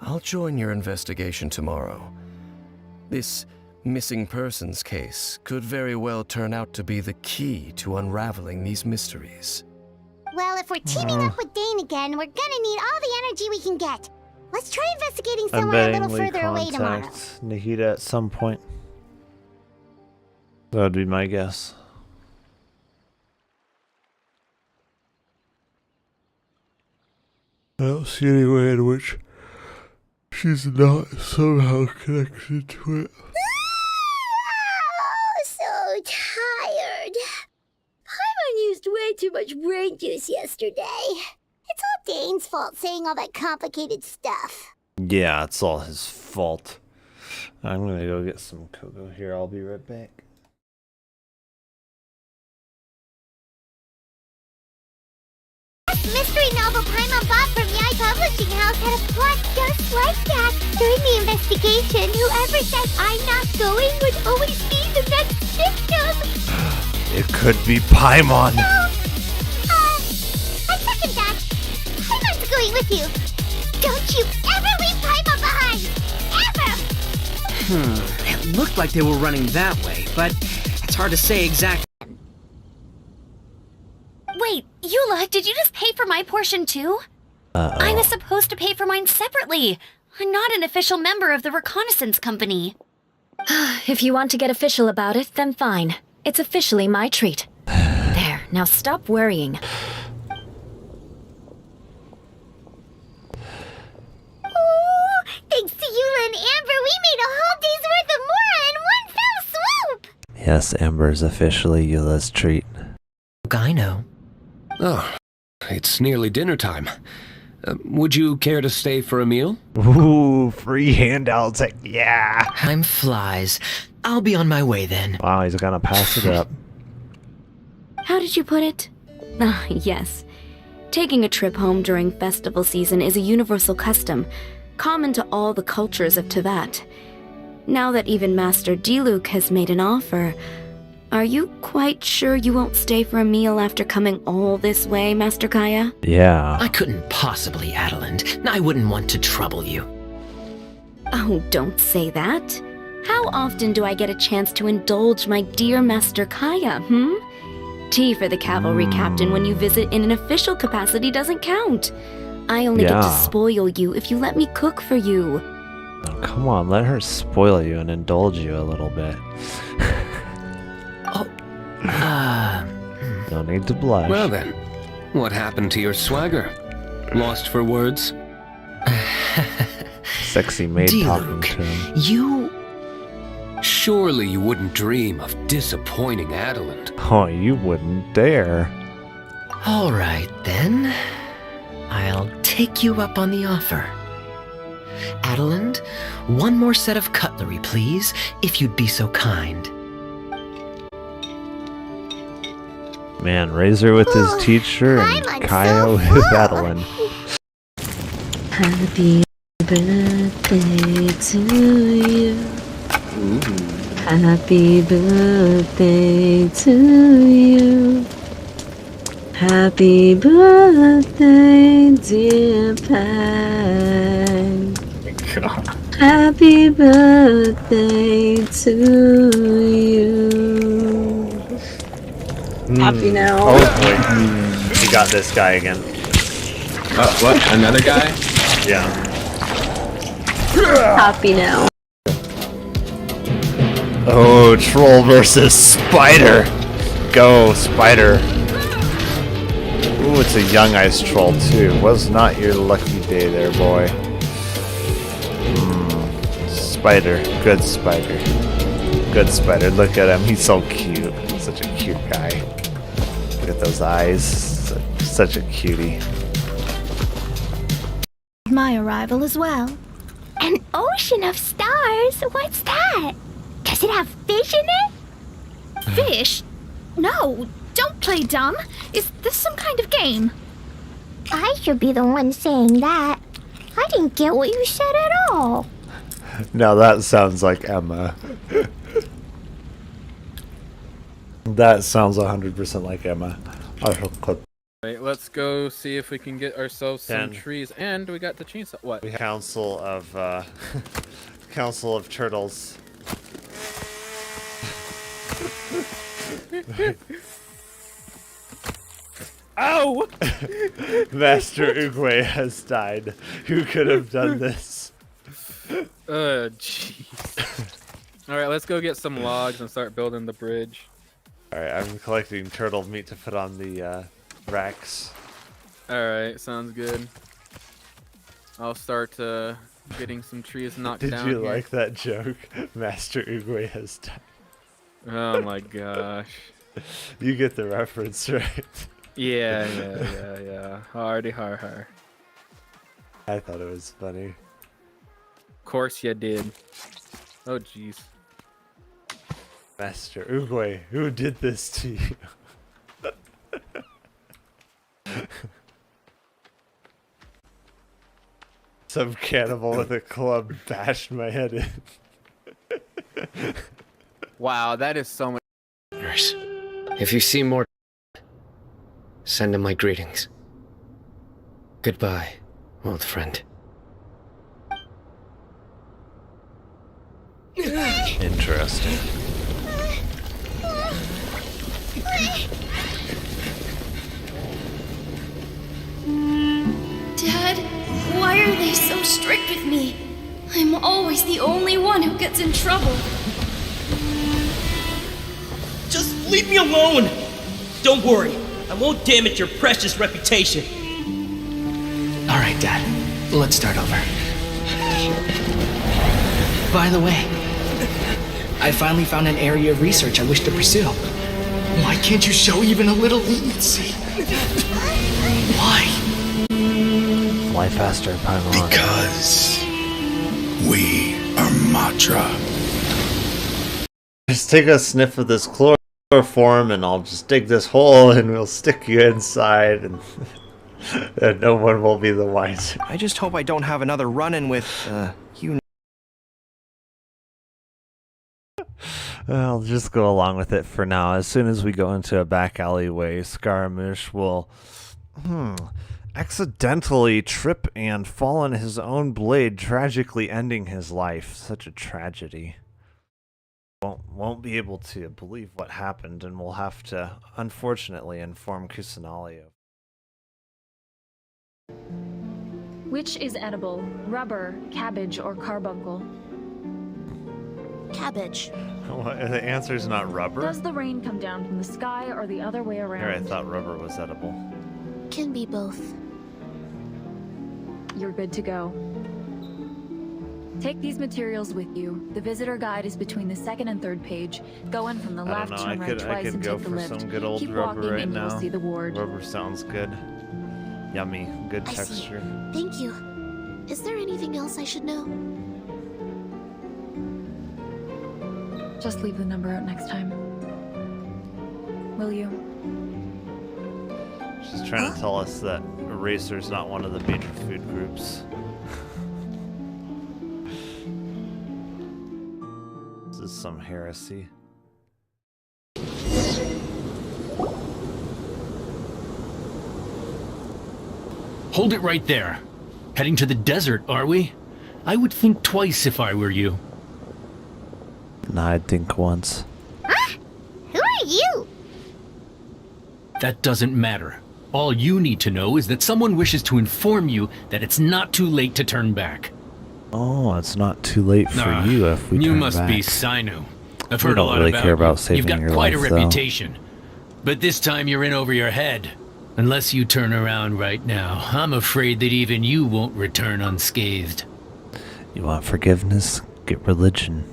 S12: I'll join your investigation tomorrow. This missing persons case could very well turn out to be the key to unraveling these mysteries.
S2: Well, if we're teaming up with Dane again, we're gonna need all the energy we can get. Let's try investigating somewhere a little further away tomorrow.
S1: Contact Nahida at some point. That would be my guess. I don't see any way in which she's not somehow connected to it.
S2: Oh, so tired. Paimon used way too much brain juice yesterday. It's all Dane's fault saying all that complicated stuff.
S1: Yeah, it's all his fault. I'm gonna go get some cocoa here. I'll be right back.
S2: Mystery novel Paimon bought from Yai Publishing House had a plot just like that. During the investigation, whoever said I'm not going would always be the next victim.
S1: It could be Paimon.
S2: No, I second that. Paimon's going with you. Don't you ever leave Paimon behind. Ever!
S21: It looked like they were running that way, but it's hard to say exactly.
S3: Wait, Eula, did you just pay for my portion too? I was supposed to pay for mine separately. I'm not an official member of the reconnaissance company. If you want to get official about it, then fine. It's officially my treat. There, now stop worrying.
S2: Oh, thanks to Eula and Amber, we made a whole day's worth of Mora in one fell swoop!
S15: Yes, Amber's officially Eula's treat.
S9: I know.
S11: Oh, it's nearly dinner time. Would you care to stay for a meal?
S15: Ooh, free handouts. Yeah.
S9: Time flies. I'll be on my way then.
S15: Wow, he's gonna pass it up.
S3: How did you put it? Ah, yes. Taking a trip home during festival season is a universal custom, common to all the cultures of Teyvat. Now that even Master Diluc has made an offer, are you quite sure you won't stay for a meal after coming all this way, Master Kaya?
S15: Yeah.
S9: I couldn't possibly, Adeland. I wouldn't want to trouble you.
S3: Oh, don't say that.
S8: How often do I get a chance to indulge my dear Master Kaya, Tea for the cavalry captain when you visit in an official capacity doesn't count. I only get to spoil you if you let me cook for you.
S15: Oh, come on, let her spoil you and indulge you a little bit. No need to blush.
S11: Well then, what happened to your swagger? Lost for words?
S15: Sexy maid talking to him.
S11: You... Surely you wouldn't dream of disappointing Adeland.
S15: Oh, you wouldn't dare.
S9: All right, then. I'll take you up on the offer. Adeland, one more set of cutlery, please, if you'd be so kind.
S15: Man, Razor with his teacher and Kaya with Adeline.
S23: Happy birthday to you. Happy birthday to you. Happy birthday, dear Pang. Happy birthday to you. Happy now.
S15: Oh boy. You got this guy again.
S14: Oh, what? Another guy?
S15: Yeah.
S23: Happy now.
S1: Oh, troll versus spider. Go, spider. Ooh, it's a young ice troll too. Was not your lucky day there, boy. Spider. Good spider. Good spider. Look at him. He's so cute. Such a cute guy. Look at those eyes. Such a cutie.
S3: My arrival as well. An ocean of stars? What's that? Does it have fish in it?
S7: Fish? No, don't play dumb. Is this some kind of game?
S2: I should be the one saying that. I didn't get what you said at all.
S1: Now that sounds like Emma. That sounds 100% like Emma.
S14: Right, let's go see if we can get ourselves some trees, and we got the chainsaw. What?
S1: Council of Council of Turtles.
S14: Ow!
S1: Master Uguay has died. Who could have done this?
S14: Jeez. Alright, let's go get some logs and start building the bridge.
S1: Alright, I'm collecting turtle meat to put on the racks.
S14: Alright, sounds good. I'll start getting some trees knocked
S1: Did
S14: down
S1: you
S14: here.
S1: like that joke? Master Uguay has died.
S14: Oh my gosh.
S1: You get the reference, right?
S14: Yeah. Hardy har.
S1: I thought it was funny.
S14: Of course you did. Oh jeez.
S1: Master Uguay, who did this to you? Some cannibal with a club bashed my head in.
S14: Wow, that is so much.
S9: Nurse, if you see more, send him my greetings. Goodbye, old friend.
S1: Interesting.
S7: Dad, why are they so strict with me? I'm always the only one who gets in trouble.
S19: Just leave me alone! Don't worry, I won't damage your precious reputation.
S20: Alright, Dad. Let's start over. By the way, I finally found an area of research I wish to pursue. Why can't you show even a little leniency? Why?
S15: Fly faster, Paimon.
S17: Because we are Matra.
S1: Just take a sniff of this chloroform and I'll just dig this hole and we'll stick you inside and, and no one will be the wiser.
S22: I just hope I don't have another run-in with, you.
S15: I'll just go along with it for now. As soon as we go into a back alleyway, Scaramouche will accidentally trip and fall on his own blade, tragically ending his life. Such a tragedy.
S1: won't be able to believe what happened, and will have to, unfortunately, inform Kusanali of.
S5: Which is edible? Rubber, cabbage, or carbuncle?
S2: Cabbage.
S1: The answer is not rubber?
S5: Does the rain come down from the sky or the other way around?
S1: Here, I thought rubber was edible.
S2: Can be both.
S5: You're good to go. Take these materials with you. The visitor guide is between the second and third page. Go in from the left, turn right twice, and take the lift.
S1: Some good old
S5: Keep
S1: rubber
S5: walking
S1: right
S5: and
S1: now.
S5: you'll see the ward.
S1: Rubber sounds good. Yummy, good
S2: I see.
S1: texture.
S2: Thank you. Is there anything else I should know?
S5: Just leave the number out next time. Will you?
S1: She's trying to tell us that Eraser's not one of the major food groups. This is some heresy.
S10: Hold it right there. Heading to the desert, are we? I would think twice if I were you.
S15: Nah, I'd think once.
S2: Who are you?
S10: That doesn't matter. All you need to know is that someone wishes to inform you that it's not too late to turn back.
S15: Oh, it's not too late for you if we
S10: You
S15: turn
S10: must
S15: back.
S10: be Sinu. I've
S15: We
S10: heard a
S15: don't
S10: lot
S15: really
S10: about
S15: care about
S10: you.
S15: saving
S10: You've got
S15: your
S10: quite a
S15: life, though.
S10: reputation. But this time you're in over your head. Unless you turn around right now, I'm afraid that even you won't return unscathed.
S15: You want forgiveness? Get religion.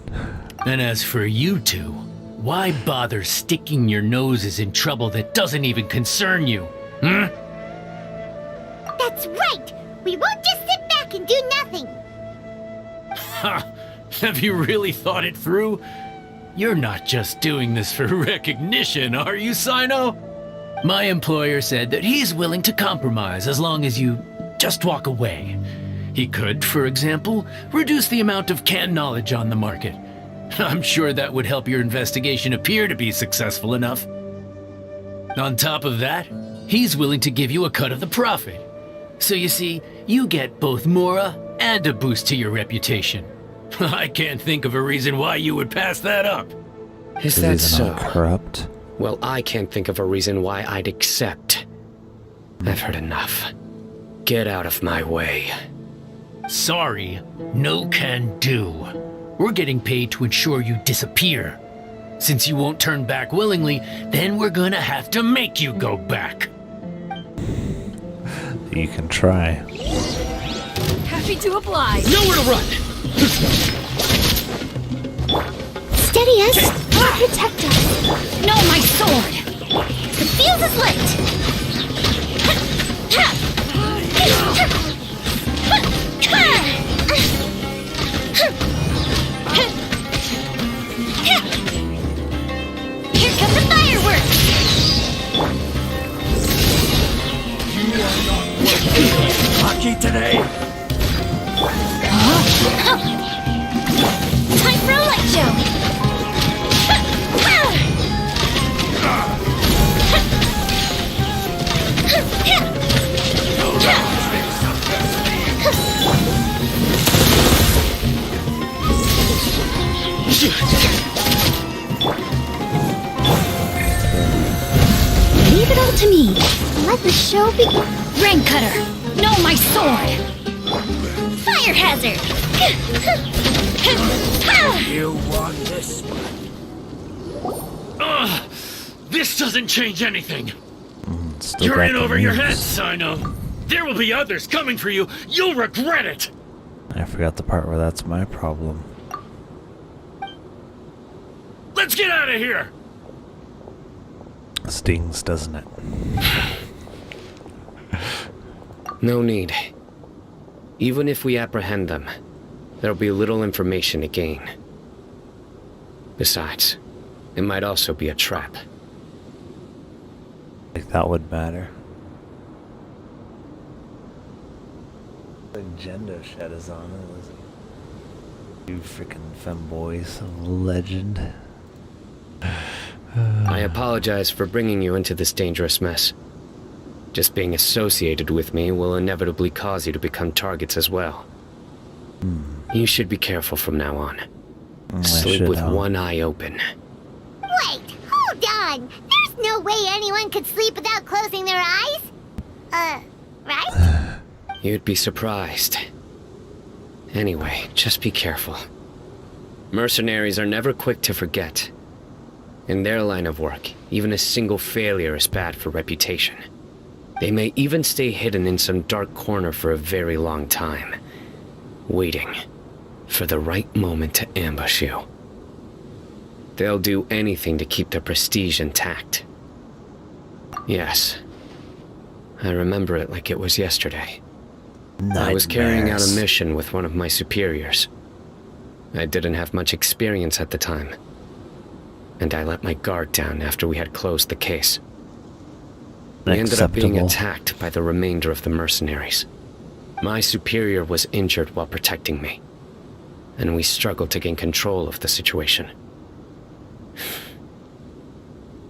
S10: And as for you two, why bother sticking your noses in trouble that doesn't even concern you? Hmm?
S2: That's right! We won't just sit back and do nothing!
S10: Ha! Have you really thought it through? You're not just doing this for recognition, are you, Sino? My employer said that he's willing to compromise as long as you just walk away. He could, for example, reduce the amount of canned knowledge on the market. I'm sure that would help your investigation appear to be successful enough. On top of that, he's willing to give you a cut of the profit. So you see, you get both Mora and a boost to your reputation. I can't think of a reason why you would pass that up.
S11: Is that so?
S15: Corrupt?
S11: Well, I can't think of a reason why I'd accept. I've heard enough. Get out of my way.
S10: Sorry, no can do. We're getting paid to ensure you disappear. Since you won't turn back willingly, then we're gonna have to make you go back.
S15: You can try.
S5: Happy to oblige.
S10: Nowhere to run!
S2: Steady us! Protect us!
S6: No, my sword!
S2: The fuse is lit!
S6: Here come the fireworks!
S16: Hockey today.
S6: Time for a light show!
S2: Leave it all to me. Let the show begin.
S6: Rain cutter! No, my sword! Fire hazard!
S16: You won this
S10: Ugh! This doesn't change anything!
S15: Still
S10: You're
S15: got
S10: in
S15: the
S10: over your head,
S15: moves.
S10: Sino! There will be others coming for you! You'll regret it!
S15: I forgot the part where that's my problem.
S10: Let's get out of here!
S15: Stings, doesn't it?
S11: No need. Even if we apprehend them, there'll be little information to gain. Besides, it might also be a trap.
S15: Like that would matter. The agenda shed is on it, Lizzie. You freaking femboys of legend.
S11: I apologize for bringing you into this dangerous mess. Just being associated with me will inevitably cause you to become targets as well. You should be careful from now on.
S9: Sleep with one eye open.
S2: Wait, hold on. There's no way anyone could sleep without closing their eyes. Right?
S9: You'd be surprised. Anyway, just be careful. Mercenaries are never quick to forget. In their line of work, even a single failure is bad for reputation. They may even stay hidden in some dark corner for a very long time, waiting for the right moment to ambush you. They'll do anything to keep their prestige intact. Yes, I remember it like it was yesterday. I was carrying out a mission with one of my superiors. I didn't have much experience at the time, and I let my guard down after we had closed the case. We ended up being attacked by the remainder of the mercenaries. My superior was injured while protecting me, and we struggled to gain control of the situation.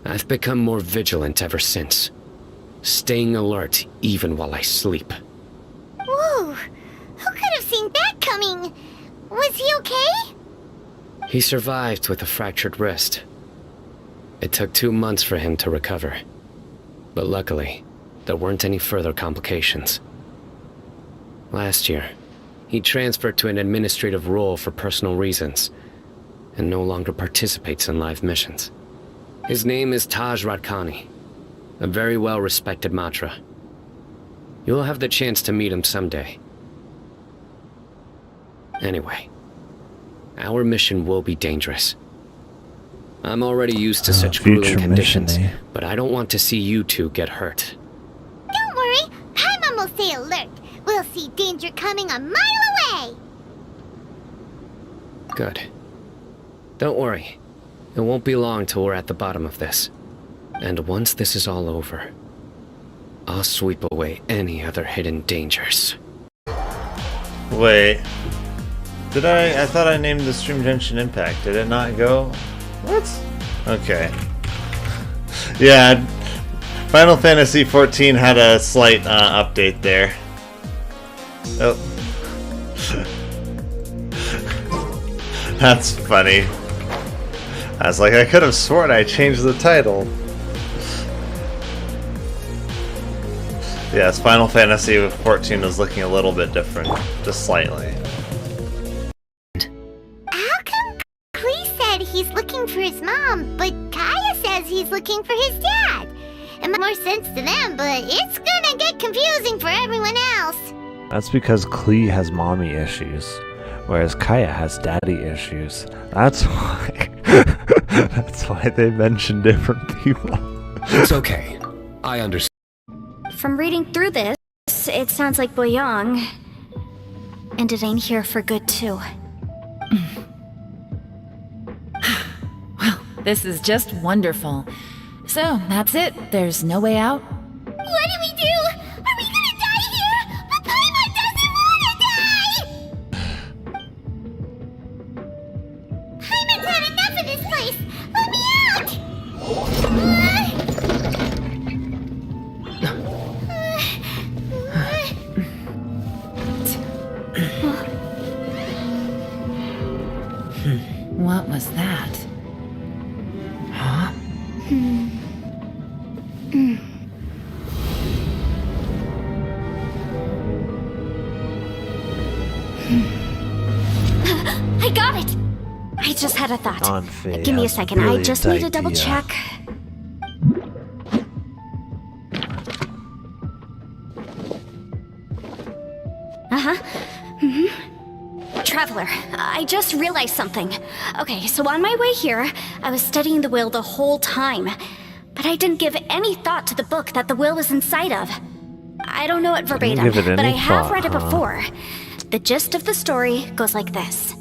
S9: I've become more vigilant ever since, staying alert even while I sleep.
S2: Whoa, who could have seen that coming? Was he okay?
S9: He survived with a fractured wrist. It took 2 months for him to recover. But luckily, there weren't any further complications. Last year, he transferred to an administrative role for personal reasons, and no longer participates in live missions. His name is Taj Radkani, a very well-respected Matra. You'll have the chance to meet him someday. Anyway, our mission will be dangerous. I'm already used to such grueling conditions, but I don't want to see you two get hurt.
S2: Don't worry, Paimon will stay alert. We'll see danger coming a mile away.
S9: Good. Don't worry. It won't be long till we're at the bottom of this. And once this is all over, I'll sweep away any other hidden dangers.
S1: Wait. Did I thought I named the stream Genshin Impact. Did it not go? What? Okay. Yeah, Final Fantasy XIV had a slight update there. Oh. That's funny. I was like, I could have sworn I changed the title. Yes, Final Fantasy XIV was looking a little bit different. Just slightly.
S2: How come Klee said he's looking for his mom, but Kaya says he's looking for his dad? It makes more sense to them, but it's gonna get confusing for everyone else.
S15: That's because Klee has mommy issues, whereas Kaya has daddy issues. That's why. That's why they mention different people.
S11: It's okay. I understand.
S4: From reading through this, it sounds like Boyang ended in here for good too.
S5: Well, this is just wonderful. So, that's it. There's no way out?
S2: What do we do? Are we gonna die here? But Paimon doesn't wanna die! Paimon's had enough of this place! Let me out!
S5: What was that? Huh?
S4: I got it! I just had a thought.
S15: Anfei
S4: Give me a
S15: has
S4: second, I
S15: brilliant
S4: just need to double
S15: idea.
S4: check. Traveler, I just realized something. Okay, so on my way here, I was studying the will the whole time, but I didn't give any thought to the book that the will was inside of. I don't know it verbatim,
S15: give it
S4: but I
S15: any
S4: have
S15: thought,
S4: read it
S15: huh?
S4: before. The gist of the story goes like this.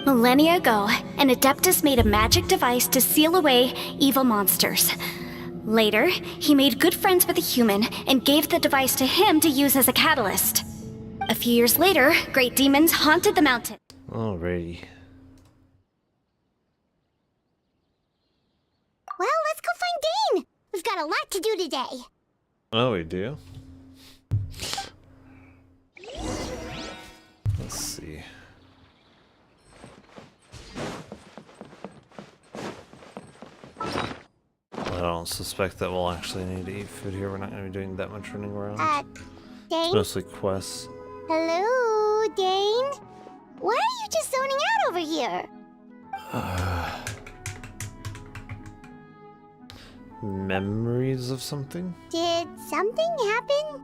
S4: Millennia ago, an Adeptus made a magic device to seal away evil monsters. Later, he made good friends with a human and gave the device to him to use as a catalyst. A few years later, great demons haunted the mountain.
S1: Alrighty.
S2: Well, let's go find Dane! We've got a lot to do today.
S1: Oh, we do? Let's see. don't suspect that we'll actually need to eat food here. We're not going to be doing that much running around.
S2: Dane?
S1: It's mostly quests.
S2: Hello, Dane? Why are you just zoning out over here?
S1: Memories of something?
S2: Did something happen?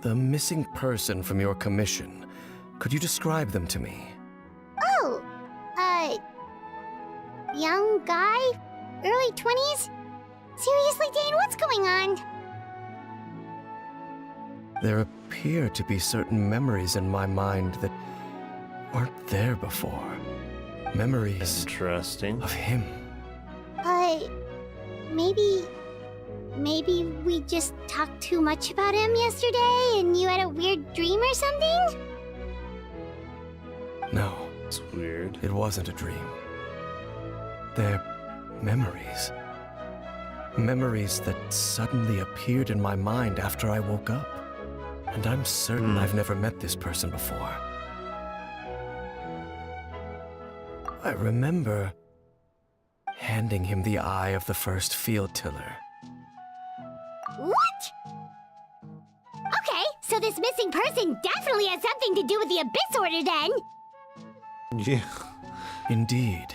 S12: The missing person from your commission. Could you describe them to me?
S2: Oh, young guy? Early 20s? Seriously, Dane, what's going on?
S12: There appear to be certain memories in my mind that aren't there before. Memories
S1: Interesting.
S12: of him.
S2: Maybe we just talked too much about him yesterday and you had a weird dream or something?
S12: No.
S1: It's weird.
S12: It wasn't a dream. They're memories. Memories that suddenly appeared in my mind after I woke up. And I'm certain I've never met this person before. I remember handing him the eye of the first field tiller.
S2: What? Okay, so this missing person definitely has something to do with the Abyss Order then!
S1: Yeah.
S12: Indeed.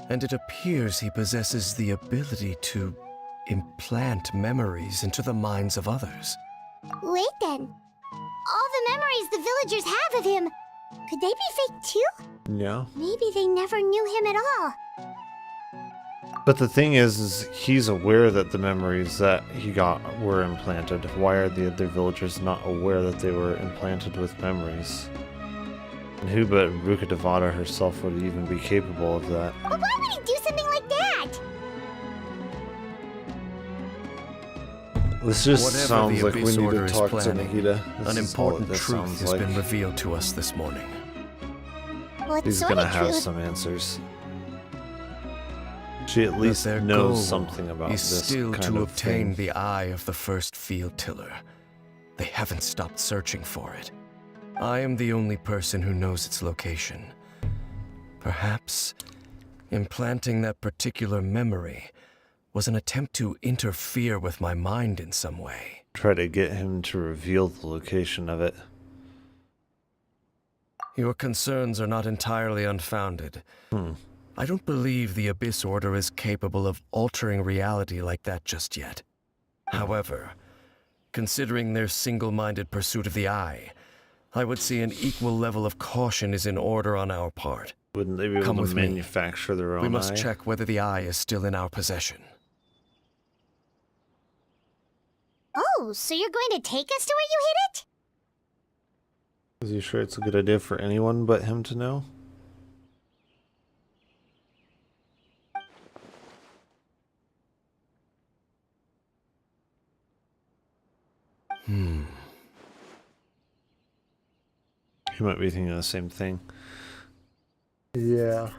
S12: And it appears he possesses the ability to implant memories into the minds of others.
S2: Wait then. All the memories the villagers have of him, could they be fake too?
S1: Yeah.
S2: Maybe they never knew him at all.
S1: But the thing is he's aware that the memories that he got were implanted. Why are the other villagers not aware that they were implanted with memories? And who but Ruka Devada herself would even be capable of that?
S2: But why would he do something like that?
S1: This just
S12: Whatever
S1: sounds
S12: the
S1: like we
S12: Abyss
S1: need
S12: Order
S1: to
S12: is
S1: talk to
S12: planning,
S1: Nahida.
S12: an important truth
S1: sounds
S12: has
S1: like.
S12: been revealed to us this morning.
S2: What
S1: He's
S2: sort
S1: gonna
S2: of
S1: have
S2: truth?
S1: some answers. She at least
S12: Their
S1: knows
S12: goal
S1: something about
S12: is
S1: this
S12: still
S1: kind
S12: to
S1: of
S12: obtain
S1: thing.
S12: the eye of the first field tiller. They haven't stopped searching for it. I am the only person who knows its location. Perhaps implanting that particular memory was an attempt to interfere with my mind in some way.
S1: Try to get him to reveal the location of it.
S12: Your concerns are not entirely unfounded. I don't believe the Abyss Order is capable of altering reality like that just yet. However, considering their single-minded pursuit of the Eye, I would say an equal level of caution is in order on our part.
S1: Wouldn't they be able
S12: Come
S1: to
S12: with me.
S1: manufacture their own
S12: We must
S1: eye?
S12: check whether the Eye is still in our possession.
S2: Oh, so you're going to take us to where you hid it?
S1: Is he sure it's a good idea for anyone but him to know? He might be thinking the same thing. Yeah.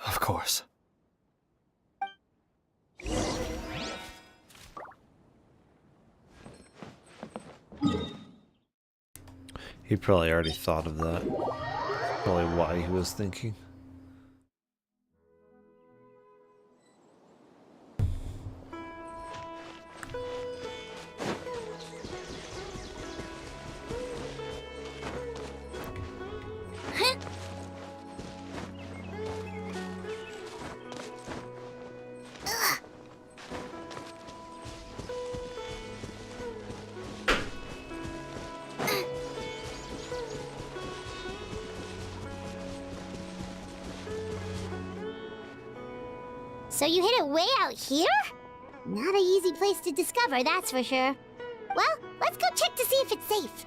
S12: Of course.
S1: He probably already thought of that. Probably why he was thinking.
S2: So you hid it way out here? Not an easy place to discover, that's for sure. Well, let's go check to see if it's safe.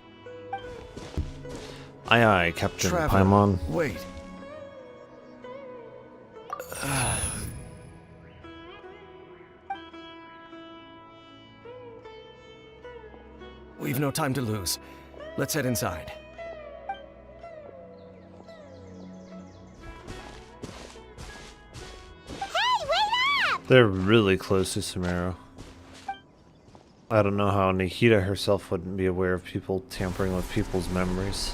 S1: Aye aye, Captain
S12: Trevor,
S1: Paimon.
S12: wait. We've no time to lose. Let's head inside.
S2: Hey, wait up!
S1: They're really close to Sumeru. I don't know how Nahida herself wouldn't be aware of people tampering with people's memories.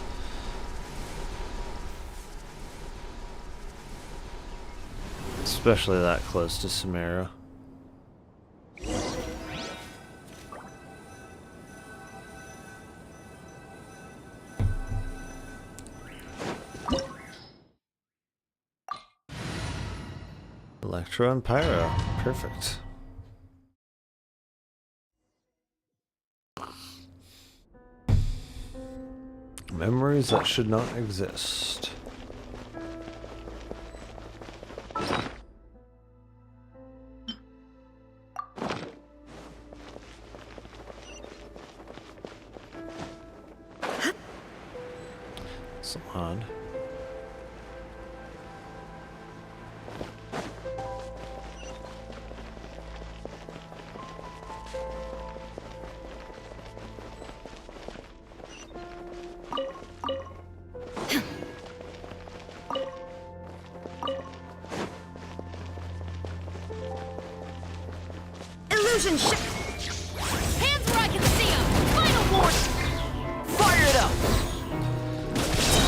S1: Especially that close to Sumeru. Electro and Pyro. Perfect. Memories that should not exist. So odd.
S7: Illusion ship! Hands where I can see them! Final warning! Fire it up!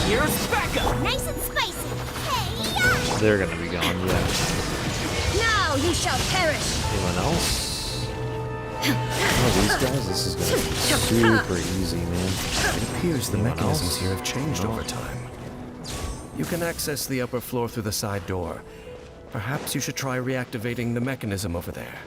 S7: Here's backup!
S2: Nice and spicy. Hey,
S1: They're gonna be gone, yeah.
S7: Now you shall perish!
S1: Anyone else? Oh, these guys? This is gonna be super easy, man.
S12: It appears the
S1: Anyone
S12: mechanisms
S1: else?
S12: here have changed over time. You can access the upper floor through the side door. Perhaps you should try reactivating the mechanism over there.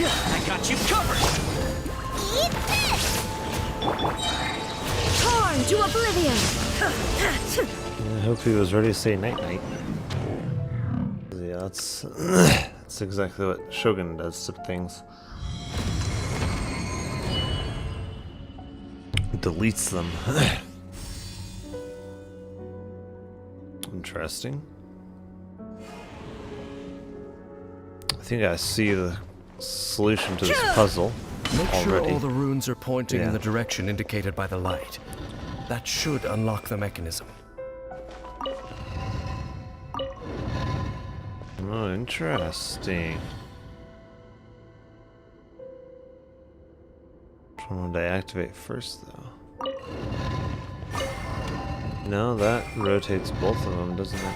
S19: I got you covered!
S2: Eat this!
S7: Torn to oblivion!
S1: I hope he was ready to say night-night. Yeah, that's exactly what Shogun does to things. Deletes them. Interesting. I think I see the solution to this puzzle
S12: Make
S1: already.
S12: sure all the runes are pointing in
S1: Yeah.
S12: the direction indicated by the light. That should unlock the mechanism.
S1: Oh, interesting. Which one would I activate first, though? No, that rotates both of them, doesn't it?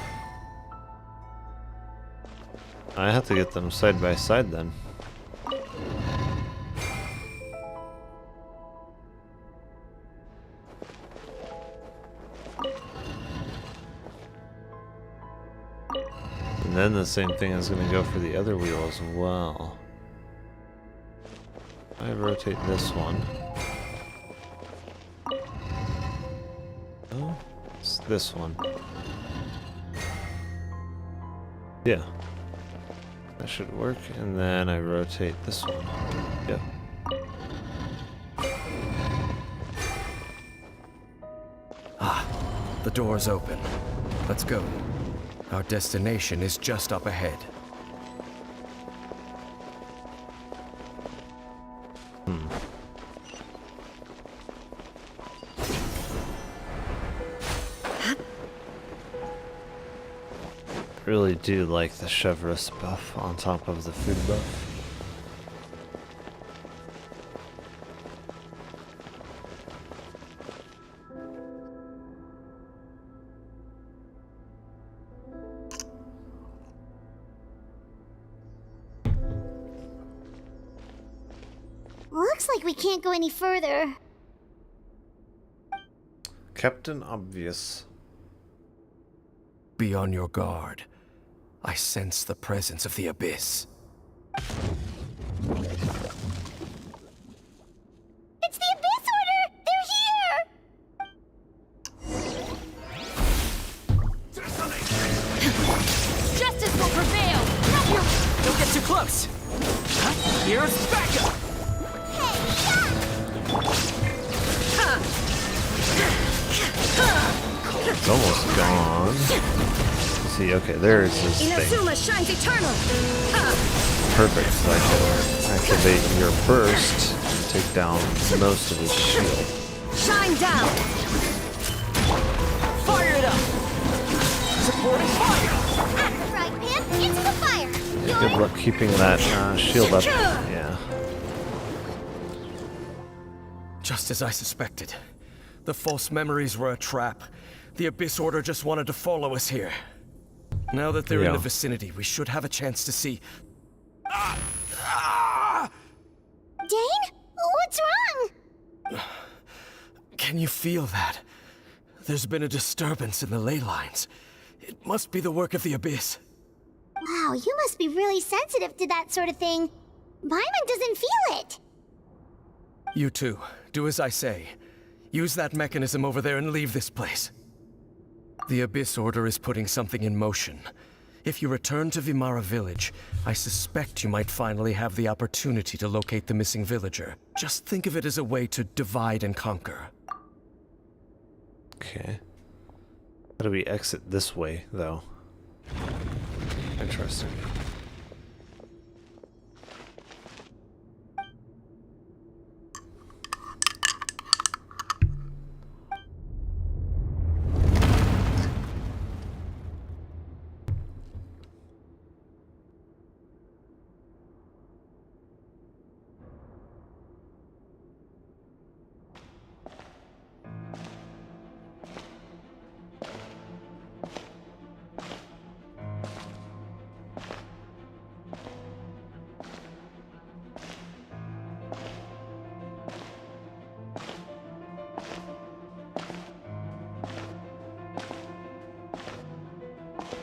S1: I have to get them side by side then. And then the same thing is going to go for the other wheel as well. I rotate this one. Oh, it's this one. Yeah. That should work. And then I rotate this one. Yep.
S12: Ah, the door's open. Let's go. Our destination is just up ahead.
S1: Really do like the Chevreuse buff on top of the food buff.
S2: Looks like we can't go any further.
S1: Captain Obvious.
S12: Be on your guard. I sense the presence of the Abyss.
S2: It's the Abyss Order! They're here!
S7: Justice will prevail! Not your...
S20: Don't get too close! Huh?
S15: gone. Let's see, okay, there's this thing.
S4: Inazuma shines eternal.
S15: Perfect, so I can activate your burst and take down most of his shield.
S4: Shine down.
S20: Fire it up! Supporting fire!
S2: At the frying pan, into the fire!
S15: Good luck keeping that shield up. Yeah.
S12: Just as I suspected. The false memories were a trap. The Abyss Order just wanted to follow us here. Now that they're in the vicinity, we should have a chance to see...
S2: Dane? What's wrong?
S12: Can you feel that? There's been a disturbance in the ley lines. It must be the work of the Abyss.
S2: Wow, you must be really sensitive to that sort of thing. Paimon doesn't feel it.
S12: You too. Do as I say. Use that mechanism over there and leave this place. The Abyss Order is putting something in motion. If you return to Vimara Village, I suspect you might finally have the opportunity to locate the missing villager. Just think of it as a way to divide and conquer.
S15: Okay. How do we exit this way, though? Interesting.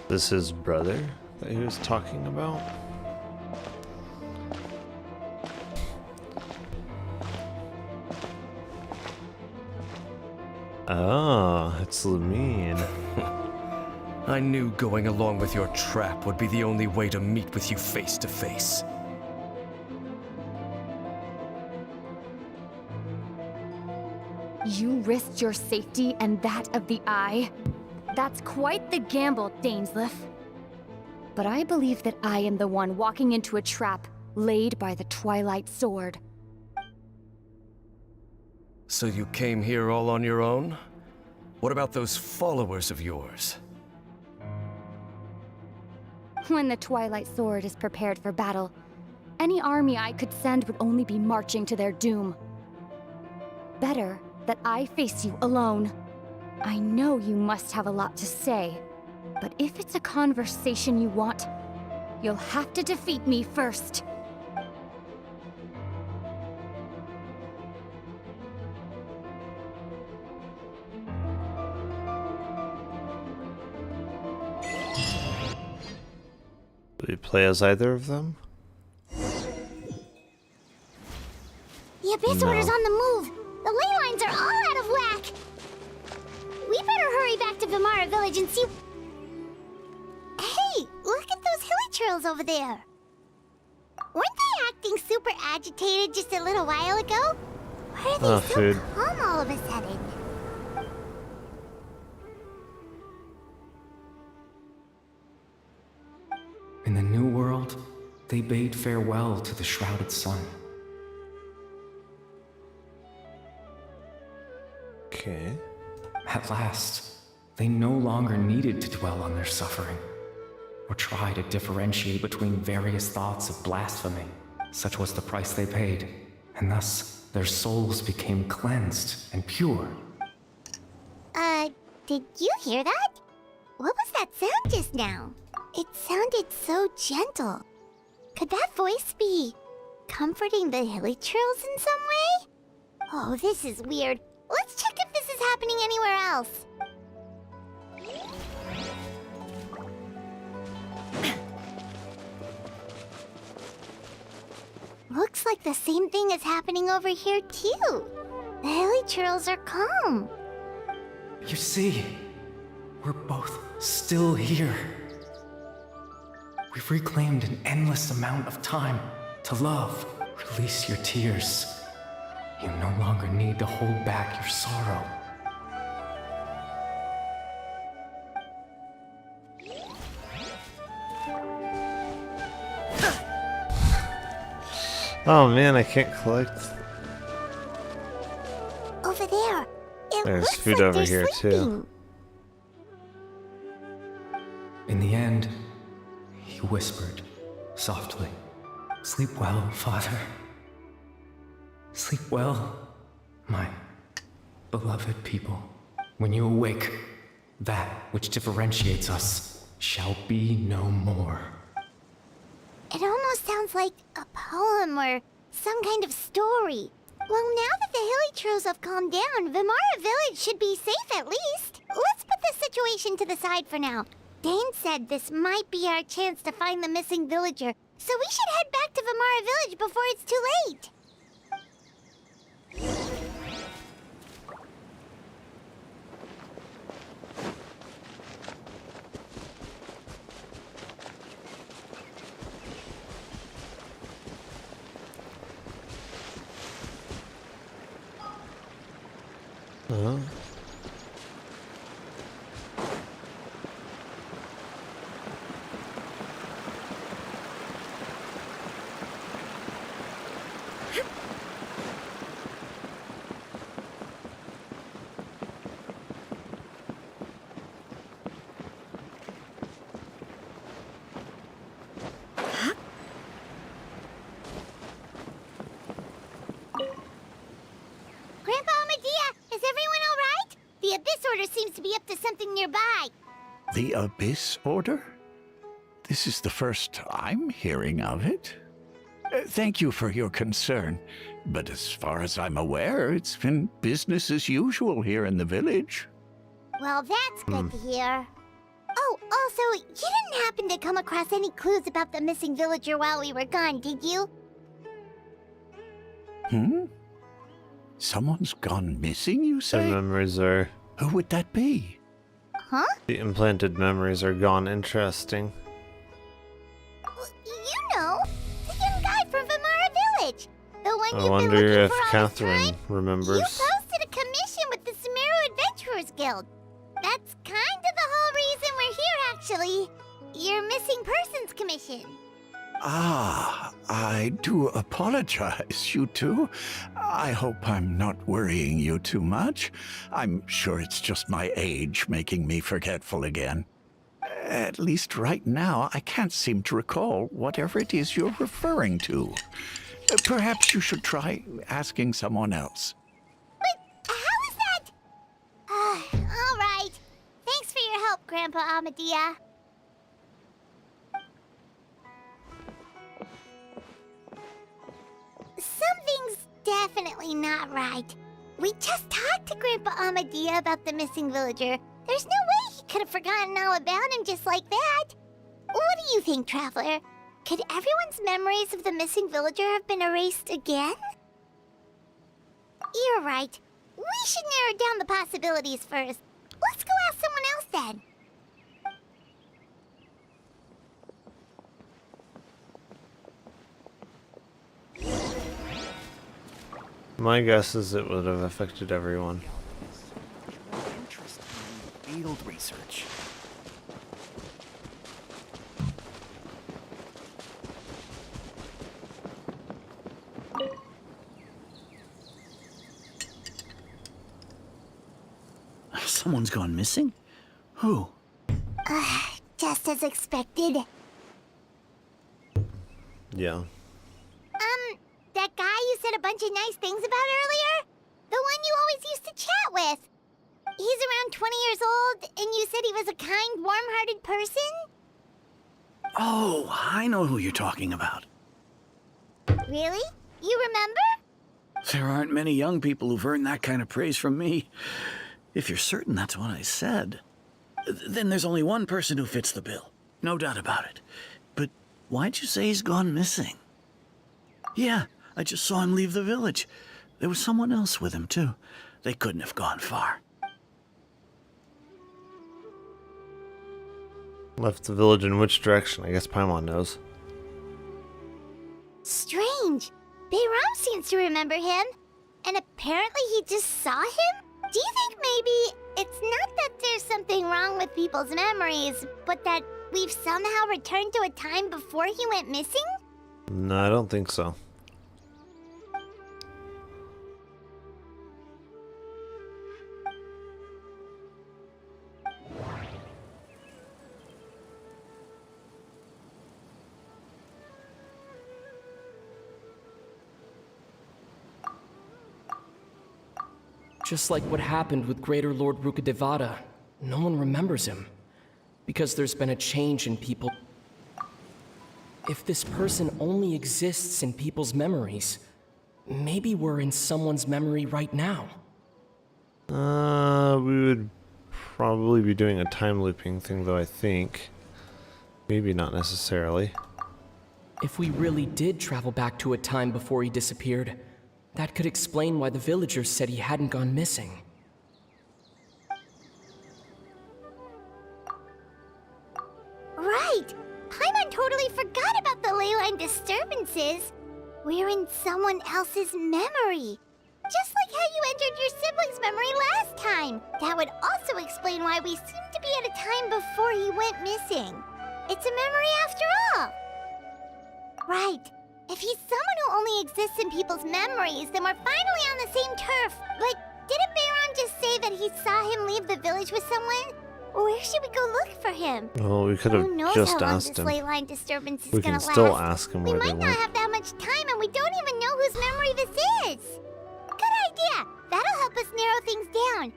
S15: This his brother that he was talking about? Oh, it's Lumine.
S12: I knew going along with your trap would be the only way to meet with you face to face.
S5: You risked your safety and that of the Eye? That's quite the gamble, Dainsleif. But I believe that I am the one walking into a trap laid by the Twilight Sword.
S12: So you came here all on your own? What about those followers of yours?
S5: When the Twilight Sword is prepared for battle, any army I could send would only be marching to their doom. Better that I face you alone. I know you must have a lot to say, but if it's a conversation you want, you'll have to defeat me first.
S15: Do we play as either of them?
S2: The Abyss Order's on the move. The ley lines are all out of whack. We better hurry back to Vimara Village and see... Hey, look at those hilly trails over there. Weren't they acting super agitated just a little while ago? Why are they so calm all of a sudden?
S13: In the New World, they bade farewell to the shrouded sun.
S15: Okay.
S13: At last, they no longer needed to dwell on their suffering, or try to differentiate between various thoughts of blasphemy. Such was the price they paid, and thus their souls became cleansed and pure.
S2: Did you hear that? What was that sound just now? It sounded so gentle. Could that voice be comforting the hilly trails in some way? Oh, this is weird. Let's check if this is happening anywhere else. Looks like the same thing is happening over here too. The hilly trails are calm.
S13: You see, we're both still here. We've reclaimed an endless amount of time to love. Release your tears. You no longer need to hold back your sorrow.
S1: Oh man, I can't collect.
S2: Over there. It
S1: There's
S2: looks
S1: food
S2: like
S1: over
S2: they're
S1: here
S2: sleeping.
S1: too.
S13: In the end, he whispered softly, "Sleep well, Father. Sleep well, my beloved people. When you awake, that which differentiates us shall be no more."
S2: It almost sounds like a poem or some kind of story. Well, now that the Hilly have calmed down, Vimara Village should be safe at least. Let's put this situation to the side for now. Dane said this might be our chance to find the missing villager, so we should head back to Vimara Village before it's too late.
S1: Uh-huh.
S2: Grandpa Amadea, is everyone all right? The Abyss Order seems to be up to something nearby.
S17: The Abyss Order? This is the first I'm hearing of it. Thank you for your concern, but as far as I'm aware, it's been business as usual here in the village.
S2: Well, that's good to hear. Oh, also, you didn't happen to come across any clues about the missing villager while we were gone, did you?
S17: Someone's gone missing, you
S1: The
S17: say?
S1: memories are...
S17: Who would that be?
S2: Huh?
S1: The implanted memories are gone. Interesting.
S2: You know, the young guy from Vimara Village. The one
S1: I
S2: you've been
S1: wonder
S2: looking
S1: if
S2: for all this
S1: Catherine
S2: time.
S1: remembers.
S2: You posted a commission with the Sumeru Adventurers Guild. That's kind of the whole reason we're here, actually. Your missing persons commission.
S17: Ah, I do apologize, you two. I hope I'm not worrying you too much. I'm sure it's just my age making me forgetful again. At least right now, I can't seem to recall whatever it is you're referring to. Perhaps you should try asking someone else.
S2: How is that? All right. Thanks for your help, Grandpa Amadea. Something's definitely not right. We just talked to Grandpa Amadea about the missing villager. There's no way he could have forgotten all about him just like that. What do you think, Traveler? Could everyone's memories of the missing villager have been erased again? You're right. We should narrow down the possibilities first. Let's go ask someone else then.
S1: My guess is it would have affected everyone.
S16: Field research. Someone's gone missing? Who?
S2: Just as expected.
S1: Yeah.
S2: That guy you said a bunch of nice things about earlier? The one you always used to chat with. He's around 20 years old, and you said he was a kind, warm-hearted person?
S16: Oh, I know who you're talking about.
S2: Really? You remember?
S16: There aren't many young people who've earned that kind of praise from me. If you're certain that's what I said, then there's only one person who fits the bill. No doubt about it. But why'd you say he's gone missing? Yeah, I just saw him leave the village. There was someone else with him, too. They couldn't have gone far.
S1: Left the village in which direction? I guess Paimon knows.
S2: Strange. Bayram seems to remember him. And apparently he just saw him? Do you think maybe it's not that there's something wrong with people's memories, but that we've somehow returned to a time before he went missing?
S1: No, I don't think so.
S20: Just like what happened with Greater Lord Rukadevada, no one remembers him. Because there's been a change in people. If this person only exists in people's memories, maybe we're in someone's memory right now.
S15: We would probably be doing a time looping thing, though, I think. Maybe not necessarily.
S20: If we really did travel back to a time before he disappeared, that could explain why the villagers said he hadn't gone missing.
S2: Right! Paimon totally forgot about the leyline disturbances. We're in someone else's memory. Just like how you entered your sibling's memory last time. That would also explain why we seem to be at a time before he went missing. It's a memory after all. Right. If he's someone who only exists in people's memories, then we're finally on the same turf. Like, didn't Bayron just say that he saw him leave the village with someone? Where should we go look for him?
S15: Well, we could have just asked him.
S2: Who knows how long this ley line disturbance is
S15: We
S2: gonna
S15: can
S2: last?
S15: still ask him where
S2: We
S15: they
S2: might not
S15: went.
S2: have that much time, and we don't even know whose memory this is. Good idea. That'll help us narrow things down.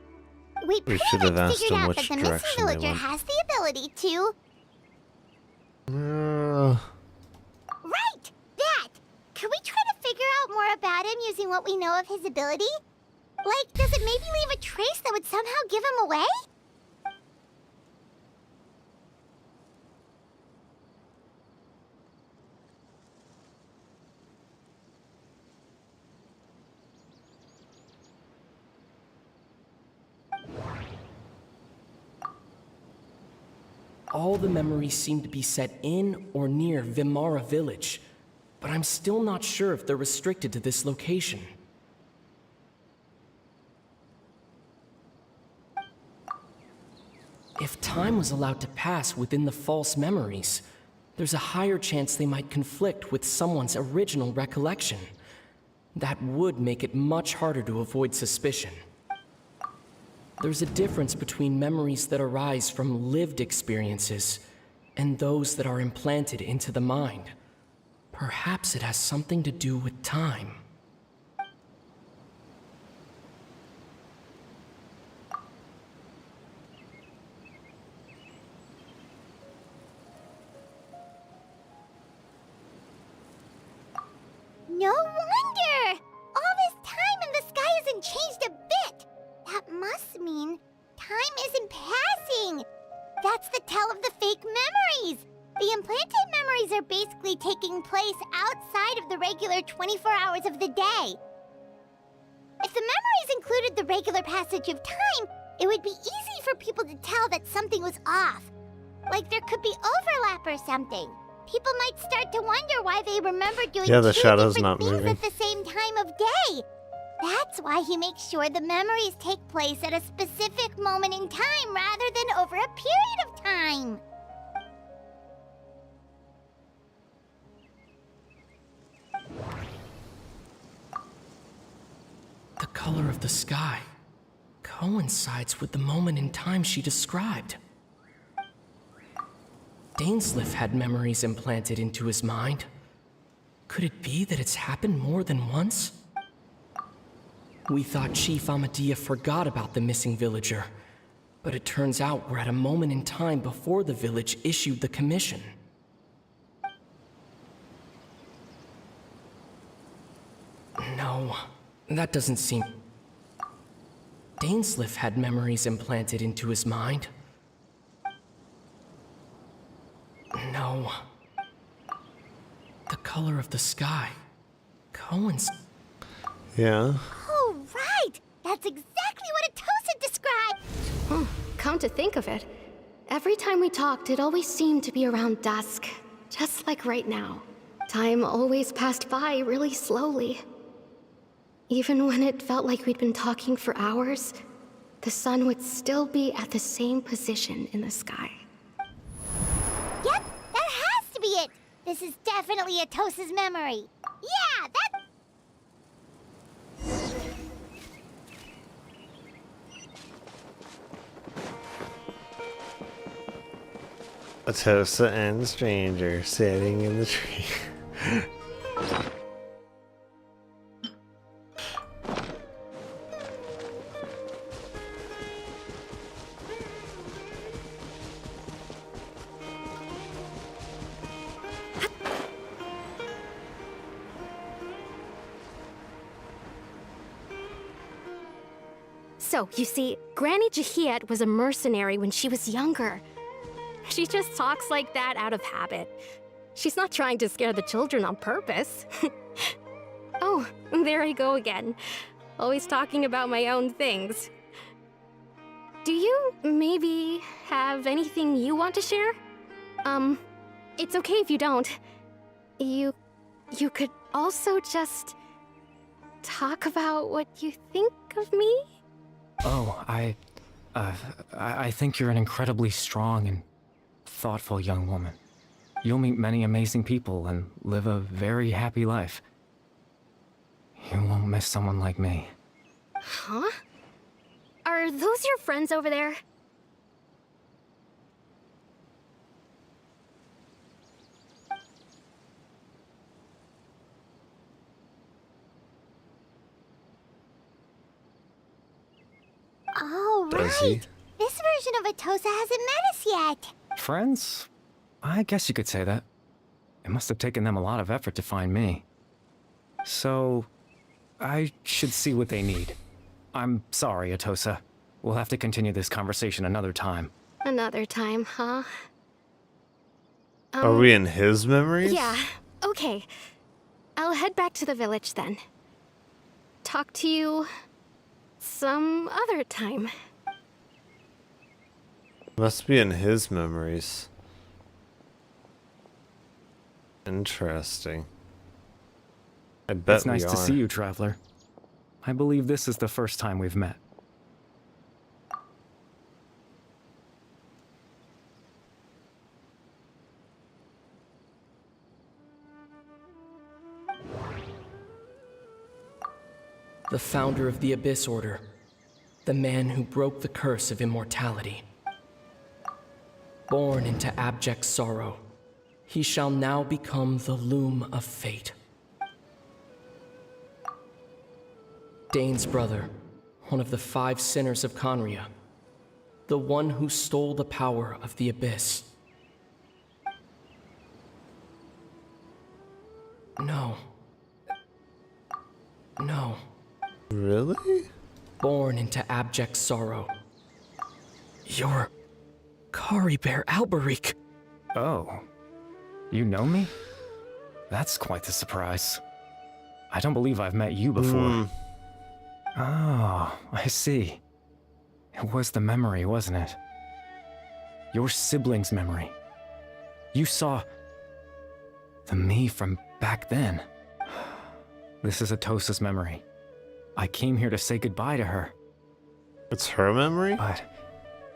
S2: We
S15: We
S2: pretty
S15: should have
S2: much
S15: asked
S2: figured
S15: him
S2: out
S15: which
S2: that the missing
S15: direction they
S2: villager
S15: went.
S2: has the ability to... Right! That! Can we try to figure out more about him using what we know of his ability? Like, does it maybe leave a trace that would somehow give him away?
S20: All the memories seem to be set in or near Vimara village, but I'm still not sure if they're restricted to this location. If time was allowed to pass within the false memories, there's a higher chance they might conflict with someone's original recollection. That would make it much harder to avoid suspicion. There's a difference between memories that arise from lived experiences and those that are implanted into the mind. Perhaps it has something to do with time.
S2: No wonder! All this time and the sky hasn't changed a bit! That must mean time isn't passing! That's the tell of the fake memories! The implanted memories are basically taking place outside of the regular 24 hours of the day. If the memories included the regular passage of time, it would be easy for people to tell that something was off. Like there could be overlap or something. People might start to wonder why they remember doing
S15: Yeah, the
S2: two
S15: shadow's
S2: different
S15: not
S2: things
S15: moving.
S2: at the same time of day. That's why he makes sure the memories take place at a specific moment in time rather than over a period of time.
S20: The color of the sky coincides with the moment in time she described. Dainsleif had memories implanted into his mind. Could it be that it's happened more than once? We thought Chief Amadea forgot about the missing villager, but it turns out we're at a moment in time before the village issued the commission. No, that doesn't seem... Dainsleif had memories implanted into his mind. No. The color of the sky coincides.
S15: Yeah.
S2: Oh, right! That's exactly what Atosa described!
S8: Come to think of it, every time we talked, it always seemed to be around dusk. Just like right now. Time always passed by really slowly. Even when it felt like we'd been talking for hours, the sun would still be at the same position in the sky.
S2: Yep, that has to be it! This is definitely Atosa's memory. Yeah, that...
S15: Atosa and the stranger sitting in the tree.
S8: So, you see, Granny Jahiet was a mercenary when she was younger. She just talks like that out of habit. She's not trying to scare the children on purpose. Oh, there I go again. Always talking about my own things. Do you maybe have anything you want to share? It's okay if you don't. You could also just talk about what you think of me?
S13: Oh, I think you're an incredibly strong and thoughtful young woman. You'll meet many amazing people and live a very happy life. You won't miss someone like me.
S8: Huh? Are those your friends over there?
S2: Oh,
S15: Does
S2: right.
S15: he?
S2: This version of Atosa hasn't met us yet.
S13: Friends? I guess you could say that. It must have taken them a lot of effort to find me. So, I should see what they need. I'm sorry, Atosa. We'll have to continue this conversation another time.
S8: Another time, huh?
S15: Are we in his memories?
S8: Yeah, okay. I'll head back to the village then. Talk to you some other time.
S15: Must be in his memories. Interesting. I bet
S13: It's nice
S15: we
S13: to
S15: are.
S13: see you, Traveler. I believe this is the first time we've met. The founder of the Abyss Order. The man who broke the curse of immortality. Born into abject sorrow, he shall now become the loom of fate. Dane's brother, one of the 5 sinners of Conria. The one who stole the power of the Abyss. No. No.
S15: Really?
S13: Born into abject sorrow. You're Kari Bear Alberic. Oh. You know me? That's quite the surprise. I don't believe I've met you before. Oh, I see. It was the memory, wasn't it? Your sibling's memory. You saw the me from back then. This is Atosa's memory. I came here to say goodbye to her.
S15: It's her memory?
S13: But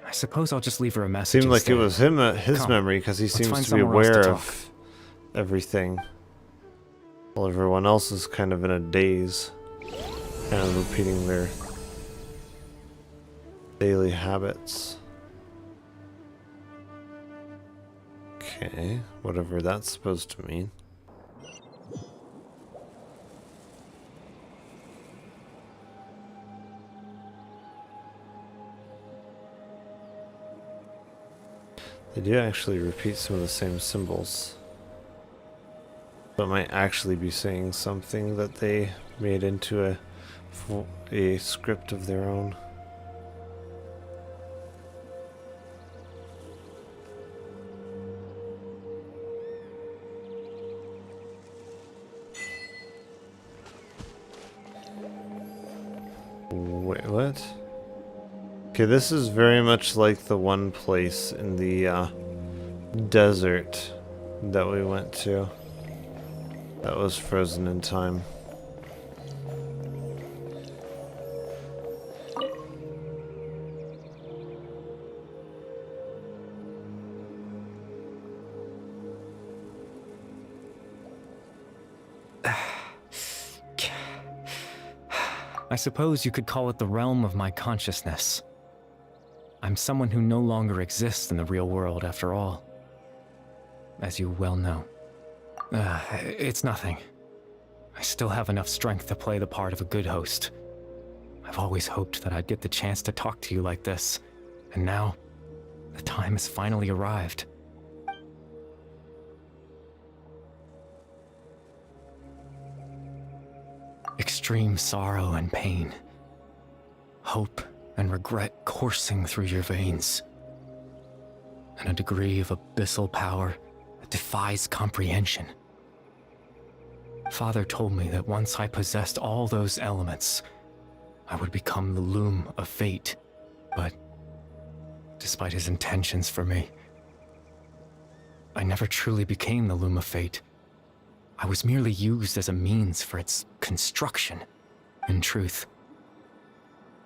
S13: I suppose I'll just leave her a message.
S15: Seemed like it was him, his
S13: Come,
S15: memory, because he
S13: let's
S15: seems
S13: find
S15: to be
S13: somewhere else to
S15: aware
S13: talk.
S15: of everything. While everyone else is kind of in a daze. Kind of repeating their daily habits. Okay, whatever that's supposed to mean. They do actually repeat some of the same symbols. So it might actually be saying something that they made into a script of their own. Wait, what? Okay, this is very much like the one place in the desert that we went to. That was frozen in time.
S13: I suppose you could call it the realm of my consciousness. I'm someone who no longer exists in the real world, after all. As you well know. It's nothing. I still have enough strength to play the part of a good host. I've always hoped that I'd get the chance to talk to you like this, and now, the time has finally arrived. Extreme sorrow and pain. Hope and regret coursing through your veins. And a degree of abyssal power that defies comprehension. Father told me that once I possessed all those elements, I would become the loom of fate. But despite his intentions for me, I never truly became the loom of fate. I was merely used as a means for its construction. In truth,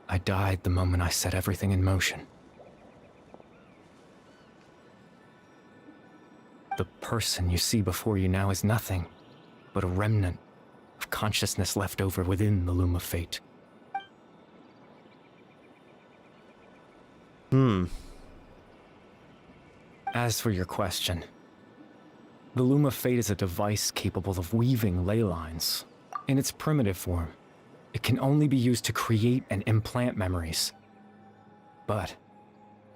S13: I died the moment I set everything in motion. The person you see before you now is nothing but a remnant of consciousness left over within the loom of fate. As for your question, the loom of fate is a device capable of weaving ley lines. In its primitive form, it can only be used to create and implant memories. But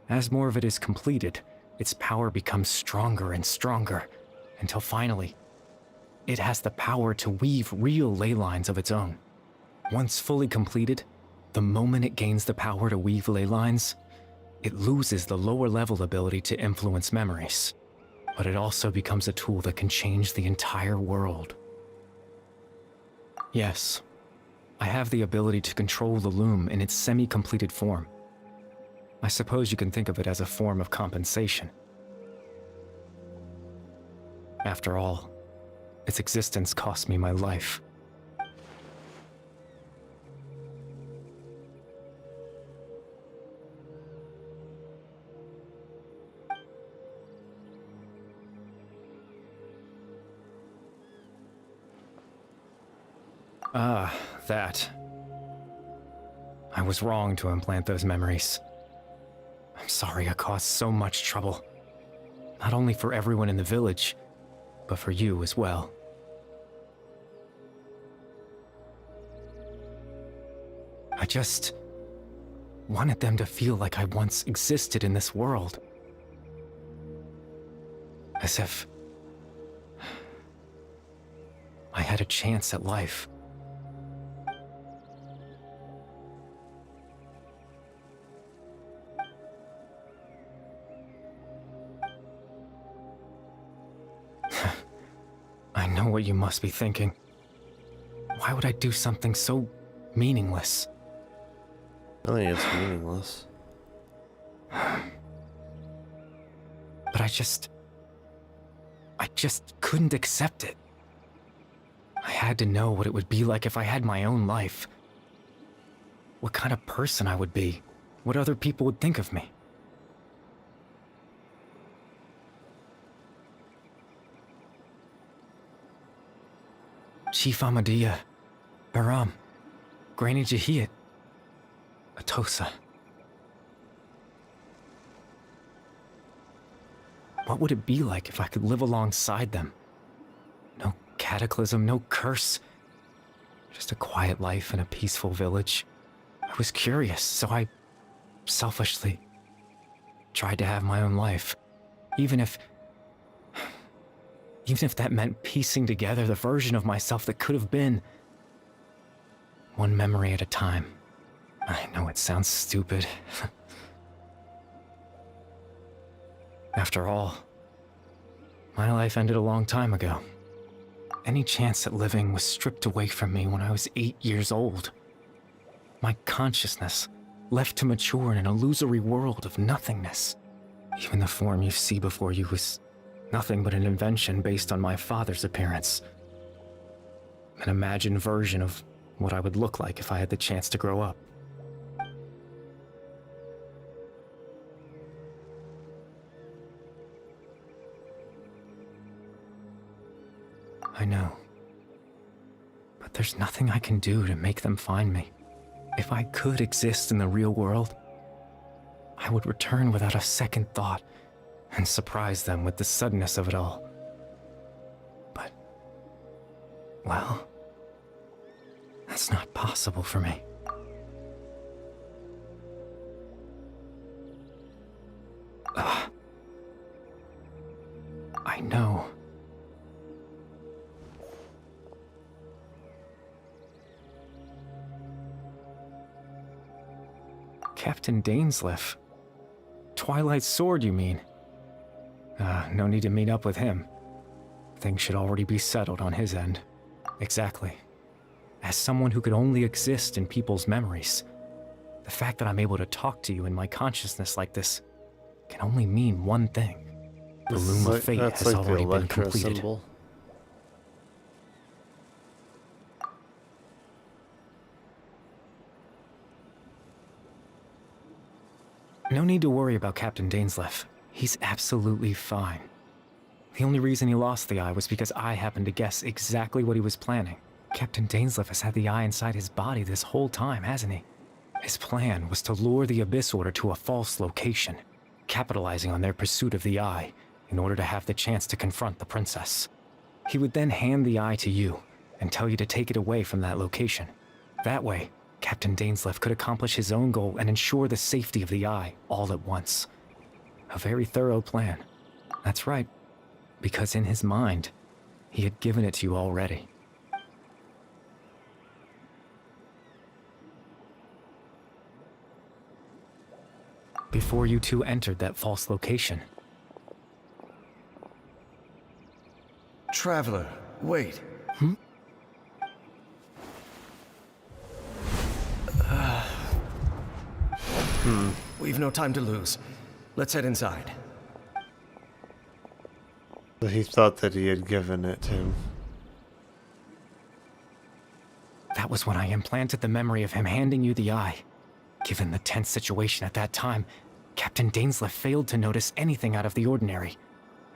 S13: as more of it is completed, its power becomes stronger and stronger, until finally, it has the power to weave real ley lines of its own. Once fully completed, the moment it gains the power to weave ley lines, it loses the lower level ability to influence memories. But it also becomes a tool that can change the entire world. Yes, I have the ability to control the loom in its semi-completed form. I suppose you can think of it as a form of compensation. After all, its existence cost me my life. Ah, that. I was wrong to implant those memories. I'm sorry I caused so much trouble. Not only for everyone in the village, but for you as well. I just wanted them to feel like I once existed in this world. As if I had a chance at life. I know what you must be thinking. Why would I do something so meaningless?
S1: I think it's meaningless.
S13: But I just couldn't accept it. I had to know what it would be like if I had my own life. What kind of person I would be. What other people would think of me. Chief Ahmadiyya, Baram, Granny Jahiyat, Atosa. What would it be like if I could live alongside them? No cataclysm, no curse. Just a quiet life in a peaceful village. I was curious, so I selfishly tried to have my own life. Even if that meant piecing together the version of myself that could have been. One memory at a time. I know it sounds stupid. After all, my life ended a long time ago. Any chance at living was stripped away from me when I was 8 years old. My consciousness left to mature in an illusory world of nothingness. Even the form you see before you was nothing but an invention based on my father's appearance. An imagined version of what I would look like if I had the chance to grow up. I know. But there's nothing I can do to make them find me. If I could exist in the real world, I would return without a second thought and surprise them with the suddenness of it all. But, well, that's not possible for me. I know. Captain Dainsleif. Twilight Sword, you mean? No need to meet up with him. Things should already be settled on his end. Exactly. As someone who could only exist in people's memories, the fact that I'm able to talk to you in my consciousness like this can only mean one thing. The Loom of Fate has already been completed.
S15: Symbol.
S13: No need to worry about Captain Dainsleif. He's absolutely fine. The only reason he lost the eye was because I happened to guess exactly what he was planning. Captain Dainsleif has had the eye inside his body this whole time, hasn't he? His plan was to lure the Abyss Order to a false location, capitalizing on their pursuit of the eye in order to have the chance to confront the princess. He would then hand the eye to you and tell you to take it away from that location. That way, Captain Dainsleif could accomplish his own goal and ensure the safety of the eye all at once. A very thorough plan. That's right, because in his mind, he had given it to you already. Before you two entered that false location.
S12: Traveler, wait. We've no time to lose. Let's head inside.
S15: So he thought that he had given it to him.
S13: That was when I implanted the memory of him handing you the eye. Given the tense situation at that time, Captain Dainsleif failed to notice anything out of the ordinary,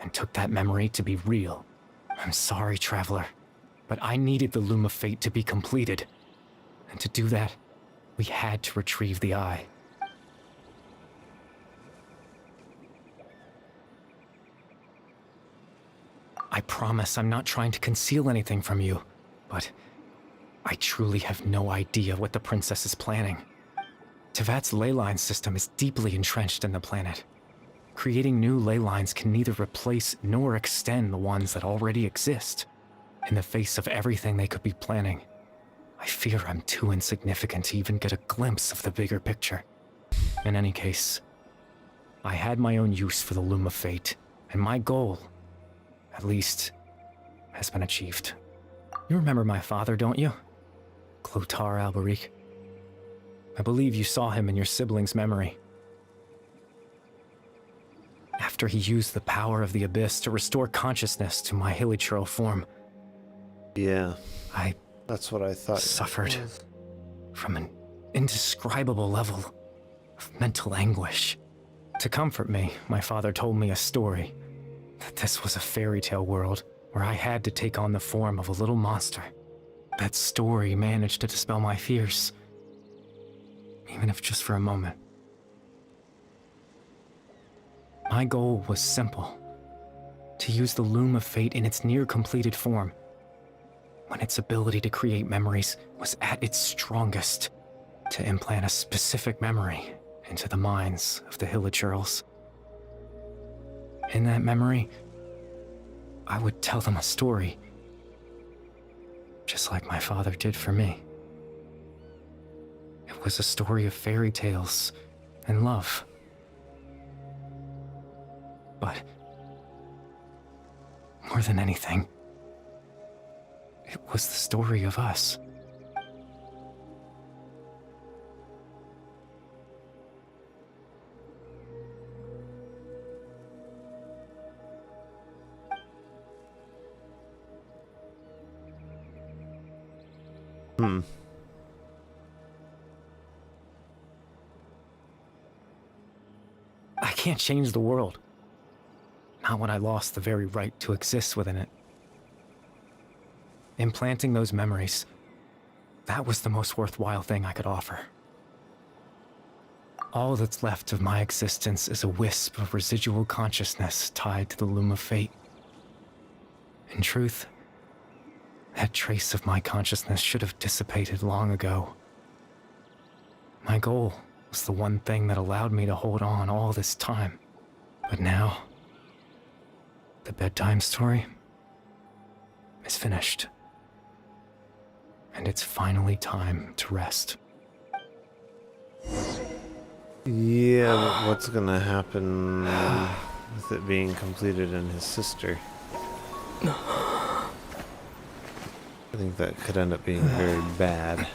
S13: and took that memory to be real. I'm sorry, Traveler, but I needed the Loom of Fate to be completed. And to do that, we had to retrieve the eye. I promise I'm not trying to conceal anything from you, but I truly have no idea what the princess is planning. Tevat's ley line system is deeply entrenched in the planet. Creating new ley lines can neither replace nor extend the ones that already exist. In the face of everything they could be planning, I fear I'm too insignificant to even get a glimpse of the bigger picture. In any case, I had my own use for the Loom of Fate, and my goal, at least, has been achieved. You remember my father, don't you? Clotar Alberic. I believe you saw him in your sibling's memory. After he used the power of the Abyss to restore consciousness to my hilichurl form.
S15: Yeah. That's what I thought.
S13: Suffered from an indescribable level of mental anguish. To comfort me, my father told me a story. That this was a fairy tale world where I had to take on the form of a little monster. That story managed to dispel my fears, even if just for a moment. My goal was simple: to use the Loom of Fate in its near-completed form, when its ability to create memories was at its strongest, to implant a specific memory into the minds of the hilichurls. In that memory, I would tell them a story, just like my father did for me. It was a story of fairy tales and love. But more than anything, it was the story of us. I can't change the world. Not when I lost the very right to exist within it. Implanting those memories, that was the most worthwhile thing I could offer. All that's left of my existence is a wisp of residual consciousness tied to the Loom of Fate. In truth, that trace of my consciousness should have dissipated long ago. My goal was the one thing that allowed me to hold on all this time. But now, the bedtime story is finished. And it's finally time to rest.
S1: Yeah, but what's gonna happen with it being completed and his sister? I think that could end up being very bad.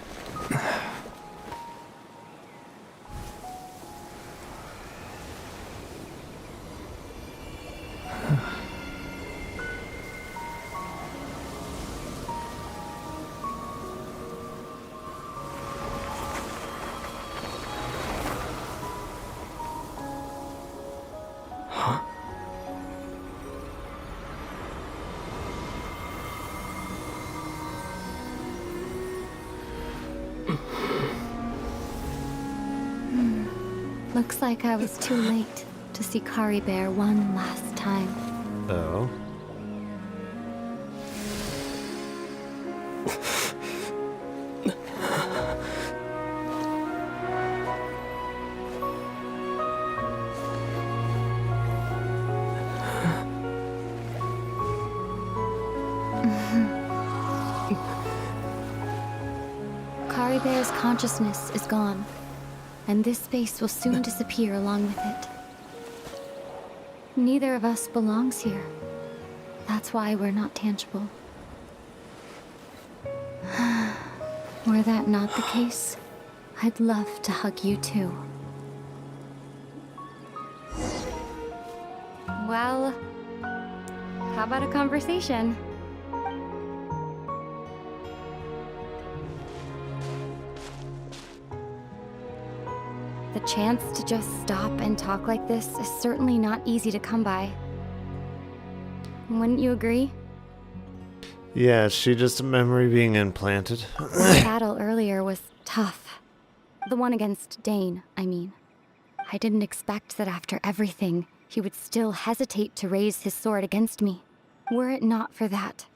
S5: Looks like I was too late to see Kari Bear one last time.
S1: Oh.
S5: Kari Bear's consciousness is gone, and this space will soon disappear along with it. Neither of us belongs here. That's why we're not tangible. Were that not the case, I'd love to hug you too. Well, how about a conversation? The chance to just stop and talk like this is certainly not easy to come by. Wouldn't you agree?
S1: Yeah, is she just a memory being implanted?
S5: The battle earlier was tough. The one against Dane, I mean. I didn't expect that after everything, he would still hesitate to raise his sword against me. Were it not for that,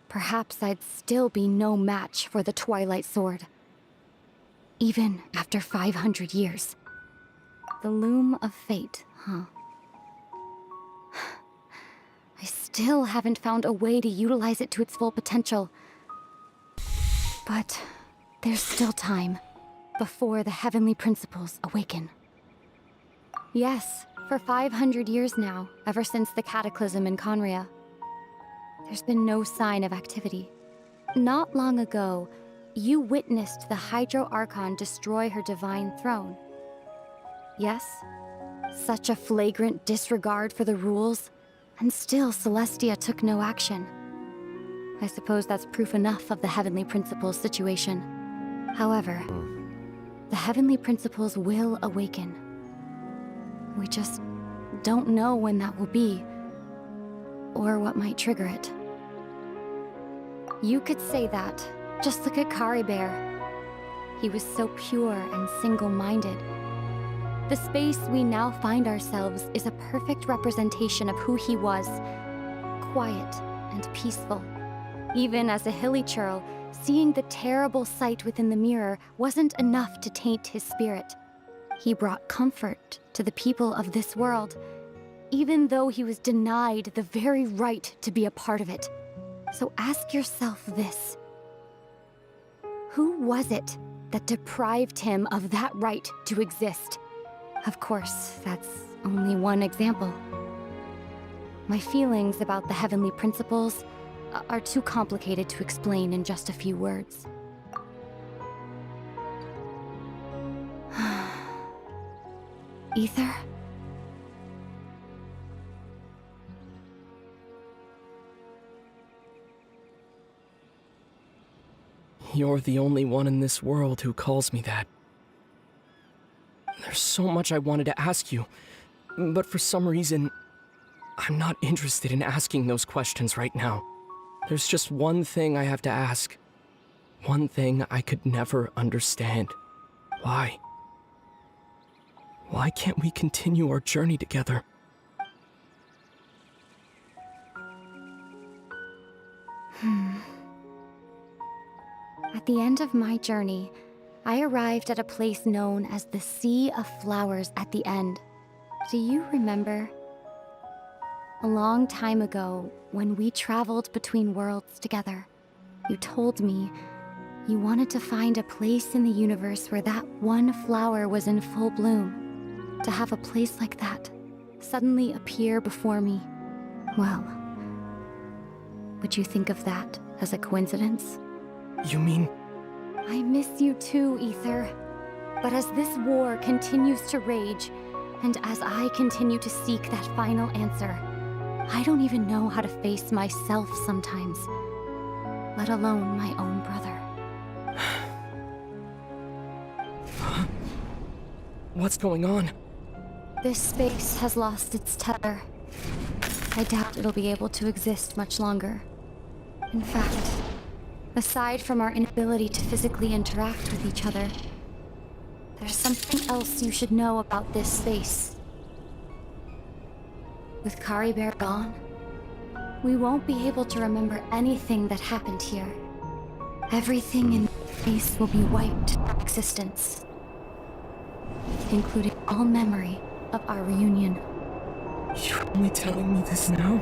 S5: perhaps I'd still be no match for the Twilight Sword. Even after 500 years. The loom of fate, huh? I still haven't found a way to utilize it to its full potential. But there's still time before the heavenly principles awaken. Yes, for 500 years now, ever since the cataclysm in Conria, there's been no sign of activity. Not long ago, you witnessed the Hydro Archon destroy her divine throne. Yes? Such a flagrant disregard for the rules, and still Celestia took no action. I suppose that's proof enough of the Heavenly Principles situation. However, the Heavenly Principles will awaken. We just don't know when that will be, or what might trigger it. You could say that. Just look at Kari Bear. He was so pure and single-minded. The space we now find ourselves is a perfect representation of who he was. Quiet and peaceful. Even as a hilly churl, seeing the terrible sight within the mirror wasn't enough to taint his spirit. He brought comfort to the people of this world, even though he was denied the very right to be a part of it. So ask yourself this. Who was it that deprived him of that right to exist? Of course, that's only one example. My feelings about the heavenly principles are too complicated to explain in just a few words. Ether?
S20: You're the only one in this world who calls me that. There's so much I wanted to ask you, but for some reason, I'm not interested in asking those questions right now. There's just one thing I have to ask. One thing I could never understand. Why? Why can't we continue our journey together?
S5: At the end of my journey, I arrived at a place known as the Sea of Flowers at the end. Do you remember? A long time ago, when we traveled between worlds together, you told me you wanted to find a place in the universe where that one flower was in full bloom. To have a place like that suddenly appear before me, well, would you think of that as a coincidence?
S20: You mean...
S5: I miss you too, Ether. But as this war continues to rage, and as I continue to seek that final answer, I don't even know how to face myself sometimes, let alone my own brother.
S20: What's going on?
S5: This space has lost its tether. I doubt it'll be able to exist much longer. In fact, aside from our inability to physically interact with each other, there's something else you should know about this space. With Kari Bear gone, we won't be able to remember anything that happened here. Everything in this space will be wiped from existence, including all memory of our reunion.
S20: You're only telling me this now?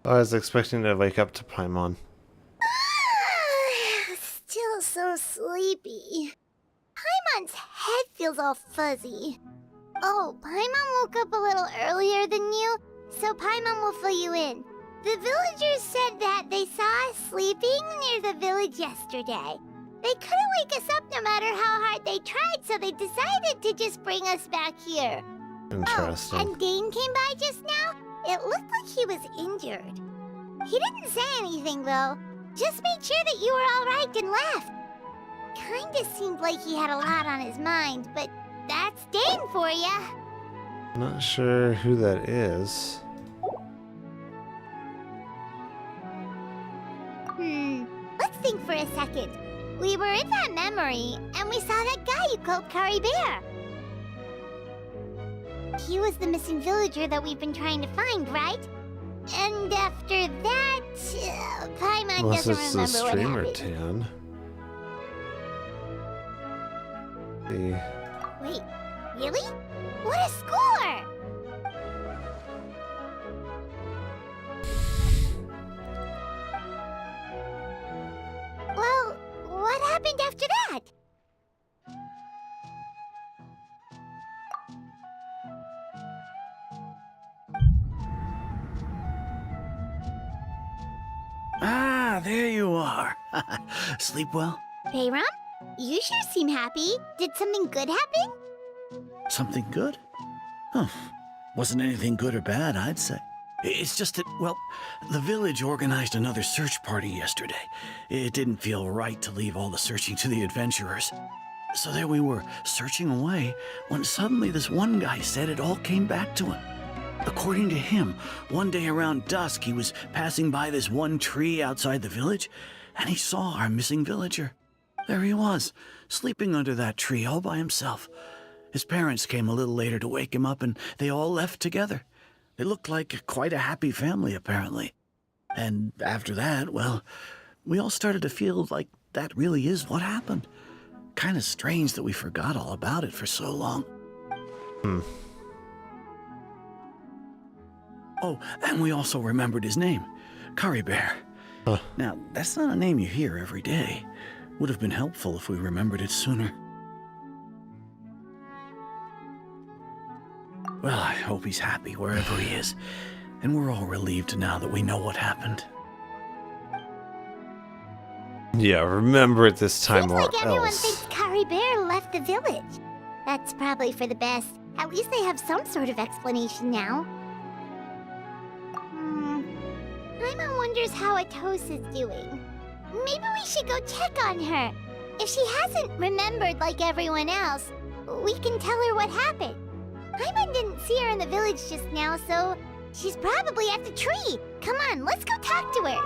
S1: I was expecting to wake up to Paimon.
S2: Still so sleepy. Paimon's head feels all fuzzy. Oh, Paimon woke up a little earlier than you, so Paimon will fill you in. The villagers said that they saw us sleeping near the village yesterday. They couldn't wake us up no matter how hard they tried, so they decided to just bring us back here.
S1: Interesting.
S2: Oh, and Dane came by just now. It looked like he was injured. He didn't say anything, though. Just made sure that you were all right and left. Kinda seemed like he had a lot on his mind, but that's Dane for ya.
S1: Not sure who that is.
S2: Let's think for a second. We were in that memory, and we saw that guy you called Kari Bear. He was the missing villager that we've been trying to find, right? And after that, Paimon
S1: Unless
S2: doesn't
S1: it's the
S2: remember what
S1: streamer
S2: happened.
S1: Tan.
S2: Wait, really? What a score! Well, what happened after that?
S16: Ah, there you are. Sleep well?
S2: Bayram, you sure seem happy. Did something good happen?
S16: Something good? Huh. Wasn't anything good or bad, I'd say. It's just that, well, the village organized another search party yesterday. It didn't feel right to leave all the searching to the adventurers. So there we were, searching away, when suddenly this one guy said it all came back to him. According to him, one day around dusk, he was passing by this one tree outside the village, and he saw our missing villager. There he was, sleeping under that tree all by himself. His parents came a little later to wake him up, and they all left together. They looked like quite a happy family, apparently. And after that, well, we all started to feel like that really is what happened. Kind of strange that we forgot all about it for so long. Oh, and we also remembered his name, Kari Bear. Now, that's not a name you hear every day. Would have been helpful if we remembered it sooner. Well, I hope he's happy wherever he is. And we're all relieved now that we know what happened.
S1: Yeah, remember it this time
S2: Seems
S1: or
S2: like everyone
S1: else.
S2: thinks Kari Bear left the village. That's probably for the best. At least they have some sort of explanation now. Paimon wonders how Atos is doing. Maybe we should go check on her. If she hasn't remembered like everyone else, we can tell her what happened. Paimon didn't see her in the village just now, so she's probably at the tree. Come on, let's go talk to her.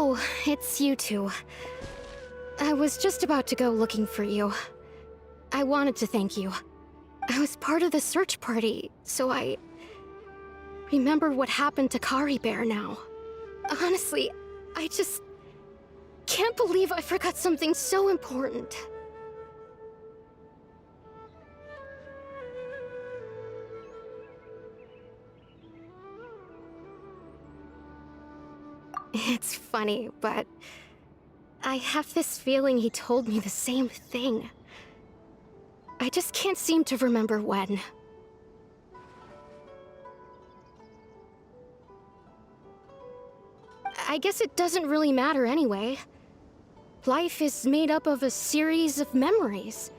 S8: Oh, it's you two. I was just about to go looking for you. I wanted to thank you. I was part of the search party, so I remembered what happened to Kari Bear now. Honestly, I just can't believe I forgot something so important. It's funny, but I have this feeling he told me the same thing. I just can't seem to remember when. I guess it doesn't really matter anyway. Life is made up of a series of memories.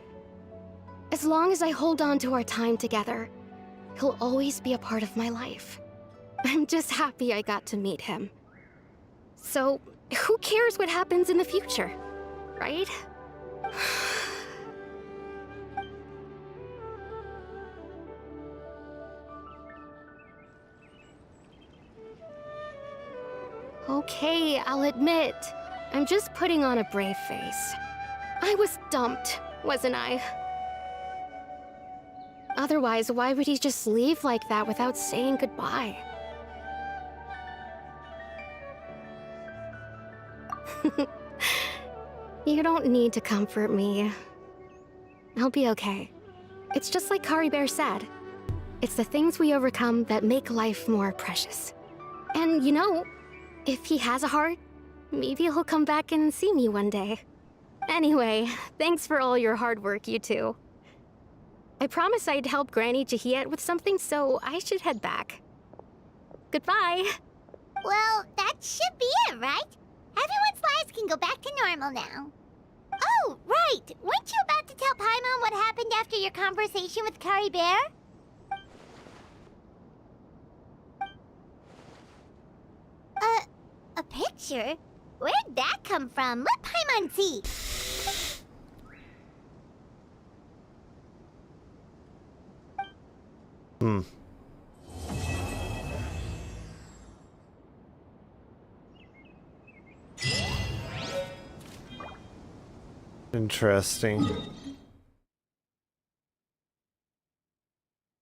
S8: As long as I hold on to our time together, he'll always be a part of my life. I'm just happy I got to meet him. So, who cares what happens in the future, right? Okay, I'll admit, I'm just putting on a brave face. I was dumped, wasn't I? Otherwise, why would he just leave like that without saying goodbye? You don't need to comfort me. I'll be okay. It's just like Kari Bear said. It's the things we overcome that make life more precious. And you know, if he has a heart, maybe he'll come back and see me one day. Anyway, thanks for all your hard work, you two. I promised I'd help Granny Jahiet with something, so I should head back. Goodbye.
S2: Well, that should be it, right? Everyone's lives can go back to normal now. Oh, right! Weren't you about to tell Paimon what happened after your conversation with Kari Bear? A picture? Where'd that come from? Let Paimon see.
S1: Interesting.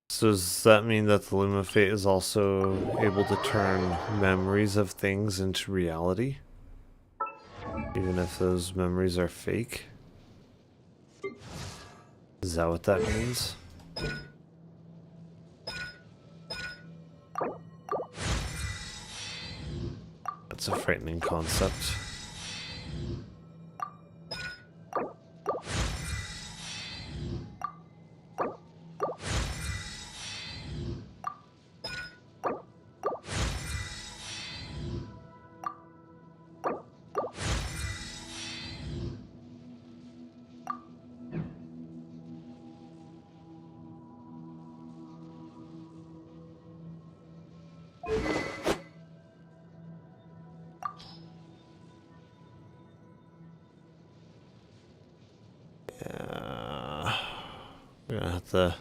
S1: So does that mean that the Loom of Fate is also able to turn memories of things into reality? Even if those memories are fake? Is that what that means? That's a frightening concept. We're gonna have to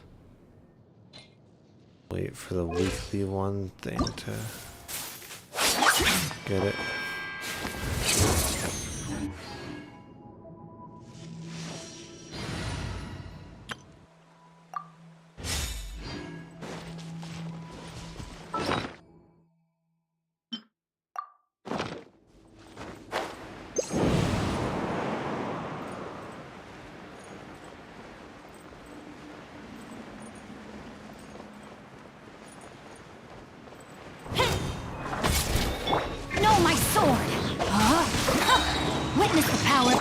S1: wait for the weekly one thing to get it.
S5: Witness the power.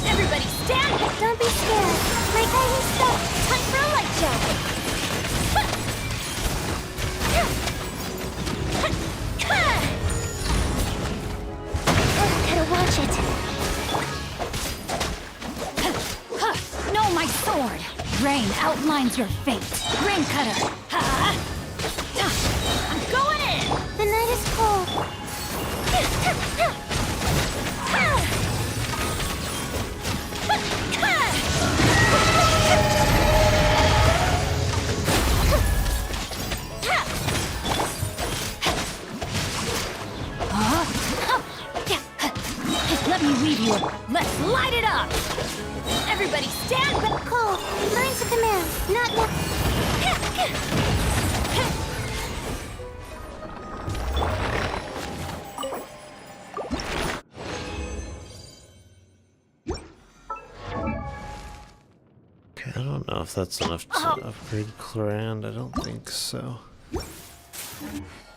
S5: Everybody stand!
S2: Don't be scared. My guiding stuff. Time for a light show. Gotta watch it.
S5: Know my sword. Rain outlines your fate. Rain cutter. I'm going in.
S2: The night is cold.
S6: you. Let's light it up! Everybody stand back!
S2: Cole, learn to command, not
S1: Okay, I don't know if that's enough to upgrade Clorand. I don't think so.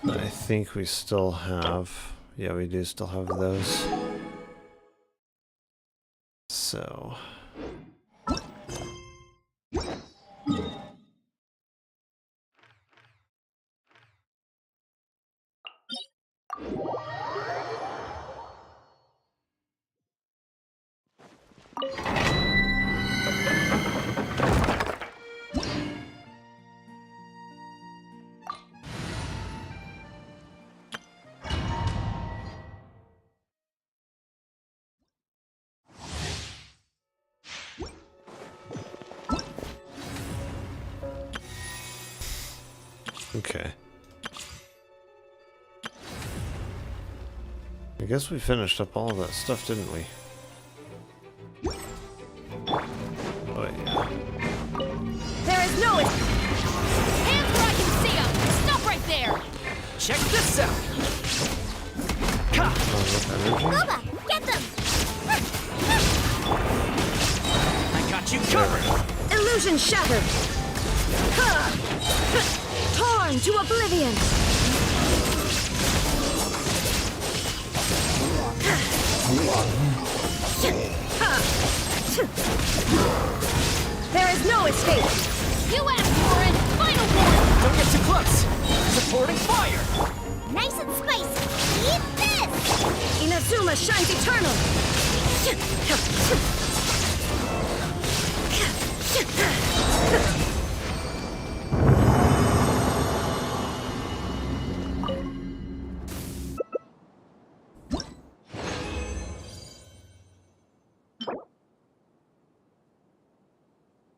S1: But I think we still have... Yeah, we do still have those. So... Okay. I guess we finished up all of that stuff, didn't we? Oh, yeah.
S6: There is no... Hands where I can see them! Stop right there!
S19: Check this out!
S2: Boba, get them!
S19: I got you covered!
S6: Illusion shattered! Torn to oblivion! There is no escape! You asked for it! Final one!
S19: Don't get too close! Supporting fire!
S2: Nice and spicy! Eat this!
S6: Inazuma shines eternal!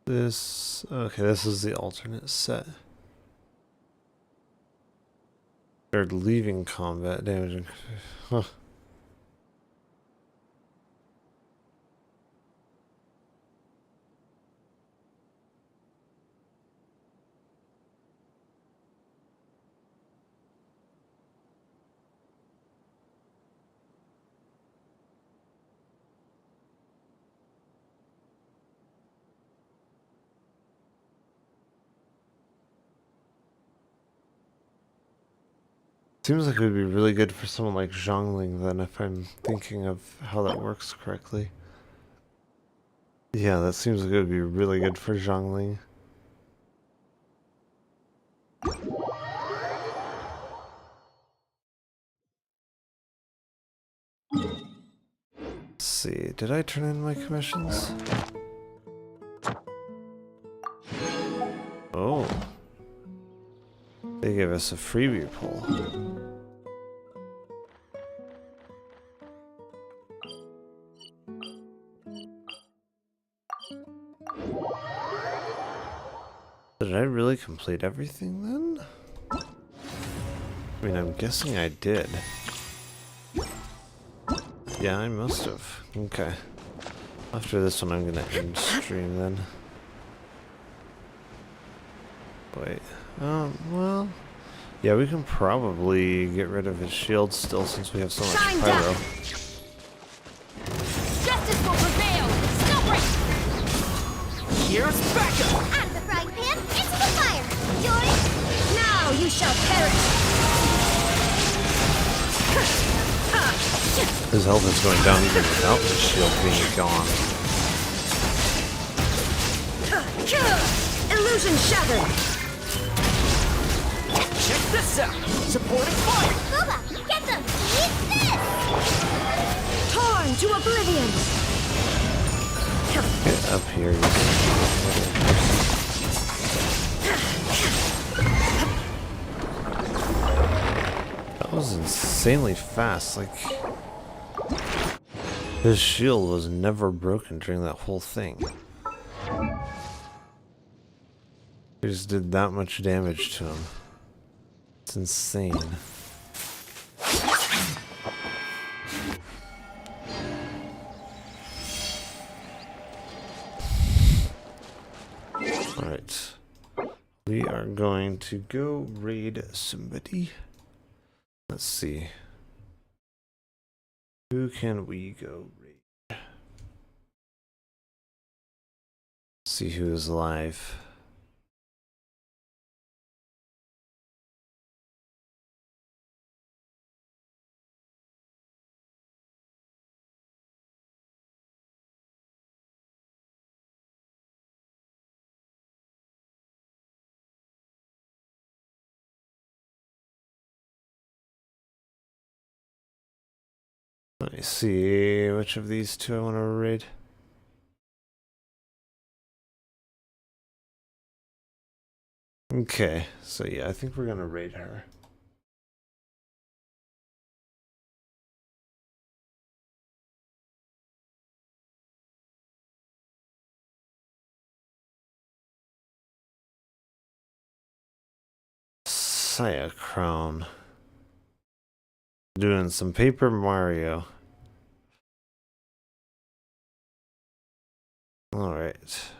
S1: This... Okay, this is the alternate set. They're leaving combat damage. Huh. Seems like it would be really good for someone like Zhongling then, if I'm thinking of how that works correctly. Yeah, that seems like it would be really good for Zhongling. Let's see, did I turn in my commissions? Oh. They gave us a freebie pull. Did I really complete everything then? I mean, I'm guessing I did. Yeah, I must have. Okay. After this one, I'm gonna end stream then. Wait. Well... Yeah, we can probably get rid of his shield still since we have so much pyro.
S6: Justice will prevail! Stop right!
S19: Here's backup!
S2: Out of the frying pan, into the fire! Join!
S6: Now you shall perish!
S1: His health is going down even without his shield being gone.
S6: Illusion shattered!
S19: Check this out! Supporting fire!
S2: Boba, get them! Eat this!
S6: Torn to oblivion!
S1: Get up here, you That was insanely fast, like... His shield was never broken during that whole thing. He just did that much damage to him. It's insane. We are going to go raid somebody. Let's see. Who can we go raid? See who's alive. Let me see which of these two I want to raid. Okay, so yeah, I think we're gonna raid her. Crown. Doing some Paper Mario. Alright.